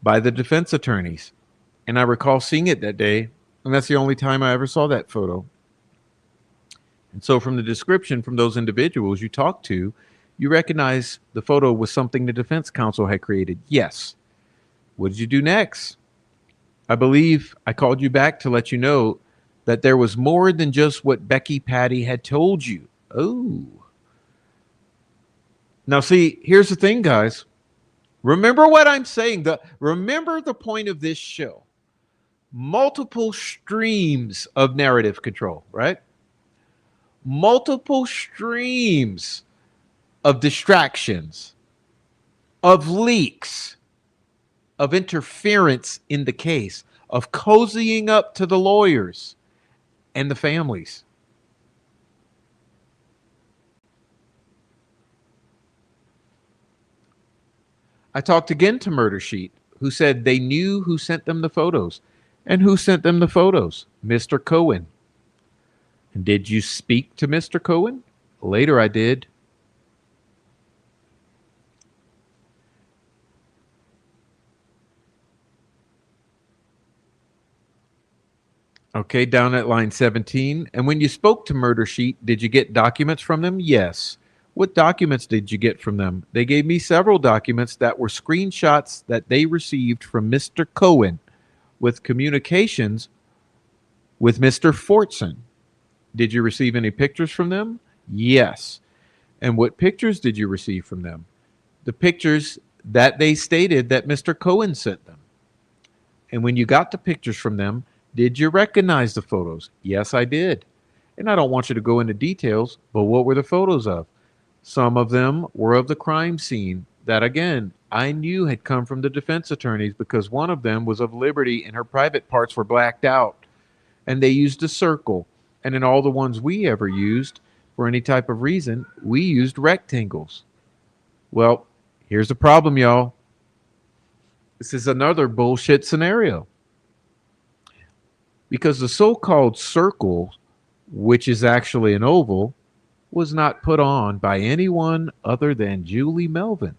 by the defense attorneys. And I recall seeing it that day, and that's the only time I ever saw that photo. And so from the description from those individuals you talked to, you recognize the photo was something the defense counsel had created. Yes. What did you do next? I believe I called you back to let you know that there was more than just what Becky Patty had told you. Oh. Now, see, here's the thing, guys. Remember what I'm saying. Remember the point of this show. Multiple streams of narrative control, right? Multiple streams of distractions, of leaks, of interference in the case, of cozying up to the lawyers and the families. I talked again to Murder Sheet, who said they knew who sent them the photos. And who sent them the photos? Mr. Cohen. And did you speak to Mr. Cohen? Later I did. Okay, down at line 17. And when you spoke to Murder Sheet, did you get documents from them? Yes. What documents did you get from them? They gave me several documents that were screenshots that they received from Mr. Cohen with communications with Mr. Forson. Did you receive any pictures from them? Yes. And what pictures did you receive from them? The pictures that they stated that Mr. Cohen sent them. And when you got the pictures from them, did you recognize the photos? Yes, I did. And I don't want you to go into details, but what were the photos of? Some of them were of the crime scene that, again, I knew had come from the defense attorneys because one of them was of Liberty and her private parts were blacked out. And they used a circle. And in all the ones we ever used, for any type of reason, we used rectangles. Well, here's the problem, y'all. This is another bullshit scenario. Because the so-called circle, which is actually an oval, was not put on by anyone other than Julie Melvin.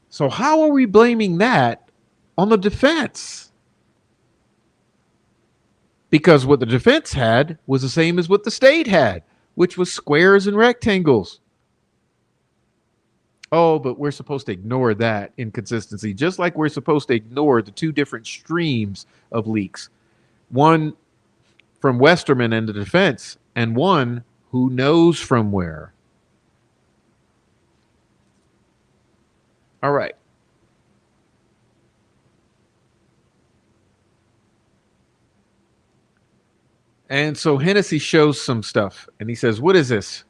So how are we blaming that on the defense? Because what the defense had was the same as what the state had, which was squares and rectangles. Oh, but we're supposed to ignore that inconsistency, just like we're supposed to ignore the two different streams of leaks. One from Westerman and the defense, and one who knows from where. All right. And so Hennessy shows some stuff, and he says, what is this?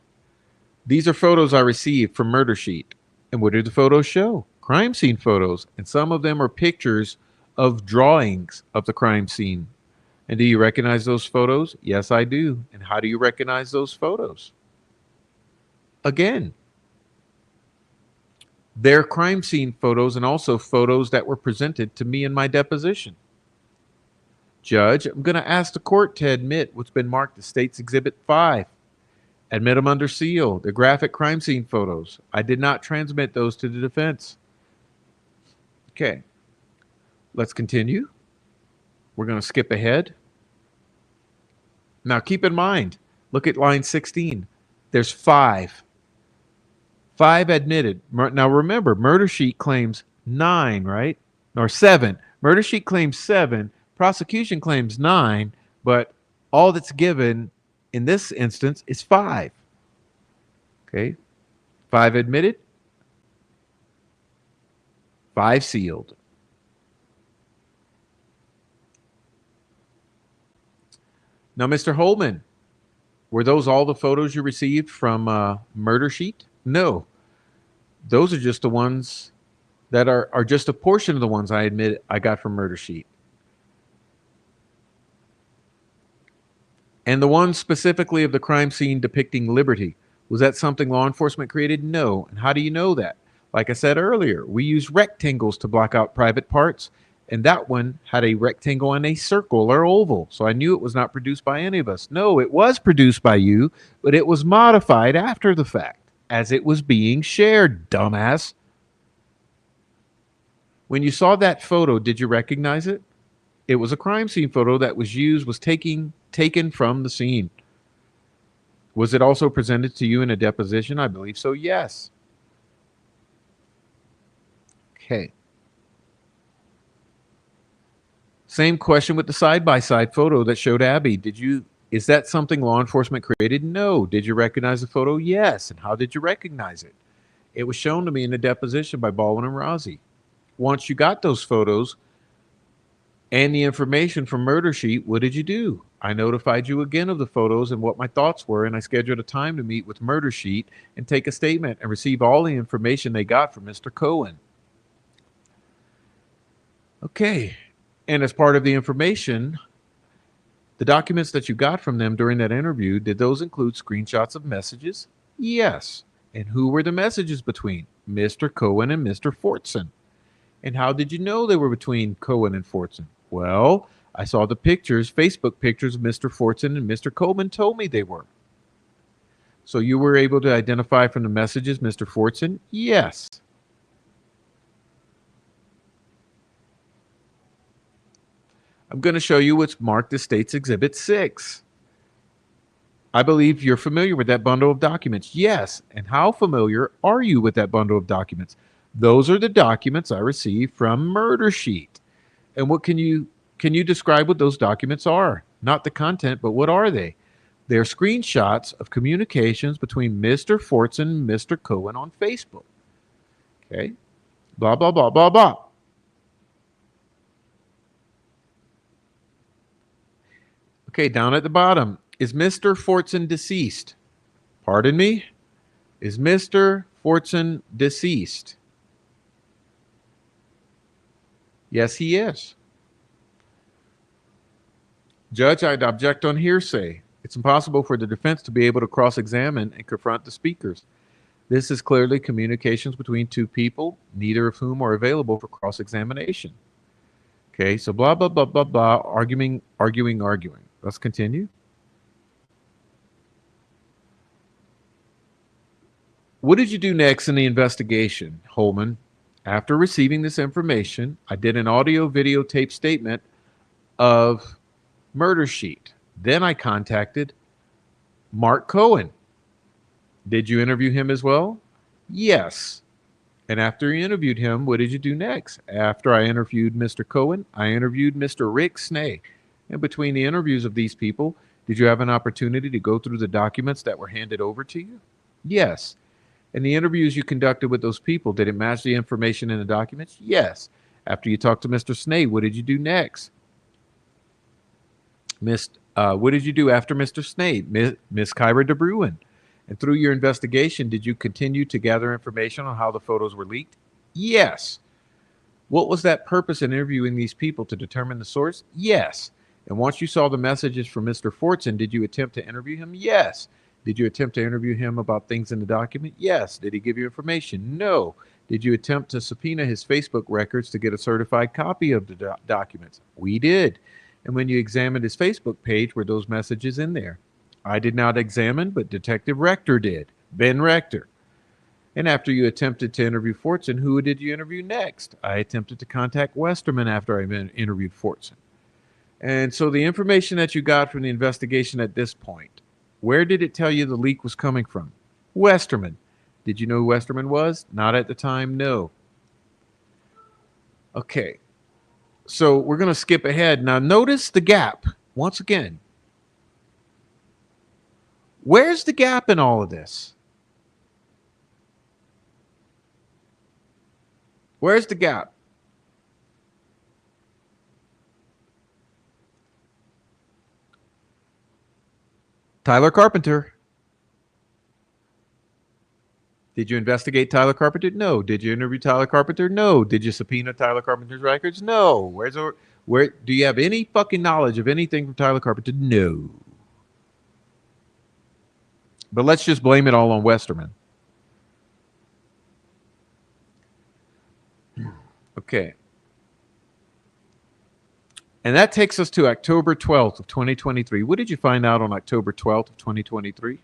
These are photos I received from Murder Sheet. And what do the photos show? Crime scene photos. And some of them are pictures of drawings of the crime scene. And do you recognize those photos? Yes, I do. And how do you recognize those photos? Again, they're crime scene photos and also photos that were presented to me in my deposition. Judge, I'm going to ask the court to admit what's been marked as State's Exhibit 5 Admit them under seal. The graphic crime scene photos. I did not transmit those to the defense. Okay. Let's continue. We're going to skip ahead. Now keep in mind, look at line 16. There's 5. 5 admitted. Now remember, murder sheet claims 9, right? Or 7. Murder sheet claims 7. Prosecution claims 9. But all that's given in this instance is 5. Okay. 5 admitted. 5 sealed. Now, Mr. Holman, were those all the photos you received from Murder Sheet? No. Those are just the ones that are just a portion of the ones I admit I got from Murder Sheet. And the one specifically of the crime scene depicting liberty, was that something law enforcement created? No. And how do you know that? Like I said earlier, we use rectangles to block out private parts. And that one had a rectangle and a circle or oval. So I knew it was not produced by any of us. No, it was produced by you, but it was modified after the fact as it was being shared, dumbass. When you saw that photo, did you recognize it? It was a crime scene photo that was taken from the scene. Was it also presented to you in a deposition? I believe so, yes. Okay. Same question with the side-by-side photo that showed Abby. Is that something law enforcement created? No. Did you recognize the photo? Yes. And how did you recognize it? It was shown to me in a deposition by Baldwin and Rozzi. Once you got those photos and the information from Murder Sheet, what did you do? I notified you again of the photos and what my thoughts were, and I scheduled a time to meet with Murder Sheet and take a statement and receive all the information they got from Mr. Cohen. Okay. And as part of the information, the documents that you got from them during that interview, did those include screenshots of messages? Yes. And who were the messages between? Mr. Cohen and Mr. Forson. And how did you know they were between Cohen and Forson? Well, I saw the pictures, Facebook pictures of Mr. Forson and Mr. Cohen told me they were. So you were able to identify from the messages Mr. Forson? Yes. I'm going to show you what's marked as State's Exhibit 6. I believe you're familiar with that bundle of documents. Yes. And how familiar are you with that bundle of documents? Those are the documents I received from Murder Sheet. And what can you describe what those documents are? Not the content, but what are they? They're screenshots of communications between Mr. Forson and Mr. Cohen on Facebook. Okay. Blah, blah, blah, blah, blah. Okay, down at the bottom, is Mr. Forson deceased? Pardon me? Is Mr. Forson deceased? Yes, he is. Judge, I'd object on hearsay. It's impossible for the defense to be able to cross-examine and confront the speakers. This is clearly communications between two people, neither of whom are available for cross-examination. Okay, so blah, blah, blah, blah, blah, arguing. Let's continue. What did you do next in the investigation, Holman? After receiving this information, I did an audio videotape statement of Murder Sheet. Then I contacted Mark Cohen. Did you interview him as well? Yes. And after you interviewed him, what did you do next? After I interviewed Mr. Cohen, I interviewed Mr. Rick Snay. And between the interviews of these people, did you have an opportunity to go through the documents that were handed over to you? Yes. And the interviews you conducted with those people, did it match the information in the documents? Yes. After you talked to Mr. Snay, what did you do next? What did you do after Mr. Snay? Miss Kyra DeBruin. And through your investigation, did you continue to gather information on how the photos were leaked? Yes. What was that purpose in interviewing these people, to determine the source? Yes. And once you saw the messages from Mr. Forson, did you attempt to interview him? Yes. Did you attempt to interview him about things in the document? Yes. Did he give you information? No. Did you attempt to subpoena his Facebook records to get a certified copy of the documents? We did. And when you examined his Facebook page, were those messages in there? I did not examine, but Detective Rector did. Ben Rector. And after you attempted to interview Forson, who did you interview next? I attempted to contact Westerman after I interviewed Forson. And so the information that you got from the investigation at this point, where did it tell you the leak was coming from? Westerman. Did you know who Westerman was? Not at the time, no. Okay. So we're going to skip ahead. Now notice the gap once again. Where's the gap in all of this? Where's the gap? Tyler Carpenter. Did you investigate Tyler Carpenter? No. Did you interview Tyler Carpenter? No. Did you subpoena Tyler Carpenter's records? No. Where do you have any fucking knowledge of anything from Tyler Carpenter? No. But let's just blame it all on Westerman. Okay. And that takes us to October 12th of 2023. What did you find out on October 12th of 2023?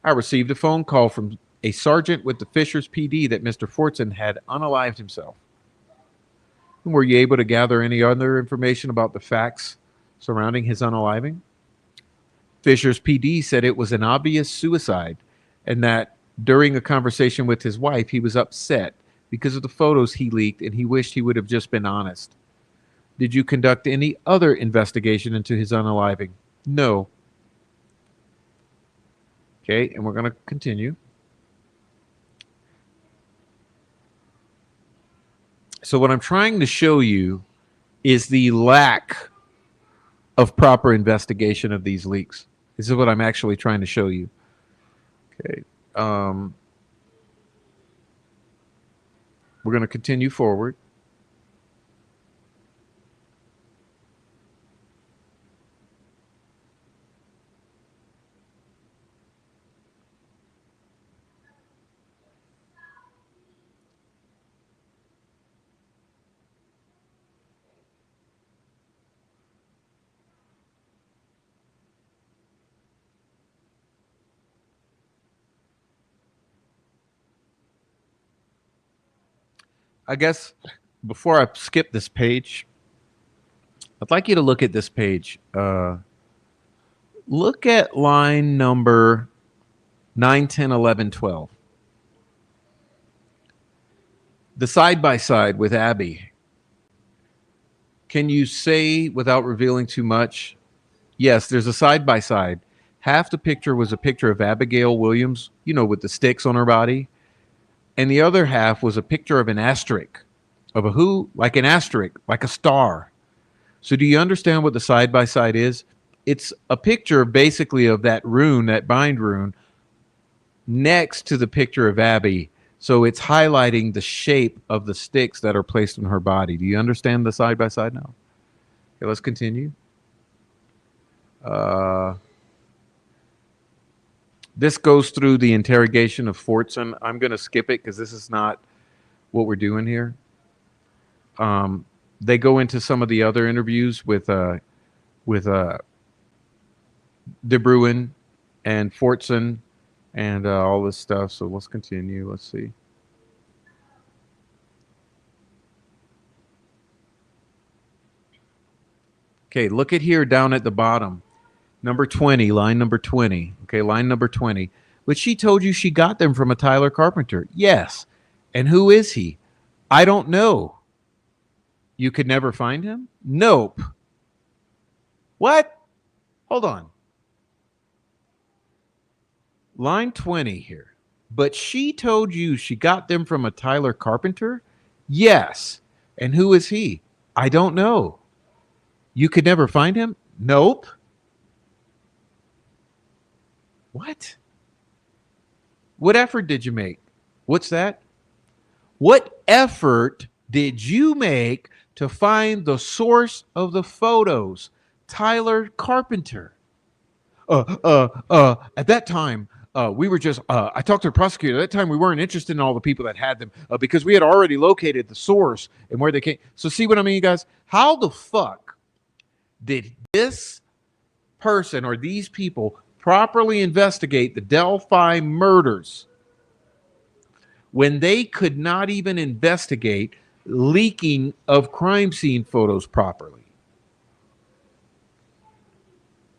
I received a phone call from a sergeant with the Fishers PD that Mr. Forson had unalived himself. Were you able to gather any other information about the facts surrounding his unaliving? Fishers PD said it was an obvious suicide and that during a conversation with his wife, he was upset because of the photos he leaked and he wished he would have just been honest. Did you conduct any other investigation into his unaliving? No. Okay, and we're going to continue. So what I'm trying to show you is the lack of proper investigation of these leaks. This is what I'm actually trying to show you. Okay. We're going to continue forward. I guess before I skip this page, I'd like you to look at this page. Look at line number 9, 10, 11, 12. The side-by-side with Abby. Can you say, without revealing too much, yes, there's a side-by-side. Half the picture was a picture of Abigail Williams, you know, with the sticks on her body. And the other half was a picture of an asterisk. Of a who? Like an asterisk, like a star. So do you understand what the side-by-side is? It's a picture basically of that rune, that bind rune, next to the picture of Abby. So it's highlighting the shape of the sticks that are placed on her body. Do you understand the side-by-side now? Okay, let's continue. This goes through the interrogation of Forson. I'm going to skip it because this is not what we're doing here. They go into some of the other interviews with De Bruin and Forson and all this stuff. So let's continue. Let's see. Okay, look at here down at the bottom. Number 20, line number 20. Okay, line number 20. But she told you she got them from a Tyler Carpenter. Yes. And who is he? I don't know. You could never find him? Nope. What? Hold on. Line 20 here. But she told you she got them from a Tyler Carpenter? Yes. And who is he? I don't know. You could never find him? Nope. What? What effort did you make? What's that? What effort did you make to find the source of the photos? Tyler Carpenter. At that time, we were just, I talked to the prosecutor. At that time, we weren't interested in all the people that had them because we had already located the source and where they came. So see what I mean, you guys? How the fuck did this person or these people properly investigate the Delphi murders when they could not even investigate leaking of crime scene photos properly?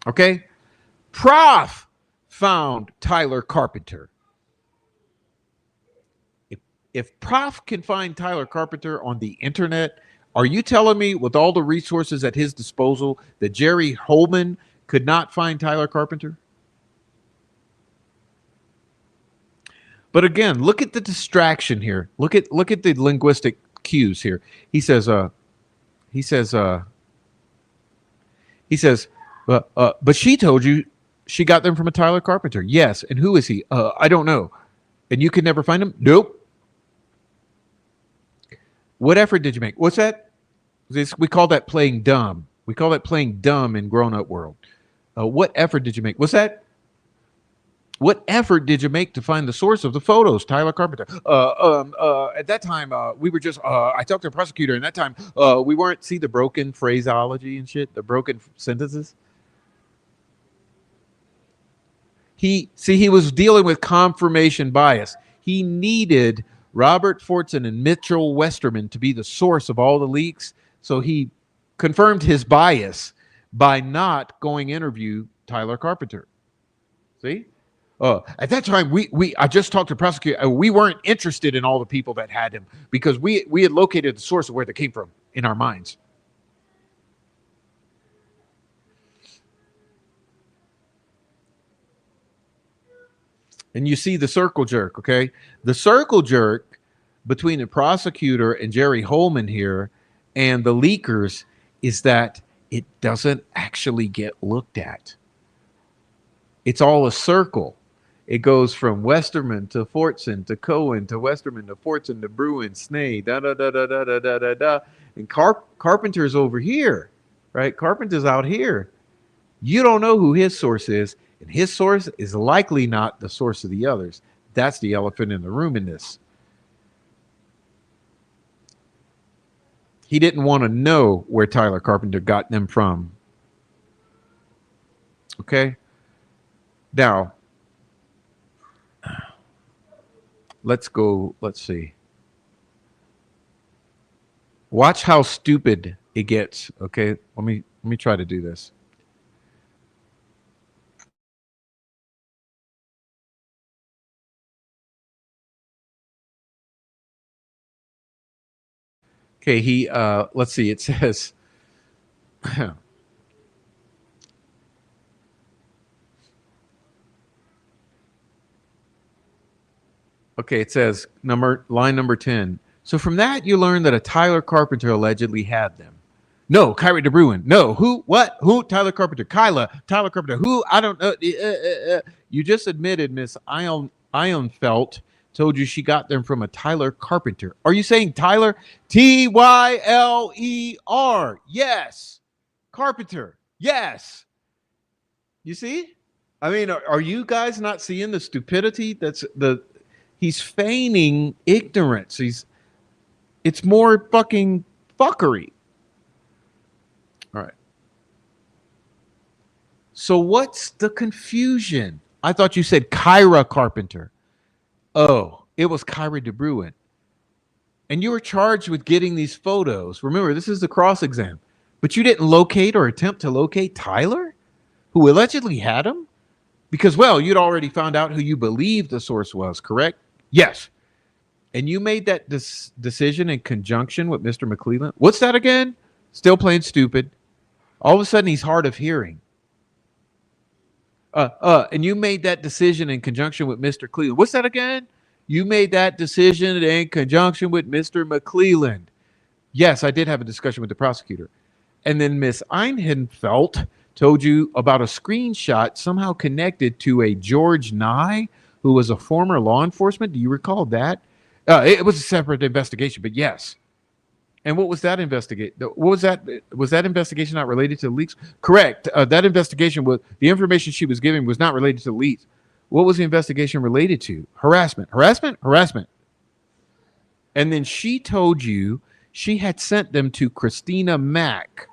Okay? Prof found Tyler Carpenter. If Prof can find Tyler Carpenter on the internet, are you telling me with all the resources at his disposal that Jerry Holman could not find Tyler Carpenter? But again, look at the distraction here. Look at the linguistic cues here. He says, but she told you she got them from a Tyler Carpenter. Yes. And who is he? I don't know. And you could never find him? Nope. What effort did you make? What's that? We call that playing dumb. We call that playing dumb in grown-up world. What effort did you make? What's that? What effort did you make to find the source of the photos, Tyler Carpenter? At that time, we were just, I talked to a prosecutor, and that time we weren't, see the broken phraseology and shit, the broken sentences? He was dealing with confirmation bias. He needed Robert Forson and Mitchell Westerman to be the source of all the leaks. So he confirmed his bias by not going interview Tyler Carpenter. See? At that time, I just talked to the prosecutor. We weren't interested in all the people that had him because we had located the source of where they came from in our minds. And you see the circle jerk, okay? The circle jerk between the prosecutor and Jerry Holman here and the leakers is that it doesn't actually get looked at. It's all a circle. It goes from Westerman to Forson to Cohen to Westerman to Forson to Bruin, Snay, da. And Carpenter's over here, right? Carpenter's out here. You don't know who his source is, and his source is likely not the source of the others. That's the elephant in the room in this. He didn't want to know where Tyler Carpenter got them from. Okay? Now, let's go, let's see. Watch how stupid it gets, okay? Let me try to do this. Okay, let's see, it says, okay, it says line number 10. So from that, you learn that a Tyler Carpenter allegedly had them. No, Kyrie DeBruin. No, who, what, who, Tyler Carpenter, Tyler Carpenter, who, I don't know. You just admitted Miss Ionfelt told you she got them from a Tyler Carpenter. Are you saying Tyler? Tyler? Yes. Carpenter. Yes. You see? I mean, are you guys not seeing the stupidity? He's feigning ignorance. It's more fucking fuckery. All right. So what's the confusion? I thought you said Kyra Carpenter. Oh, it was Kyrie DeBruin. And you were charged with getting these photos. Remember, this is the cross exam. But you didn't locate or attempt to locate Tyler, who allegedly had them? Because, well, you'd already found out who you believed the source was, correct? Yes. And you made that decision in conjunction with Mr. McClelland. What's that again? Still plain stupid. All of a sudden, he's hard of hearing. And you made that decision in conjunction with Mr. Cleland. What's that again? You made that decision in conjunction with Mr. McClelland. Yes, I did have a discussion with the prosecutor. And then Miss Einhenfeld told you about a screenshot somehow connected to a George Nye, who was a former law enforcement. Do you recall that? It was a separate investigation, but yes. And what was that investigation? What was that? Was that investigation not related to leaks? Correct. That investigation was, the information she was giving was not related to leaks. What was the investigation related to? Harassment. And then she told you she had sent them to Christina Mack.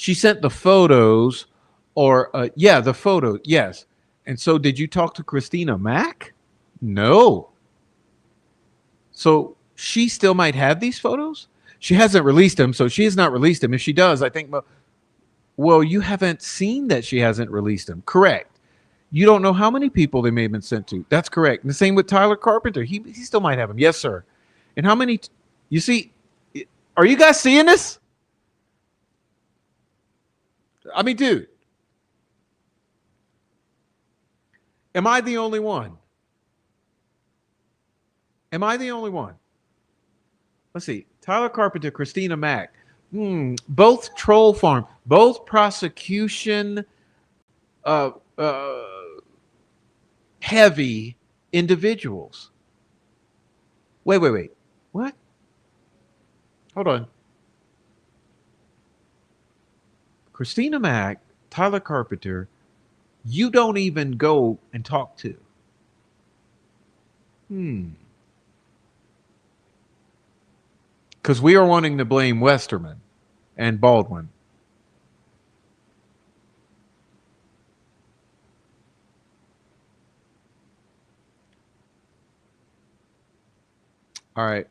She sent the photos, or yeah, the photo. Yes. And so, did you talk to Christina Mack? No. So she still might have these photos. She hasn't released them, so she has not released them. If she does, I think, well, you haven't seen that she hasn't released them. Correct. You don't know how many people they may have been sent to. That's correct. And the same with Tyler Carpenter. He still might have them. Yes, sir. And how many? You see, are you guys seeing this? I mean, dude, am I the only one? Am I the only one? Let's see. Tyler Carpenter, Christina Mack. Both troll farm, both prosecution uh, uh, heavy individuals. Wait. What? Hold on. Christina Mack, Tyler Carpenter, you don't even go and talk to. Because we are wanting to blame Westerman and Baldwin. All right.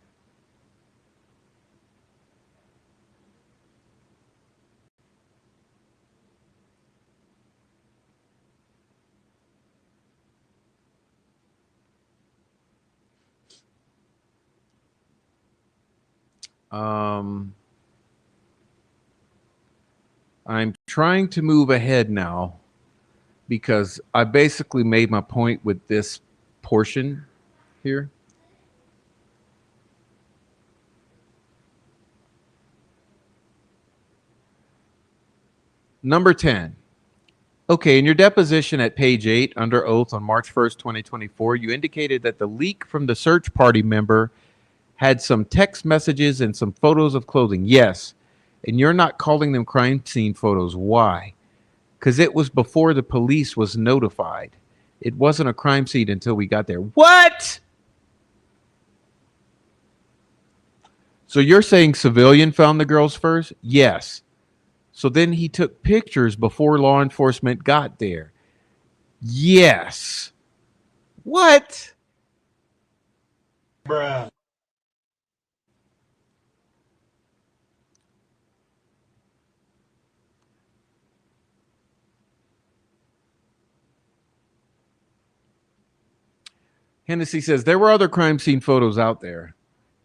I'm trying to move ahead now because I basically made my point with this portion here. Number 10. Okay, in your deposition at page 8 under oath on March 1st, 2024, you indicated that the leak from the search party member had some text messages and some photos of clothing. Yes. And you're not calling them crime scene photos. Why? Because it was before the police was notified. It wasn't a crime scene until we got there. What? So you're saying civilian found the girls first? Yes. So then he took pictures before law enforcement got there. Yes. What? Bruh. Hennessy says there were other crime scene photos out there.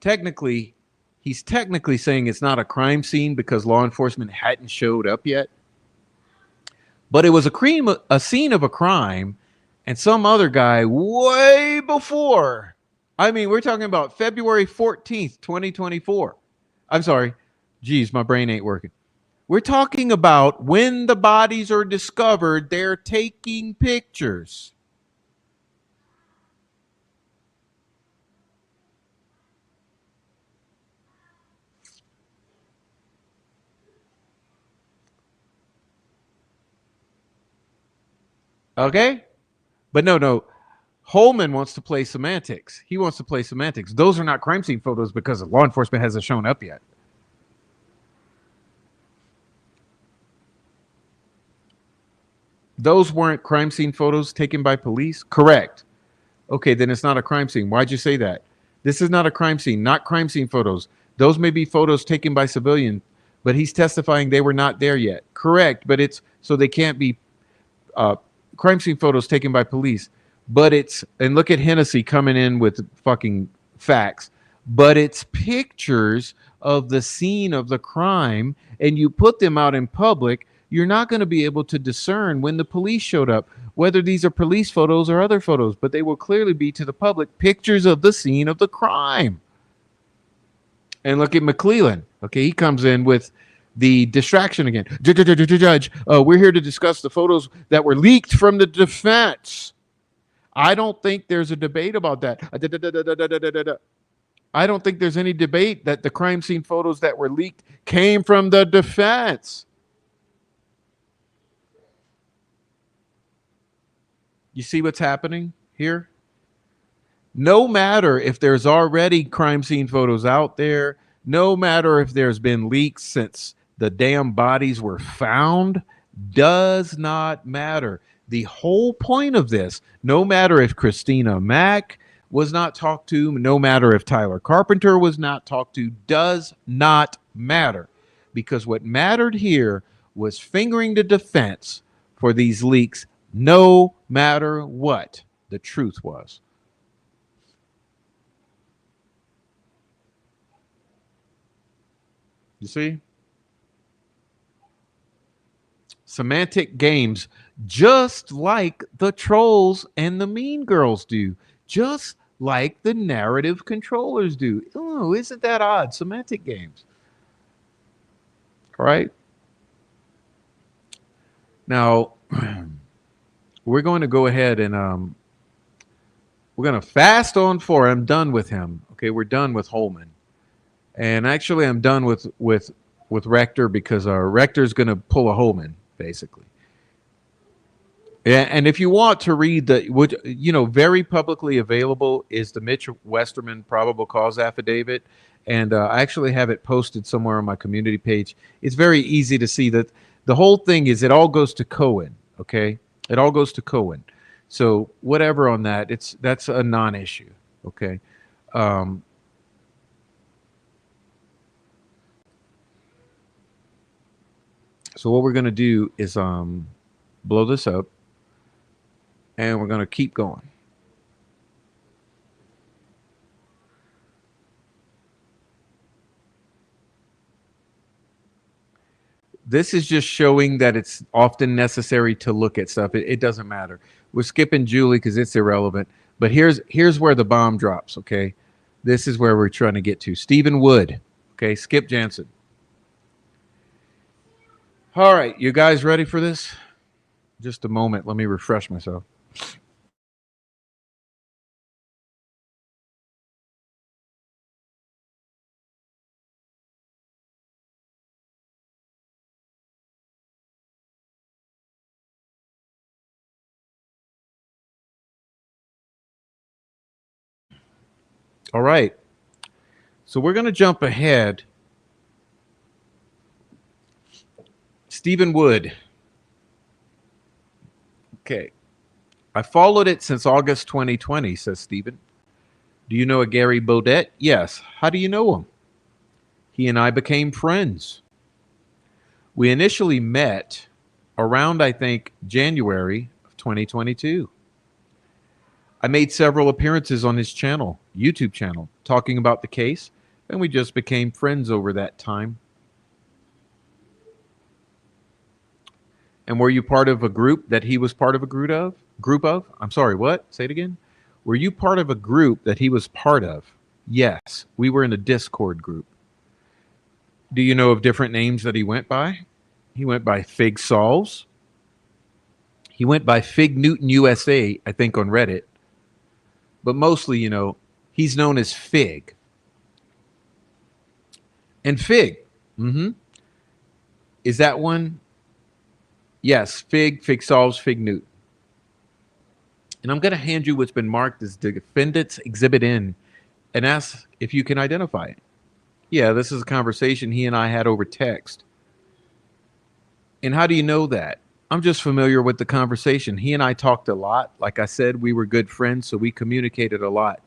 Technically, he's technically saying it's not a crime scene because law enforcement hadn't showed up yet. But it was a scene of a crime, and some other guy way before. I mean, we're talking about February 14th, 2024. I'm sorry. Geez, my brain ain't working. We're talking about when the bodies are discovered, they're taking pictures. Okay? But no. Holman wants to play semantics. He wants to play semantics. Those are not crime scene photos because law enforcement hasn't shown up yet. Those weren't crime scene photos taken by police? Correct. Okay, then it's not a crime scene. Why'd you say that? This is not a crime scene, not crime scene photos. Those may be photos taken by civilians, but he's testifying they were not there yet. Correct, but it's so they can't be crime scene photos taken by police. But it's, and look at Hennessy coming in with fucking facts, but it's pictures of the scene of the crime, and you put them out in public, you're not going to be able to discern when the police showed up, whether these are police photos or other photos, but they will clearly be to the public pictures of the scene of the crime. And look at McClellan. Okay, he comes in with the distraction again. Judge, we're here to discuss the photos that were leaked from the defense. I don't think there's a debate about that. I don't think there's any debate that the crime scene photos that were leaked came from the defense. You see what's happening here? No matter if there's already crime scene photos out there, no matter if there's been leaks since the damn bodies were found does not matter. The whole point of this, no matter if Christina Mack was not talked to, no matter if Tyler Carpenter was not talked to, does not matter. Because what mattered here was fingering the defense for these leaks, no matter what the truth was. You see? Semantic games, just like the trolls and the mean girls do, just like the narrative controllers do. Oh, isn't that odd? Semantic games. All right. Now, we're going to go ahead and we're going to fast on for. I'm done with him. Okay, we're done with Holman. And actually, I'm done with Rector because Rector's going to pull a Holman, basically. Yeah, and if you want to read very publicly available is the Mitch Westerman probable cause affidavit, and I actually have it posted somewhere on my community page. It's very easy to see that the whole thing is it all goes to Cohen. Okay, it all goes to Cohen. So whatever on that, that's a non-issue. Okay. So what we're going to do is blow this up, and we're going to keep going. This is just showing that it's often necessary to look at stuff. It doesn't matter. We're skipping Julie because it's irrelevant. But here's where the bomb drops, okay? This is where we're trying to get to. Stephen Wood, okay? Skip Jansen. All right, you guys ready for this? Just a moment. Let me refresh myself. All right. So we're going to jump ahead. Stephen Wood. Okay. I followed it since August 2020, says Stephen. Do you know a Gary Baudet? Yes. How do you know him? He and I became friends. We initially met around, I think, January of 2022. I made several appearances on his channel, YouTube channel, talking about the case, and we just became friends over that time. And were you part of a group that he was part of a group of? I'm sorry, what? Say it again. Were you part of a group that he was part of? Yes, we were in a Discord group. Do you know of different names that he went by? He went by Fig Solves. He went by Fig Newton USA, I think, on Reddit. But mostly, he's known as Fig. And Fig. Is that one? Yes, Fig Solves, Fig Newt. And I'm going to hand you what's been marked as Defendant's Exhibit N and ask if you can identify it. Yeah, this is a conversation he and I had over text. And how do you know that? I'm just familiar with the conversation. He and I talked a lot. Like I said, we were good friends, so we communicated a lot.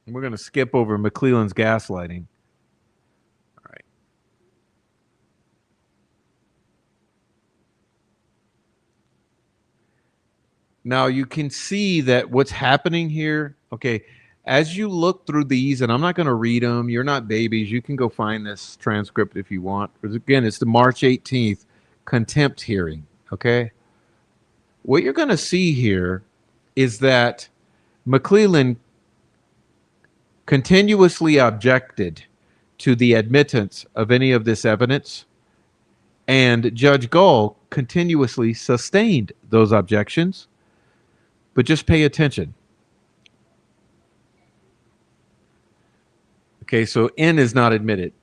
And we're going to skip over McClelland's gaslighting. All right. Now you can see that what's happening here, okay, as you look through these, and I'm not going to read them, you're not babies, you can go find this transcript if you want. Because again, it's the March 18th contempt hearing, okay? What you're going to see here is that McClelland continuously objected to the admittance of any of this evidence, and Judge Gaul continuously sustained those objections. But just pay attention. Okay, so N is not admitted.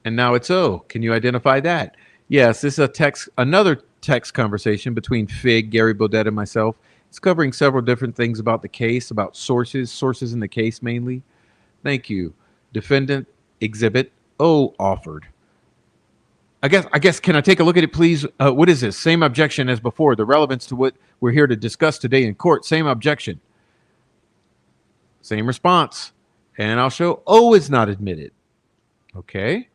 And now it's O. Can you identify that? Yes, this is another text conversation between Fig, Gary Baudet, and myself. It's covering several different things about the case, about sources in the case mainly. Thank you. Defendant Exhibit O offered. I guess, can I take a look at it, please? What is this? Same objection as before. The relevance to what we're here to discuss today in court. Same objection. Same response. And I'll show O is not admitted. Okay.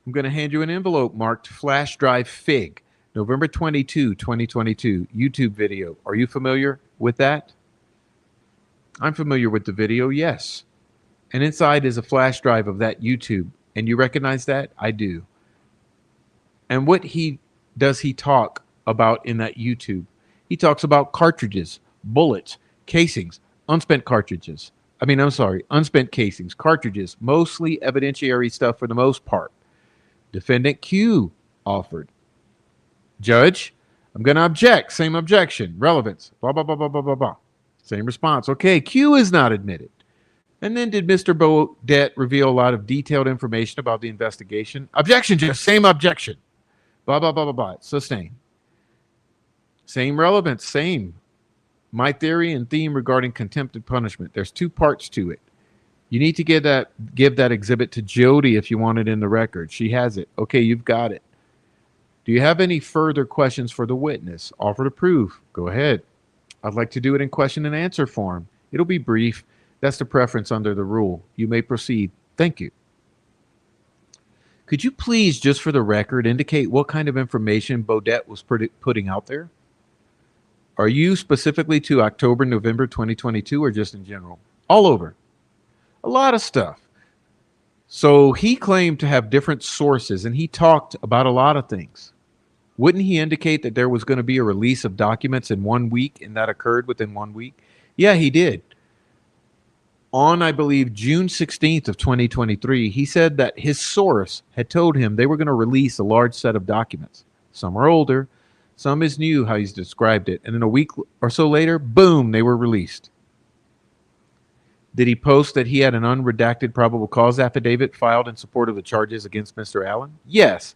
I'm going to hand you an envelope marked flash drive FIG, November 22, 2022, YouTube video. Are you familiar with that? I'm familiar with the video, yes. And inside is a flash drive of that YouTube. And you recognize that? I do. And what does he talk about in that YouTube? He talks about cartridges, bullets, casings, unspent cartridges. Unspent casings, cartridges, mostly evidentiary stuff for the most part. Defendant Q offered. Judge, I'm going to object. Same objection. Relevance. Blah, blah, blah, blah, blah, blah, blah. Same response. Okay, Q is not admitted. And then did Mr. Bodette reveal a lot of detailed information about the investigation? Objection, Judge. Same objection. Blah, blah, blah, blah, blah. Sustained. Same relevance. Same. My theory and theme regarding contempt and punishment. There's two parts to it. You need to give that exhibit to Jody if you want it in the record. She has it. Okay, you've got it. Do you have any further questions for the witness? Offer to prove. Go ahead. I'd like to do it in question and answer form. It'll be brief. That's the preference under the rule. You may proceed. Thank you. Could you please, just for the record, indicate what kind of information Bodette was putting out there? Are you specifically to October, November 2022, or just in general? All over. A lot of stuff. So he claimed to have different sources, and he talked about a lot of things. Wouldn't he indicate that there was going to be a release of documents in 1 week, and that occurred within 1 week? Yeah, he did. On, I believe, June 16th of 2023, he said that his source had told him they were going to release a large set of documents. Some are older, some is new, how he's described it. And then a week or so later, boom, they were released. Did he post that he had an unredacted probable cause affidavit filed in support of the charges against Mr. Allen? Yes.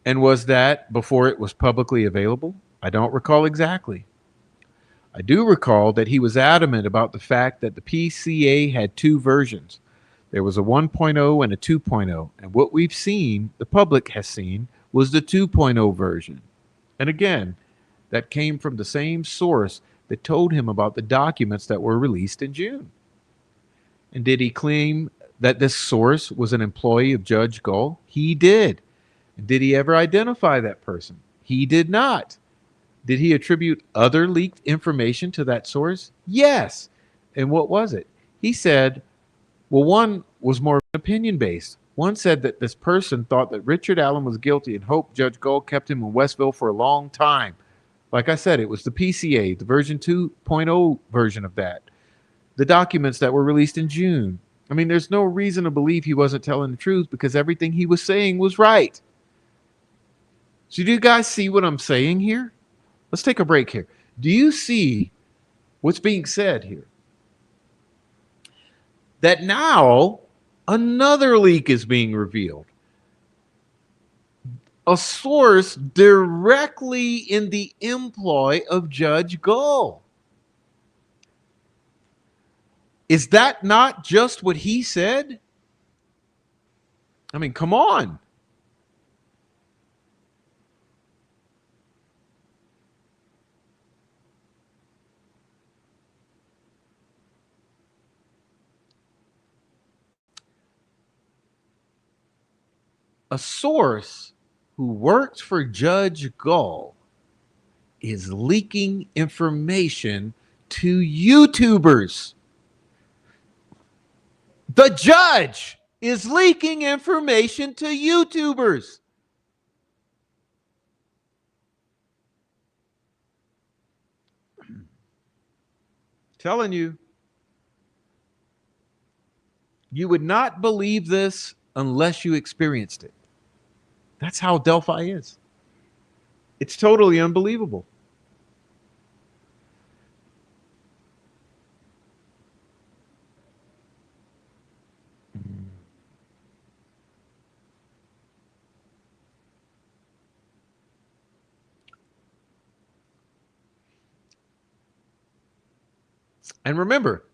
And was that before it was publicly available? I don't recall exactly. I do recall that he was adamant about the fact that the PCA had two versions. There was a 1.0 and a 2.0. And what we've seen, the public has seen, was the 2.0 version. And again, that came from the same source that told him about the documents that were released in June. And did he claim that this source was an employee of Judge Gaul? He did. And did he ever identify that person? He did not. Did he attribute other leaked information to that source? Yes. And what was it? He said, well, one was more opinion-based. One said that this person thought that Richard Allen was guilty and hoped Judge Gaul kept him in Westville for a long time. Like I said, it was the PCA, the version 2.0 version of that. The documents that were released in June. I mean, there's no reason to believe he wasn't telling the truth because everything he was saying was right. So do you guys see what I'm saying here? Let's take a break here. Do you see what's being said here? That now another leak is being revealed. A source directly in the employ of Judge Gaul. Is that not just what he said? I mean, come on. A source who works for Judge Gaul is leaking information to YouTubers. The judge is leaking information to YouTubers. Telling you, you would not believe this unless you experienced it. That's how Delphi is. It's totally unbelievable. And remember,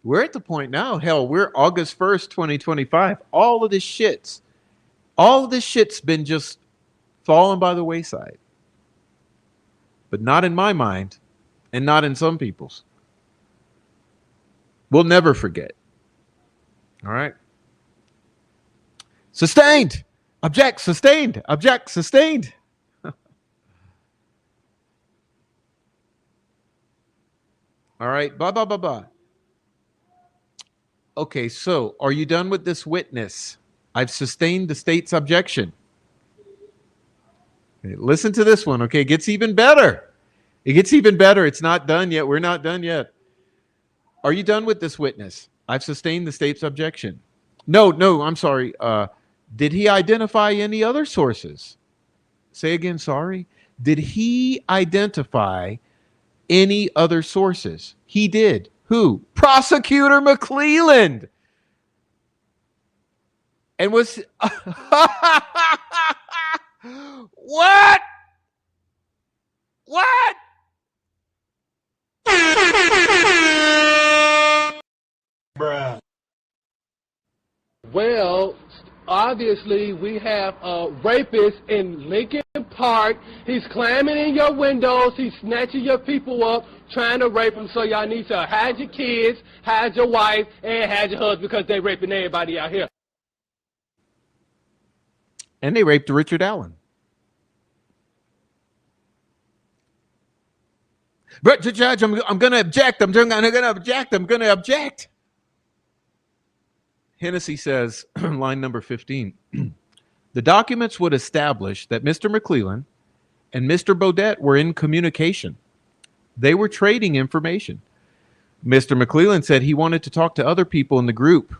we're at the point now, hell, we're August 1st, 2025. All of this shit's been just falling by the wayside. But not in my mind and not in some people's. We'll never forget. All right. Sustained. Object. Sustained. Object. Sustained. All right. Blah, blah, blah, blah. Okay, so are you done with this witness? I've sustained the state's objection. Okay, listen to this one. Okay, it gets even better. It gets even better. It's not done yet. We're not done yet. Are you done with this witness? I've sustained the state's objection. No, I'm sorry. Did he identify any other sources? Say again, sorry. Did he identify any other sources? He did. Who? Prosecutor McClelland. And was what? What? Bruh. Well, obviously we have a rapist in Lincoln Park. He's climbing in your windows. He's snatching your people up, trying to rape them. So y'all need to hide your kids, hide your wife, and hide your husband because they raping everybody out here. And they raped Richard Allen. But Judge, I'm going to object. I'm going to object. Hennessy says, line number 15, the documents would establish that Mr. McClelland and Mr. Bodette were in communication. They were trading information. Mr. McClelland said he wanted to talk to other people in the group.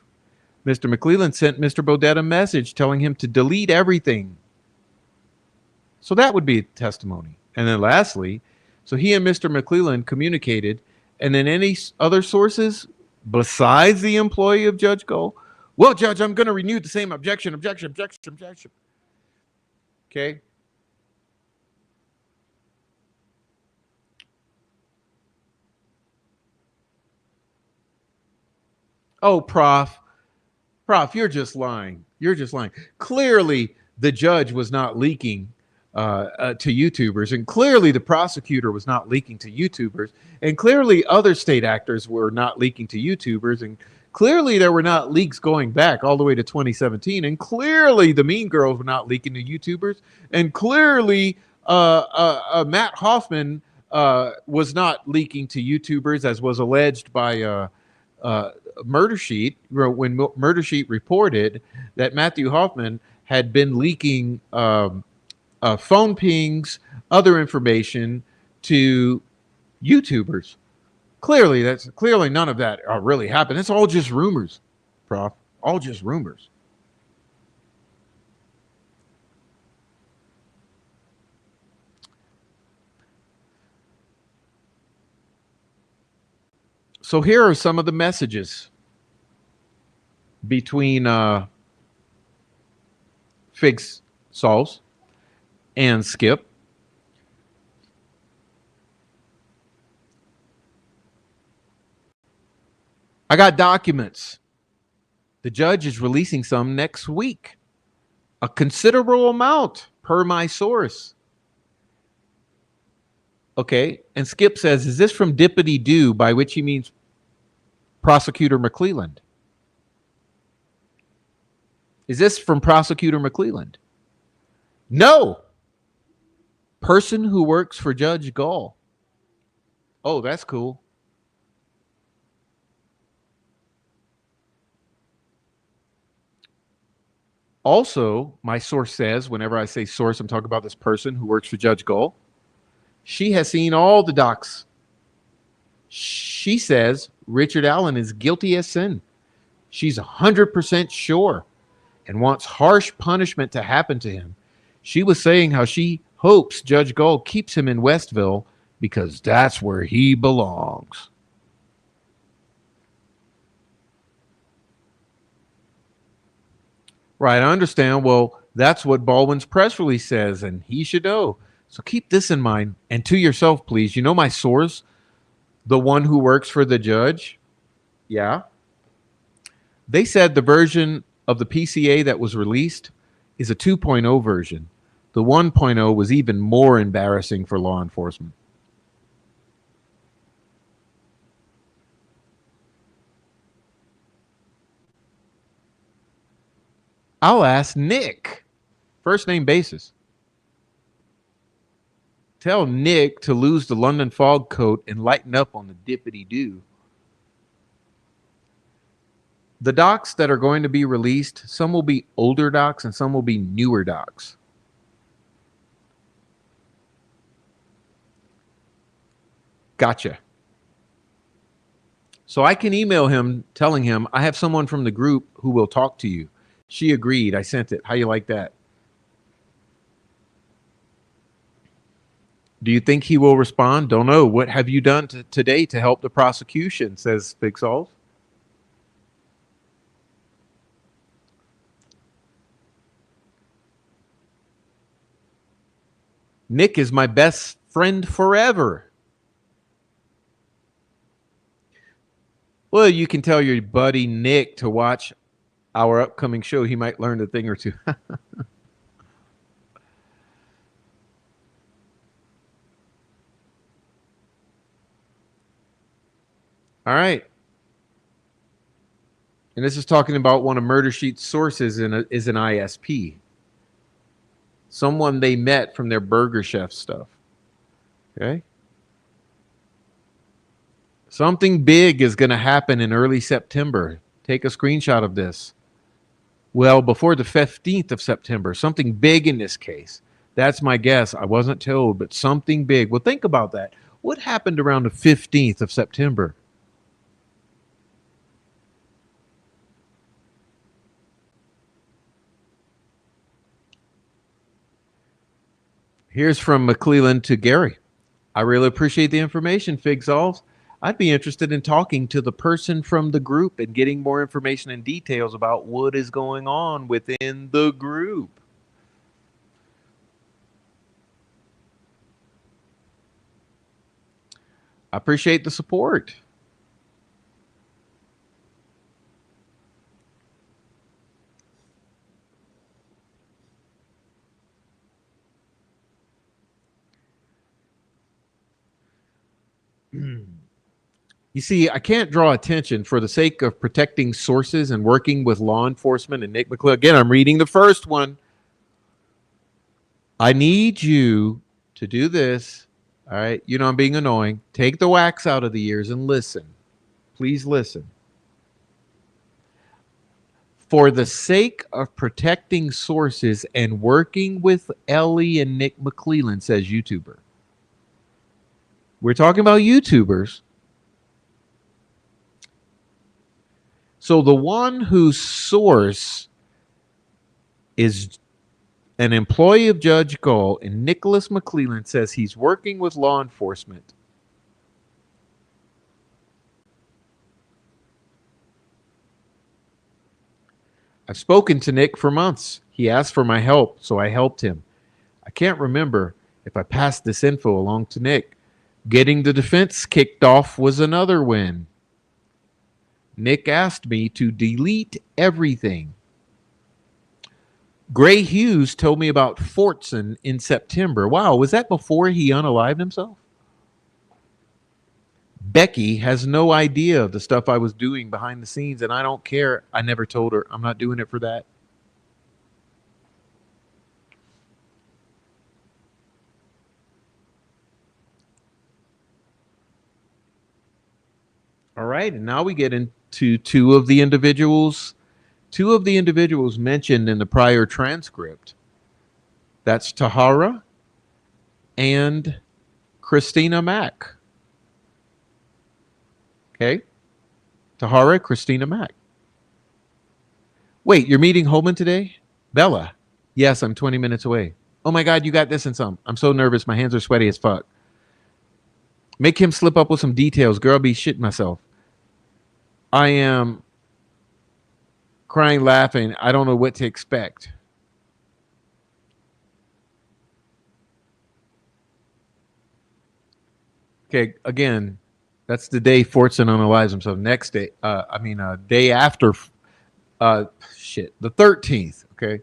Mr. McClelland sent Mr. Bodette a message telling him to delete everything. So that would be a testimony. And then lastly, so he and Mr. McClelland communicated, and then any other sources besides the employee of Judge Gaul? Well, Judge, I'm going to renew the same objection. Okay. Oh, Prof, you're just lying. Clearly, the judge was not leaking to YouTubers, and clearly the prosecutor was not leaking to YouTubers, and clearly other state actors were not leaking to YouTubers, and clearly there were not leaks going back all the way to 2017, and clearly the Mean Girls were not leaking to YouTubers, and clearly Matt Hoffman was not leaking to YouTubers, as was alleged by Murder Sheet, when Murder Sheet reported that Matthew Hoffman had been leaking phone pings, other information to YouTubers. Clearly none of that really happened. It's all just rumors, Prof. All just rumors. So here are some of the messages between Fig's Sauls and Skip. I got documents. The judge is releasing some next week. A considerable amount per my source. Okay, and Skip says, is this from Dippity Doo, by which he means Prosecutor McClelland? Is this from Prosecutor McClelland? No. Person who works for Judge Gaul. Oh, that's cool. Also, my source says, whenever I say source, I'm talking about this person who works for Judge Gaul. She has seen all the docs. She says Richard Allen is guilty as sin. She's 100% sure and wants harsh punishment to happen to him. She was saying how she hopes Judge Gaul keeps him in Westville because that's where he belongs. Right, I understand. Well, that's what Baldwin's press release says, and he should know. So keep this in mind. And to yourself, please. You know my source? The one who works for the judge? Yeah. They said the version of the PCA that was released is a 2.0 version. The 1.0 was even more embarrassing for law enforcement. I'll ask Nick. First name basis. Tell Nick to lose the London fog coat and lighten up on the dippity doo. The docs that are going to be released, some will be older docs and some will be newer docs. Gotcha. So I can email him telling him I have someone from the group who will talk to you. She agreed. I sent it. How you like that? Do you think he will respond? Don't know. What have you done today to help the prosecution? Says Fixolf. Nick is my best friend forever. Well, you can tell your buddy Nick to watch our upcoming show. He might learn a thing or two. All right. And this is talking about one of Murder Sheet's sources is an ISP. Someone they met from their Burger Chef stuff. Okay. Something big is going to happen in early September. Take a screenshot of this. Well, before the 15th of September, something big in this case. That's my guess. I wasn't told, but something big. Well, think about that. What happened around the 15th of September? Here's from McClellan to Gary. I really appreciate the information, Figsolves. I'd be interested in talking to the person from the group and getting more information and details about what is going on within the group. I appreciate the support. You see, I can't draw attention for the sake of protecting sources and working with law enforcement and Nick McClellan. Again, I'm reading the first one. I need you to do this. All right. You know, I'm being annoying. Take the wax out of the ears and listen. Please listen. For the sake of protecting sources and working with Ellie and Nick McClellan, says YouTuber. We're talking about YouTubers. So the one whose source is an employee of Judge Gaul and Nicholas McClellan says he's working with law enforcement. I've spoken to Nick for months. He asked for my help, so I helped him. I can't remember if I passed this info along to Nick. Getting the defense kicked off was another win. Nick asked me to delete everything. Gray Hughes told me about Forson in September. Wow, was that before he unalived himself? Becky has no idea of the stuff I was doing behind the scenes, and I don't care. I never told her. I'm not doing it for that. All right, and now we get into two of the individuals mentioned in the prior transcript. That's Tahara and Christina Mack. Okay. Tahara, Christina Mack. Wait, you're meeting Holman today? Bella. Yes, I'm 20 minutes away. Oh my God, you got this and some. I'm so nervous. My hands are sweaty as fuck. Make him slip up with some details. Girl, I'll be shitting myself. I am crying, laughing. I don't know what to expect. Okay, again, That's the day Forson unalives himself. Next day, day after, uh, the 13th. Okay,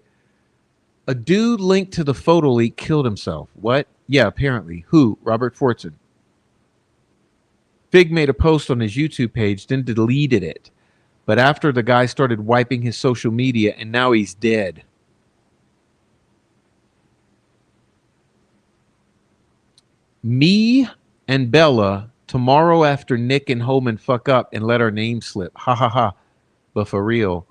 a dude linked to the photo leak killed himself. What? Yeah, apparently. Who? Robert Forson. Fig made a post on his YouTube page, then deleted it. But after the guy started wiping his social media, and now he's dead. Me and Bella tomorrow after Nick and Holman fuck up and let our name slip. Ha ha ha. But for real,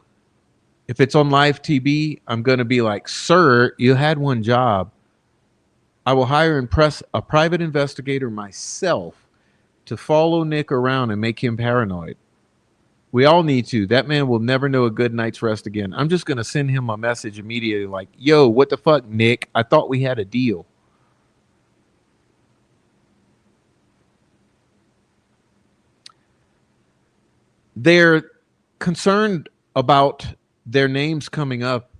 if it's on live TV, I'm going to be like, sir, you had one job. I will hire and press a private investigator myself to follow Nick around and make him paranoid. We all need to. That man will never know a good night's rest again. I'm just going to send him a message immediately like, yo, what the fuck, Nick? I thought we had a deal. They're concerned about their names coming up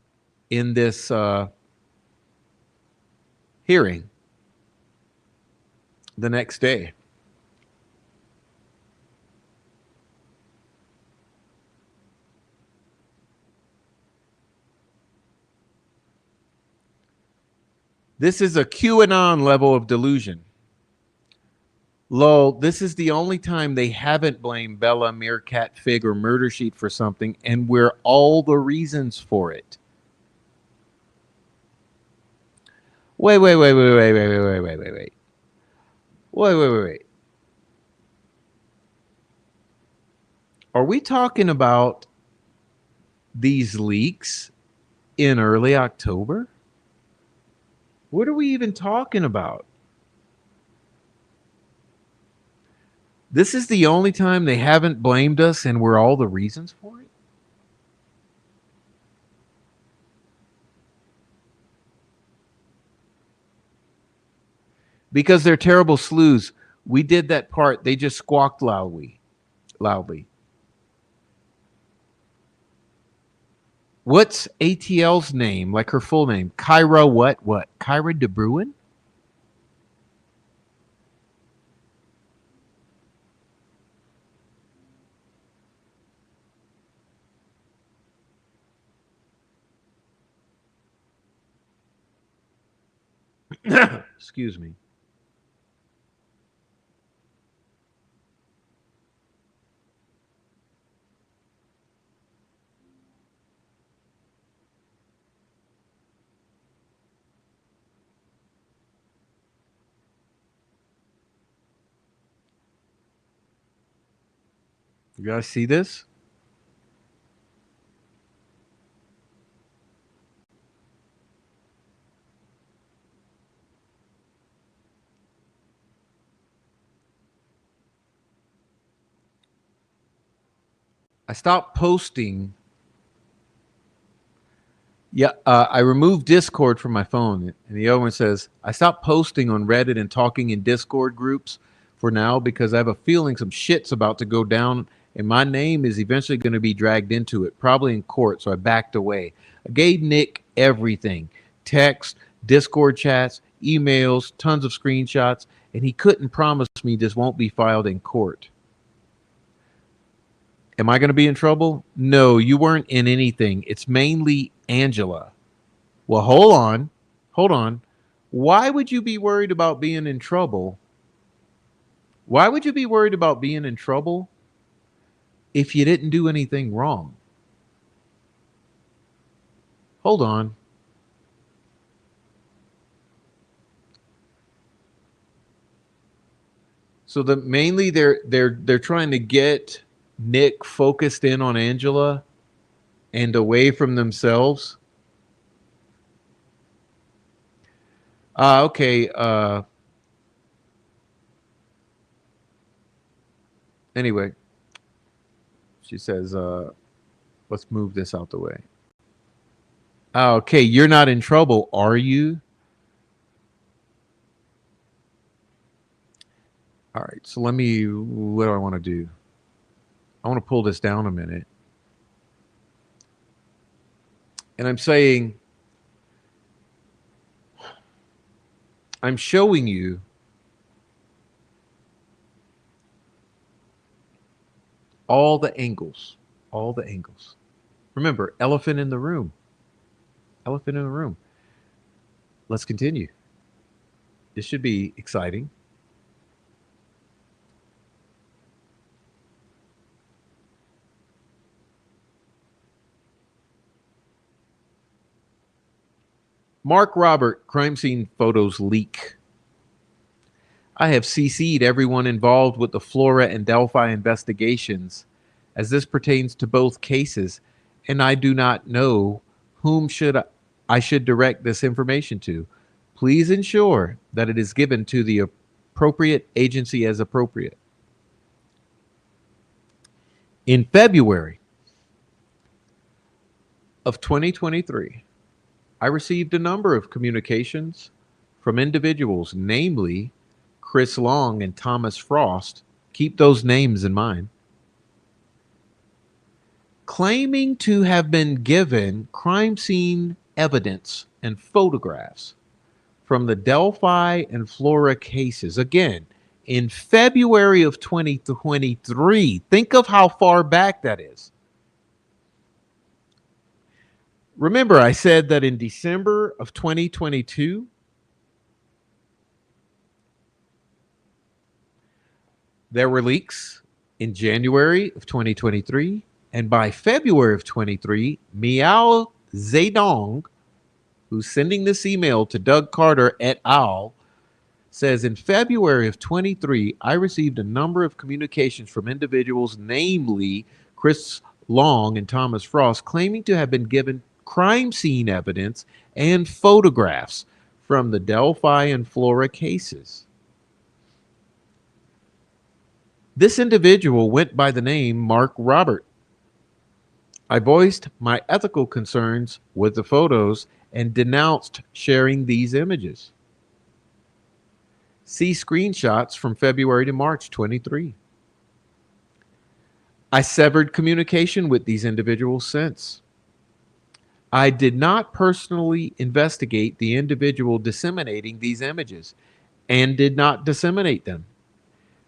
in this hearing the next day. This is a QAnon level of delusion. Lol, this is the only time they haven't blamed Bella, Meerkat, Fig, or Murder Sheet for something, and we're all the reasons for it. Wait. Are we talking about these leaks in early October? What are we even talking about? This is the only time they haven't blamed us and we're all the reasons for it? Because they're terrible slews. We did that part. They just squawked loudly. What's ATL's name? Like her full name? Kyra what? What? Kyra De Bruin? Excuse me. You guys see this? I stopped posting. Yeah, I removed Discord from my phone. And the other one says, I stopped posting on Reddit and talking in Discord groups for now because I have a feeling some shit's about to go down and my name is eventually going to be dragged into it, probably in court. So I backed away. I gave Nick everything: text, Discord chats, emails, tons of screenshots, and he couldn't promise me this won't be filed in court. Am I going to be in trouble? No, you weren't in anything. It's mainly Angela. Well, hold on. Hold on. Why would you be worried about being in trouble? Why would you be worried about being in trouble if you didn't do anything wrong? Hold on. So the mainly they're trying to get Nick focused in on Angela and away from themselves. Okay. Anyway, she says, let's move this out the way. Okay, you're not in trouble, are you? All right, so what do I want to do? I want to pull this down a minute. And I'm saying, I'm showing you all the angles, all the angles. Remember, elephant in the room. Elephant in the room. Let's continue. This should be exciting. Mark Robert, crime scene photos leak. I have CC'd everyone involved with the Flora and Delphi investigations as this pertains to both cases, and I do not know whom I should direct this information to. Please ensure that it is given to the appropriate agency as appropriate. In February of 2023, I received a number of communications from individuals, namely Chris Long and Thomas Frost. Keep those names in mind. Claiming to have been given crime scene evidence and photographs from the Delphi and Flora cases. Again, in February of 2023. Think of how far back that is. Remember, I said that in December of 2022, there were leaks. In January of 2023, and by February of 23, Miao Zedong, who's sending this email to Doug Carter et al., says in February of 23, I received a number of communications from individuals, namely Chris Long and Thomas Frost, claiming to have been given crime scene evidence and photographs from the Delphi and Flora cases. This individual went by the name Mark Robert. I voiced my ethical concerns with the photos and denounced sharing these images. See screenshots from February to March 23. I severed communication with these individuals since. I did not personally investigate the individual disseminating these images and did not disseminate them.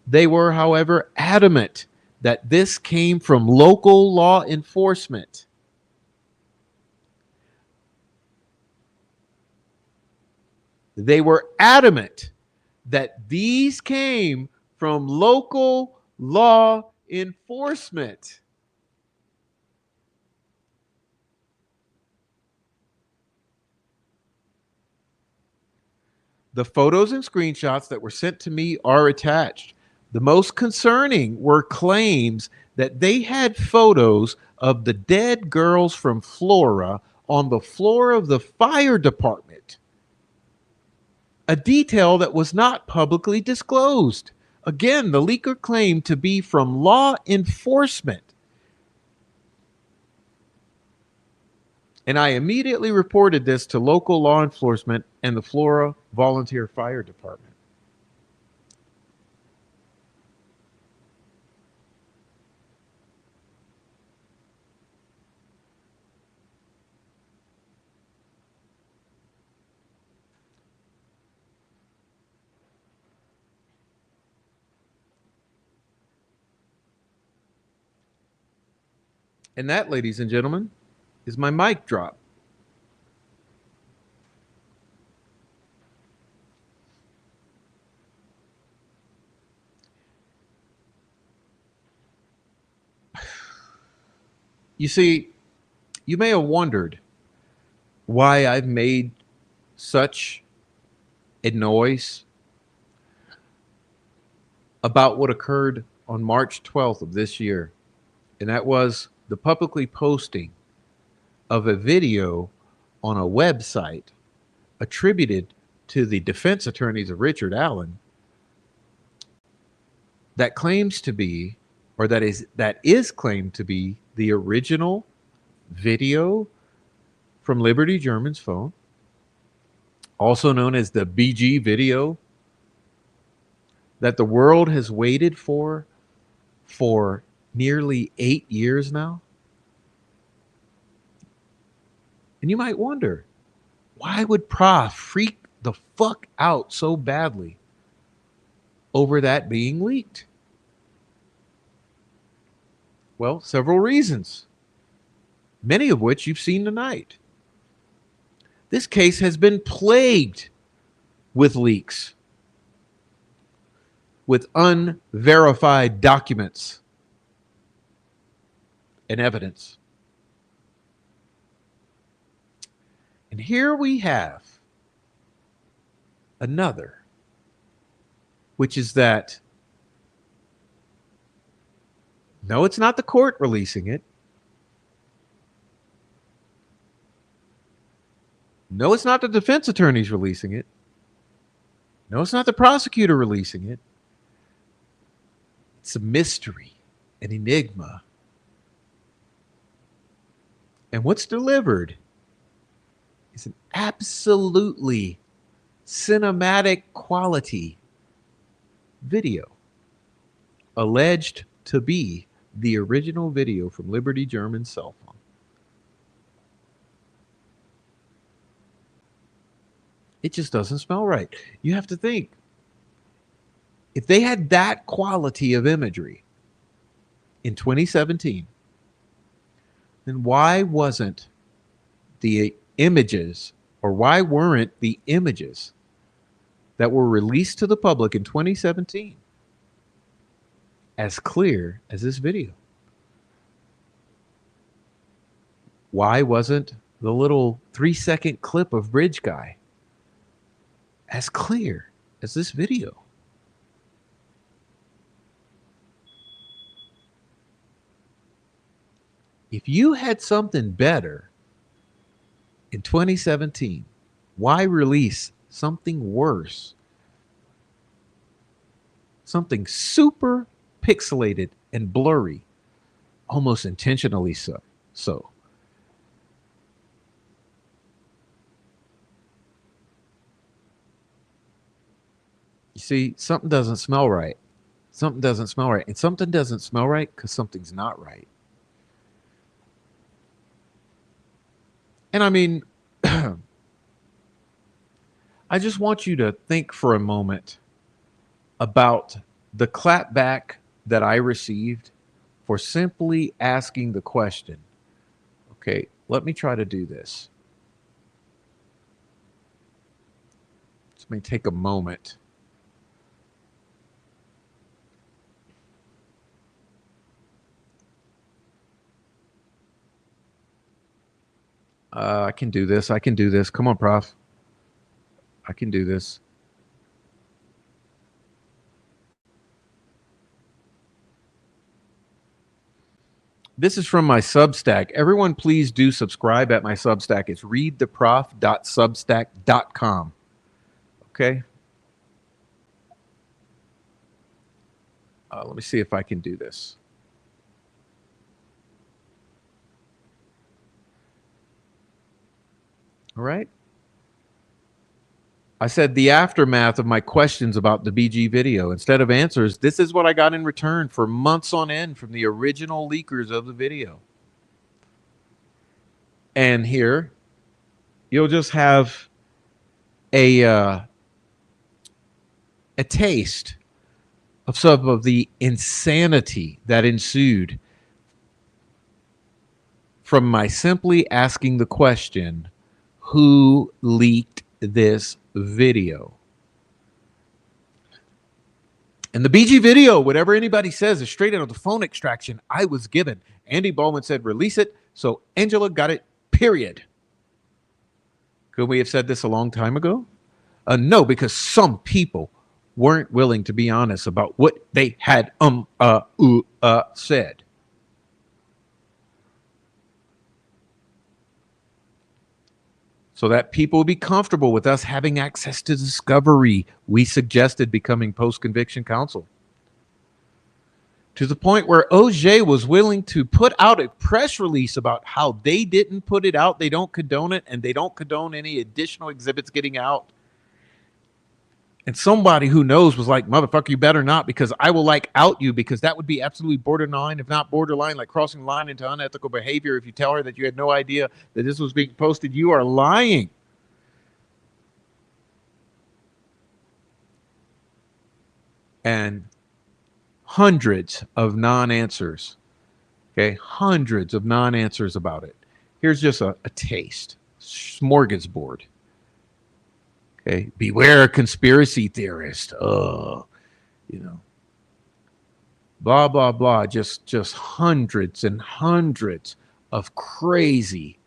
They were, however, adamant that this came from local law enforcement. They were adamant that these came from local law enforcement. The photos and screenshots that were sent to me are attached. The most concerning were claims that they had photos of the dead girls from Flora on the floor of the fire department, a detail that was not publicly disclosed. Again, the leaker claimed to be from law enforcement. And I immediately reported this to local law enforcement and the Flora Volunteer Fire Department. And that, ladies and gentlemen, is my mic drop. You see, you may have wondered why I've made such a noise about what occurred on March 12th of this year. And that was the publicly posting of a video on a website attributed to the defense attorneys of Richard Allen that claims to be, or that is claimed to be, the original video from Liberty German's phone, also known as the BG video, that the world has waited for nearly 8 years now. And you might wonder, why would Prof freak the fuck out so badly over that being leaked? Well, several reasons, many of which you've seen tonight. This case has been plagued with leaks, with unverified documents and evidence. And here we have another, which is that no, it's not the court releasing it. No, it's not the defense attorneys releasing it. No, it's not the prosecutor releasing it. It's a mystery, an enigma. And what's delivered is an absolutely cinematic quality video, alleged to be the original video from Liberty German's cell phone. It just doesn't smell right. You have to think, if they had that quality of imagery in 2017, then why wasn't the images, or why weren't the images that were released to the public in 2017 as clear as this video? Why wasn't the little 3-second clip of Bridge Guy as clear as this video? If you had something better in 2017, why release something worse? Something super pixelated and blurry, almost intentionally so. You see, something doesn't smell right. Something doesn't smell right. And something doesn't smell right because something's not right. And I mean, I just want you to think for a moment about the clapback that I received for simply asking the question. Okay, let me try to do this. This may take a moment. I can do this. I can do this. Come on, Prof. I can do this. This is from my Substack. Everyone, please do subscribe at my Substack. It's readtheprof.substack.com. Okay. Let me see if I can do this. All right. I said the aftermath of my questions about the BG video. Instead of answers, this is what I got in return for months on end from the original leakers of the video. And here, you'll just have a taste of some of the insanity that ensued from my simply asking the question, who leaked this video? And the BG video, whatever anybody says, is straight out of the phone extraction I was given. Andy Baldwin said, release it. So Angela got it, period. Could we have said this a long time ago? No, because some people weren't willing to be honest about what they had said. So that people would be comfortable with us having access to discovery, we suggested becoming post-conviction counsel. To the point where OJ was willing to put out a press release about how they didn't put it out, they don't condone it, and they don't condone any additional exhibits getting out. And somebody who knows was like, motherfucker, you better not, because I will out you, because that would be absolutely borderline, if not borderline, like crossing the line into unethical behavior. If you tell her that you had no idea that this was being posted, you are lying. And hundreds of non-answers Okay, hundreds of non-answers about it. Here's just a taste. Smorgasbord. Okay, beware conspiracy theorist. You know, blah blah blah. Just hundreds and hundreds of crazy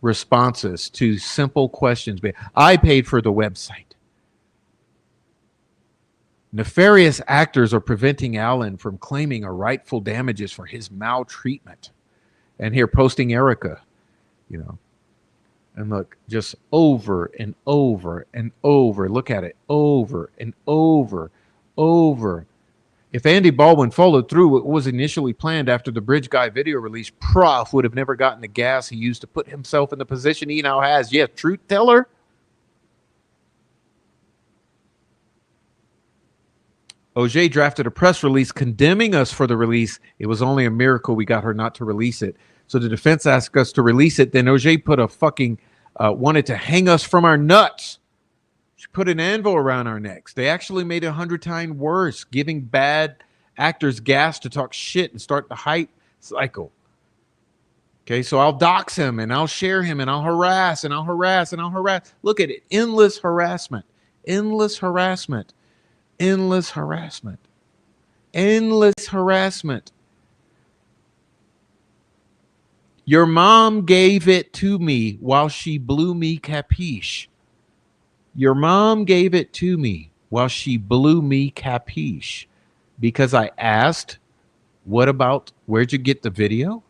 responses to simple questions. I paid for the website. Nefarious actors are preventing Alan from claiming a rightful damages for his maltreatment. And here, posting Erica, you know, and look, just over and over and over. Look at it, over and over. If Andy Baldwin followed through what was initially planned after the Bridge Guy video release, Prof would have never gotten the gas he used to put himself in the position he now has. Yes, truth teller. OJ drafted a press release condemning us for the release. It was only a miracle we got her not to release it. So the defense asked us to release it. Then OJ put a fucking, wanted to hang us from our nuts. She put an anvil around our necks. They actually made it 100 times worse, giving bad actors gas to talk shit and start the hype cycle. Okay, so I'll dox him and I'll share him and I'll harass and I'll harass and I'll harass. Look at it. Endless harassment. Endless harassment. Endless harassment. Endless harassment. Your mom gave it to me while she blew me capiche. Your mom gave it to me while she blew me capiche. Because I asked, what about, where'd you get the video?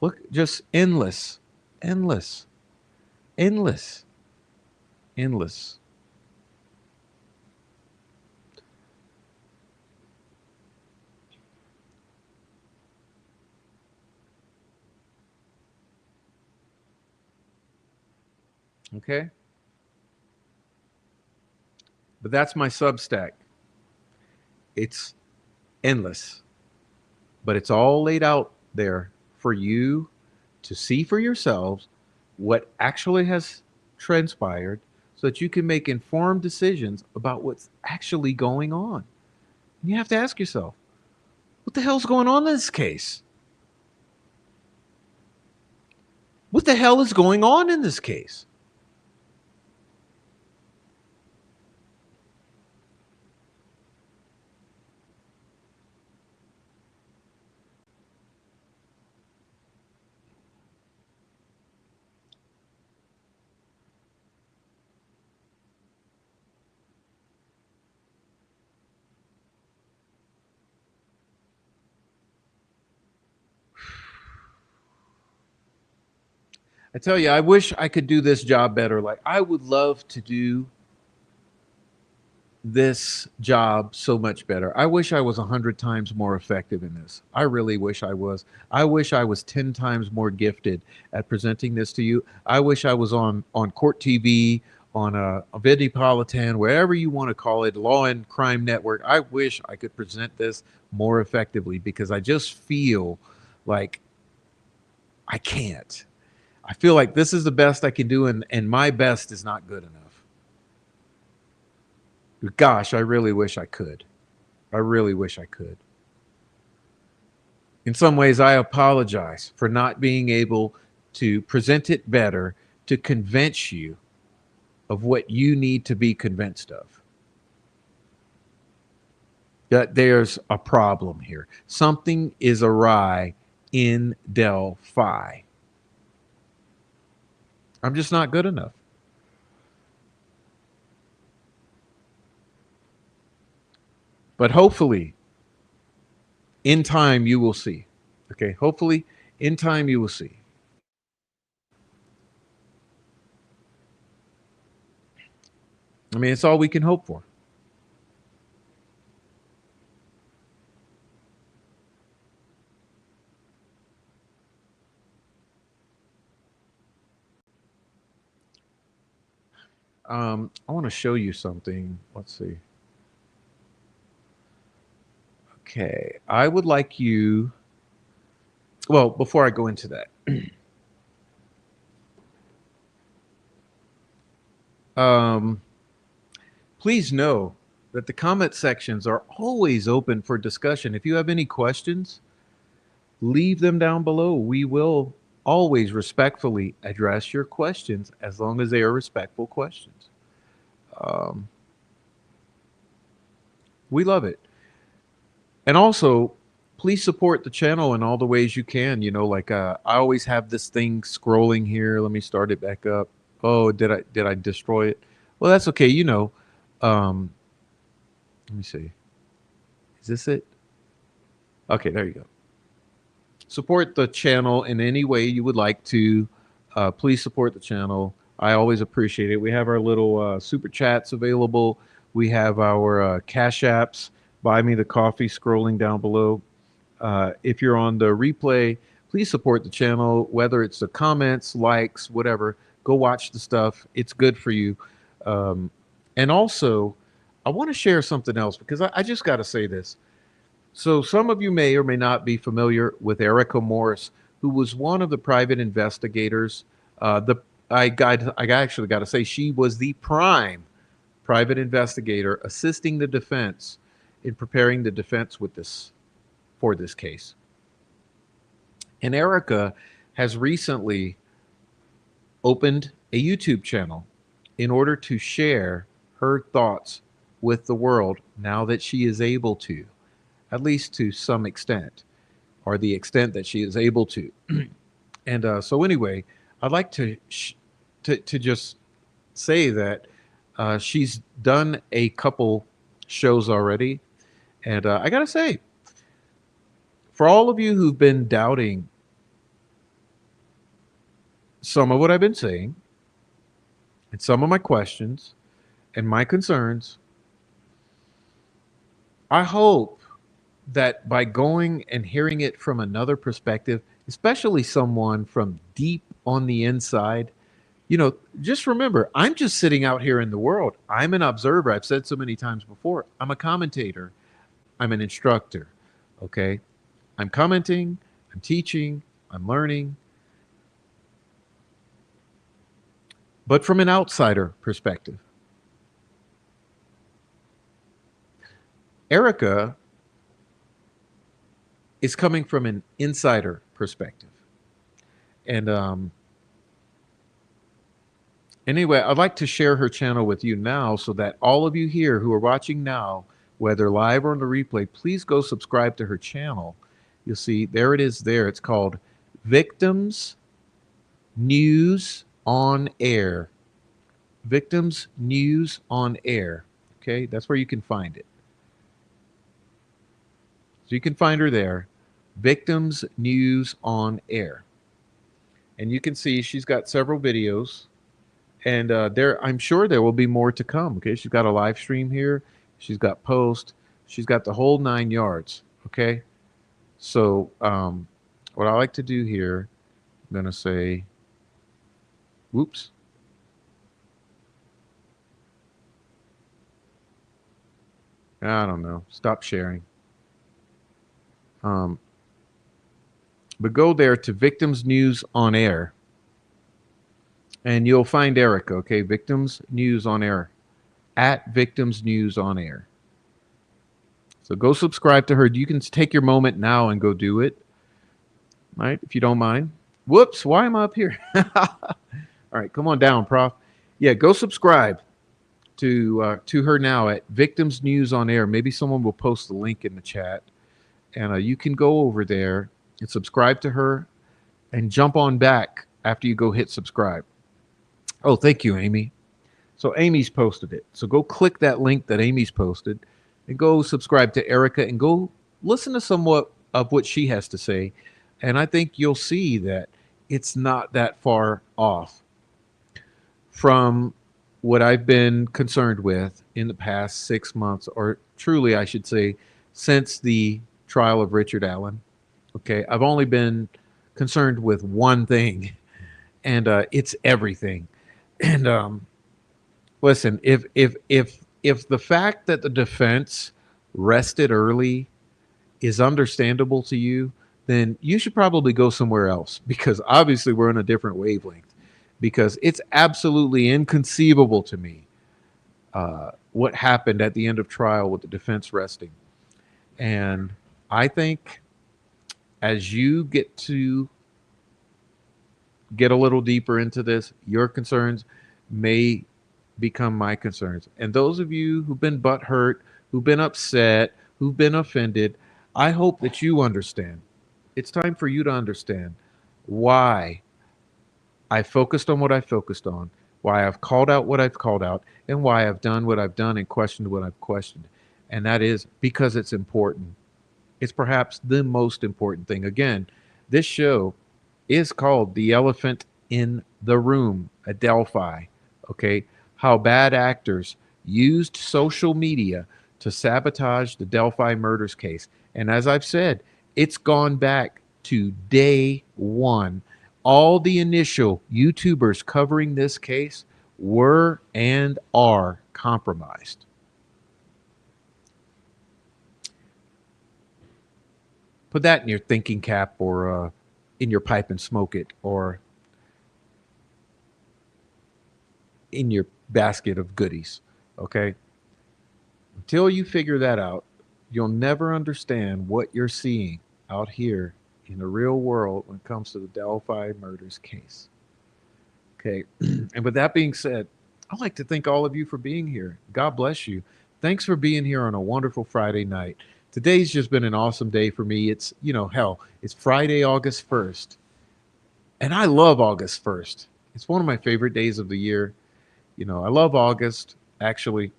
Look, just endless, endless, endless, endless. Okay. But that's my Substack. It's endless, but it's all laid out there for you to see for yourselves what actually has transpired so that you can make informed decisions about what's actually going on. And you have to ask yourself, what the hell's going on in this case? What the hell is going on in this case? I tell you, I wish I could do this job better. Like, I would love to do this job so much better. I wish I was 100 times more effective in this. I really wish I was. I wish I was 10 times more gifted at presenting this to you. I wish I was on Court TV, on a Vidipolitan, wherever you want to call it, Law and Crime Network. I wish I could present this more effectively because I just feel like I can't. I feel like this is the best I can do, and my best is not good enough. Gosh, I really wish I could. I really wish I could. In some ways, I apologize for not being able to present it better to convince you of what you need to be convinced of. That there's a problem here. Something is awry in Delphi. I'm just not good enough. But hopefully, in time, you will see. Okay, hopefully, in time, you will see. I mean, it's all we can hope for. I want to show you something. Let's see. Okay, I would like you. Well, before I go into that, please know that the comment sections are always open for discussion. If you have any questions, leave them down below. We will always respectfully address your questions as long as they are respectful questions. Um, we love it. And also, please support the channel in all the ways you can. Like I always have this thing scrolling here. Let me start it back up. Oh, did I destroy it? Well, that's okay. Um, let me see. Is this it? Okay, there you go. Support the channel in any way you would like to. Please support the channel. I always appreciate it. We have our little super chats available. We have our cash apps. Buy me the coffee scrolling down below. If you're on the replay, please support the channel, whether it's the comments, likes, whatever. Go watch the stuff. It's good for you. And also, I want to share something else because I just got to say this. So some of you may or may not be familiar with Erica Morris, who was one of the private investigators. I actually got to say she was the prime private investigator assisting the defense in preparing the defense for this case. And Erica has recently opened a YouTube channel in order to share her thoughts with the world now that she is able to, at least to some extent, or the extent that she is able to. And so anyway, I'd like to just say that she's done a couple shows already. And I got to say, for all of you who've been doubting some of what I've been saying and some of my questions and my concerns, I hope that by going and hearing it from another perspective, especially someone from deep on the inside, just remember, I'm just sitting out here in the world. I'm an observer. I've said so many times before. I'm a commentator. I'm an instructor. Okay? I'm commenting. I'm teaching. I'm learning. But from an outsider perspective. Erica is coming from an insider perspective. And anyway, I'd like to share her channel with you now so that all of you here who are watching now, whether live or on the replay, please go subscribe to her channel. You'll see, there it is there. It's called Victims News on Air. Victims News on Air. Okay, that's where you can find it. So you can find her there. Victims News on Air. And you can see she's got several videos. And I'm sure there will be more to come. Okay, she's got a live stream here. She's got post. She's got the whole 9 yards. Okay, so what I like to do here, I'm gonna say, whoops. I don't know. Stop sharing. But go there to Victims News on Air. And you'll find Erica, okay? Victims News on Air. At Victims News on Air. So go subscribe to her. You can take your moment now and go do it. Right? If you don't mind. Whoops, why am I up here? All right, come on down, Prof. Yeah, go subscribe to her now at Victims News on Air. Maybe someone will post the link in the chat. And you can go over there and subscribe to her and jump on back after you go hit subscribe. Oh, thank you, Amy. So Amy's posted it. So go click that link that Amy's posted and go subscribe to Erica and go listen to somewhat of what she has to say. And I think you'll see that it's not that far off from what I've been concerned with in the past 6 months, or truly, I should say, since the trial of Richard Allen. Okay, I've only been concerned with one thing, and it's everything. And listen, if the fact that the defense rested early is understandable to you, then you should probably go somewhere else, because obviously we're on a different wavelength. Because it's absolutely inconceivable to me what happened at the end of trial with the defense resting. And I think as you get a little deeper into this, your concerns may become my concerns. And those of you who've been butthurt, who've been upset, who've been offended, I hope that you understand. It's time for you to understand why I focused on what I focused on, why I've called out what I've called out, and why I've done what I've done and questioned what I've questioned. And that is because it's important. It's perhaps the most important thing. Again, this show is called The Elephant in the Room at Delphi. Okay. How bad actors used social media to sabotage the Delphi murders case. And as I've said, it's gone back to day one. All the initial YouTubers covering this case were and are compromised. Put that in your thinking cap or in your pipe and smoke it, or in your basket of goodies. Okay. Until you figure that out, you'll never understand what you're seeing out here in the real world when it comes to the Delphi murders case. Okay. And with that being said, I'd like to thank all of you for being here. God bless you. Thanks for being here on a wonderful Friday night. Today's just been an awesome day for me. It's, hell, it's Friday, August 1st. And I love August 1st. It's one of my favorite days of the year. I love August, actually.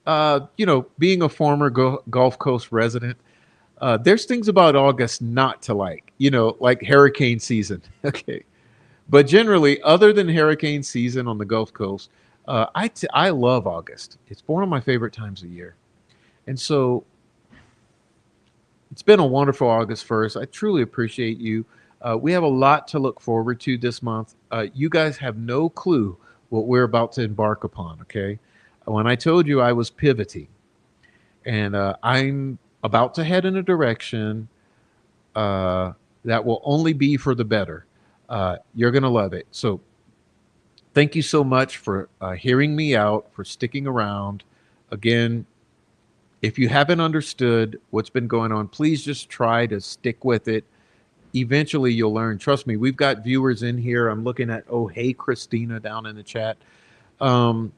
Being a former Gulf Coast resident, there's things about August not to like, like hurricane season. Okay. But generally, other than hurricane season on the Gulf Coast, I love August. It's one of my favorite times of year. And so it's been a wonderful August 1st. I truly appreciate you. We have a lot to look forward to this month. You guys have no clue what we're about to embark upon, okay? When I told you I was pivoting, and I'm about to head in a direction that will only be for the better. You're going to love it. So thank you so much for hearing me out, for sticking around. Again, if you haven't understood what's been going on, please just try to stick with it. Eventually you'll learn. Trust me, we've got viewers in here. I'm looking at, oh, hey, Christina down in the chat. For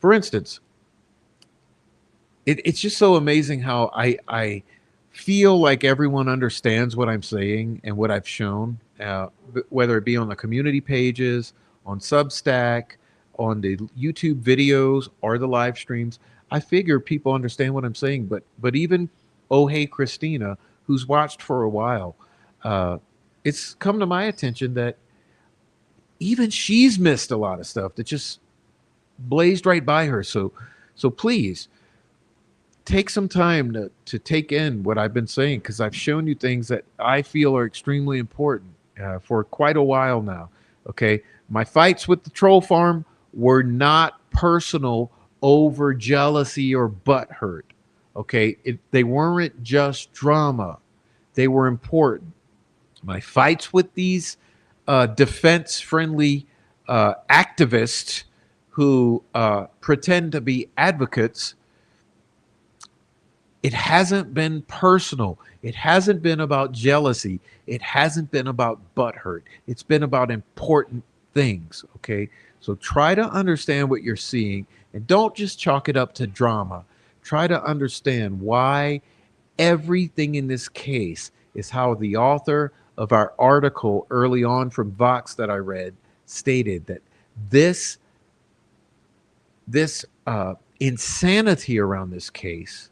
instance, it's just so amazing how I feel like everyone understands what I'm saying and what I've shown, whether it be on the community pages, on Substack, on the YouTube videos or the live streams. I figure people understand what I'm saying, but even, oh, hey, Christina, who's watched for a while, it's come to my attention that even she's missed a lot of stuff that just blazed right by her. So please take some time to take in what I've been saying, because I've shown you things that I feel are extremely important for quite a while now. Okay. My fights with the troll farm were not personal over jealousy or butthurt. Okay. They weren't just drama. They were important. My fights with these defense-friendly activists who pretend to be advocates, it hasn't been personal. It hasn't been about jealousy. It hasn't been about butthurt. It's been about important things, okay? So try to understand what you're seeing and don't just chalk it up to drama. Try to understand why everything in this case is how the author of our article early on from Vox that I read stated that this insanity around this case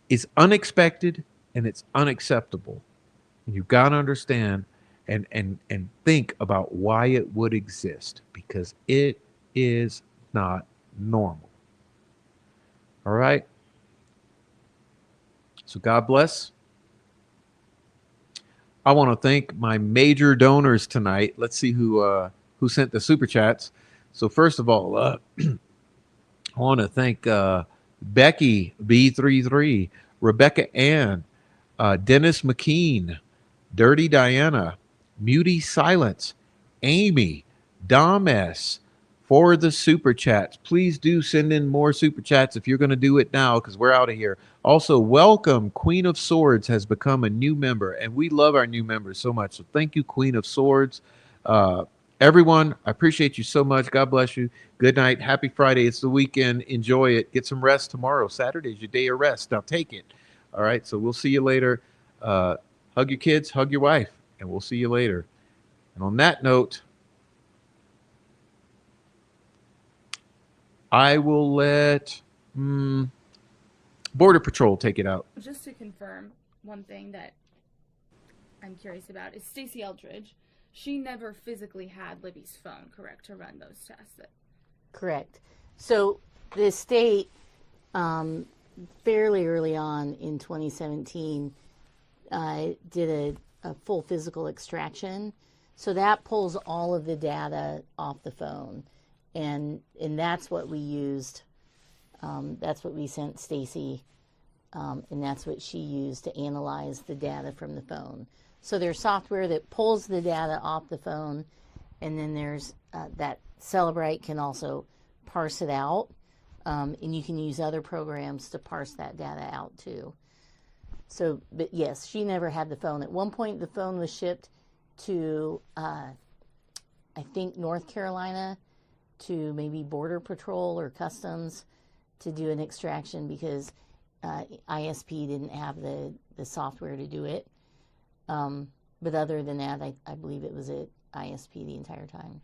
is unexpected and it's unacceptable. And you've got to understand and think about why it would exist, because it is not normal. All right. So God bless. I want to thank my major donors tonight. Let's see who sent the super chats. So first of all, I want to thank Becky B33, Rebecca Ann, Dennis McKean, Dirty Diana, Muty Silence, Amy, Dom S, for the super chats. Please do send in more super chats if you're going to do it now because we're out of here. Also, welcome. Queen of Swords has become a new member, and we love our new members so much. So thank you, Queen of Swords. Everyone, I appreciate you so much. God bless you. Good night. Happy Friday. It's the weekend. Enjoy it. Get some rest tomorrow. Saturday is your day of rest. Now take it. All right. So we'll see you later. Hug your kids, hug your wife, and we'll see you later. And on that note, I will let Border Patrol take it out. Just to confirm, one thing that I'm curious about is Stacey Eldridge. She never physically had Libby's phone, correct, to run those tests? Correct. So the state, fairly early on in 2017, did a full physical extraction. So that pulls all of the data off the phone. And that's what we used. That's what we sent Stacey, and that's what she used to analyze the data from the phone. So there's software that pulls the data off the phone, and then there's that Celebrite can also parse it out, and you can use other programs to parse that data out too. So, but yes, she never had the phone. At one point, the phone was shipped to, I think, North Carolina, to maybe Border Patrol or Customs to do an extraction because ISP didn't have the software to do it. But other than that, I believe it was at ISP the entire time.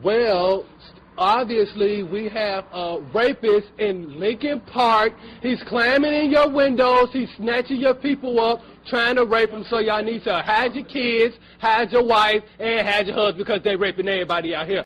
Well, obviously we have a rapist in Lincoln Park. He's climbing in your windows. He's snatching your people up, trying to rape them. So y'all need to hide your kids, hide your wife, and hide your husband because they're raping everybody out here.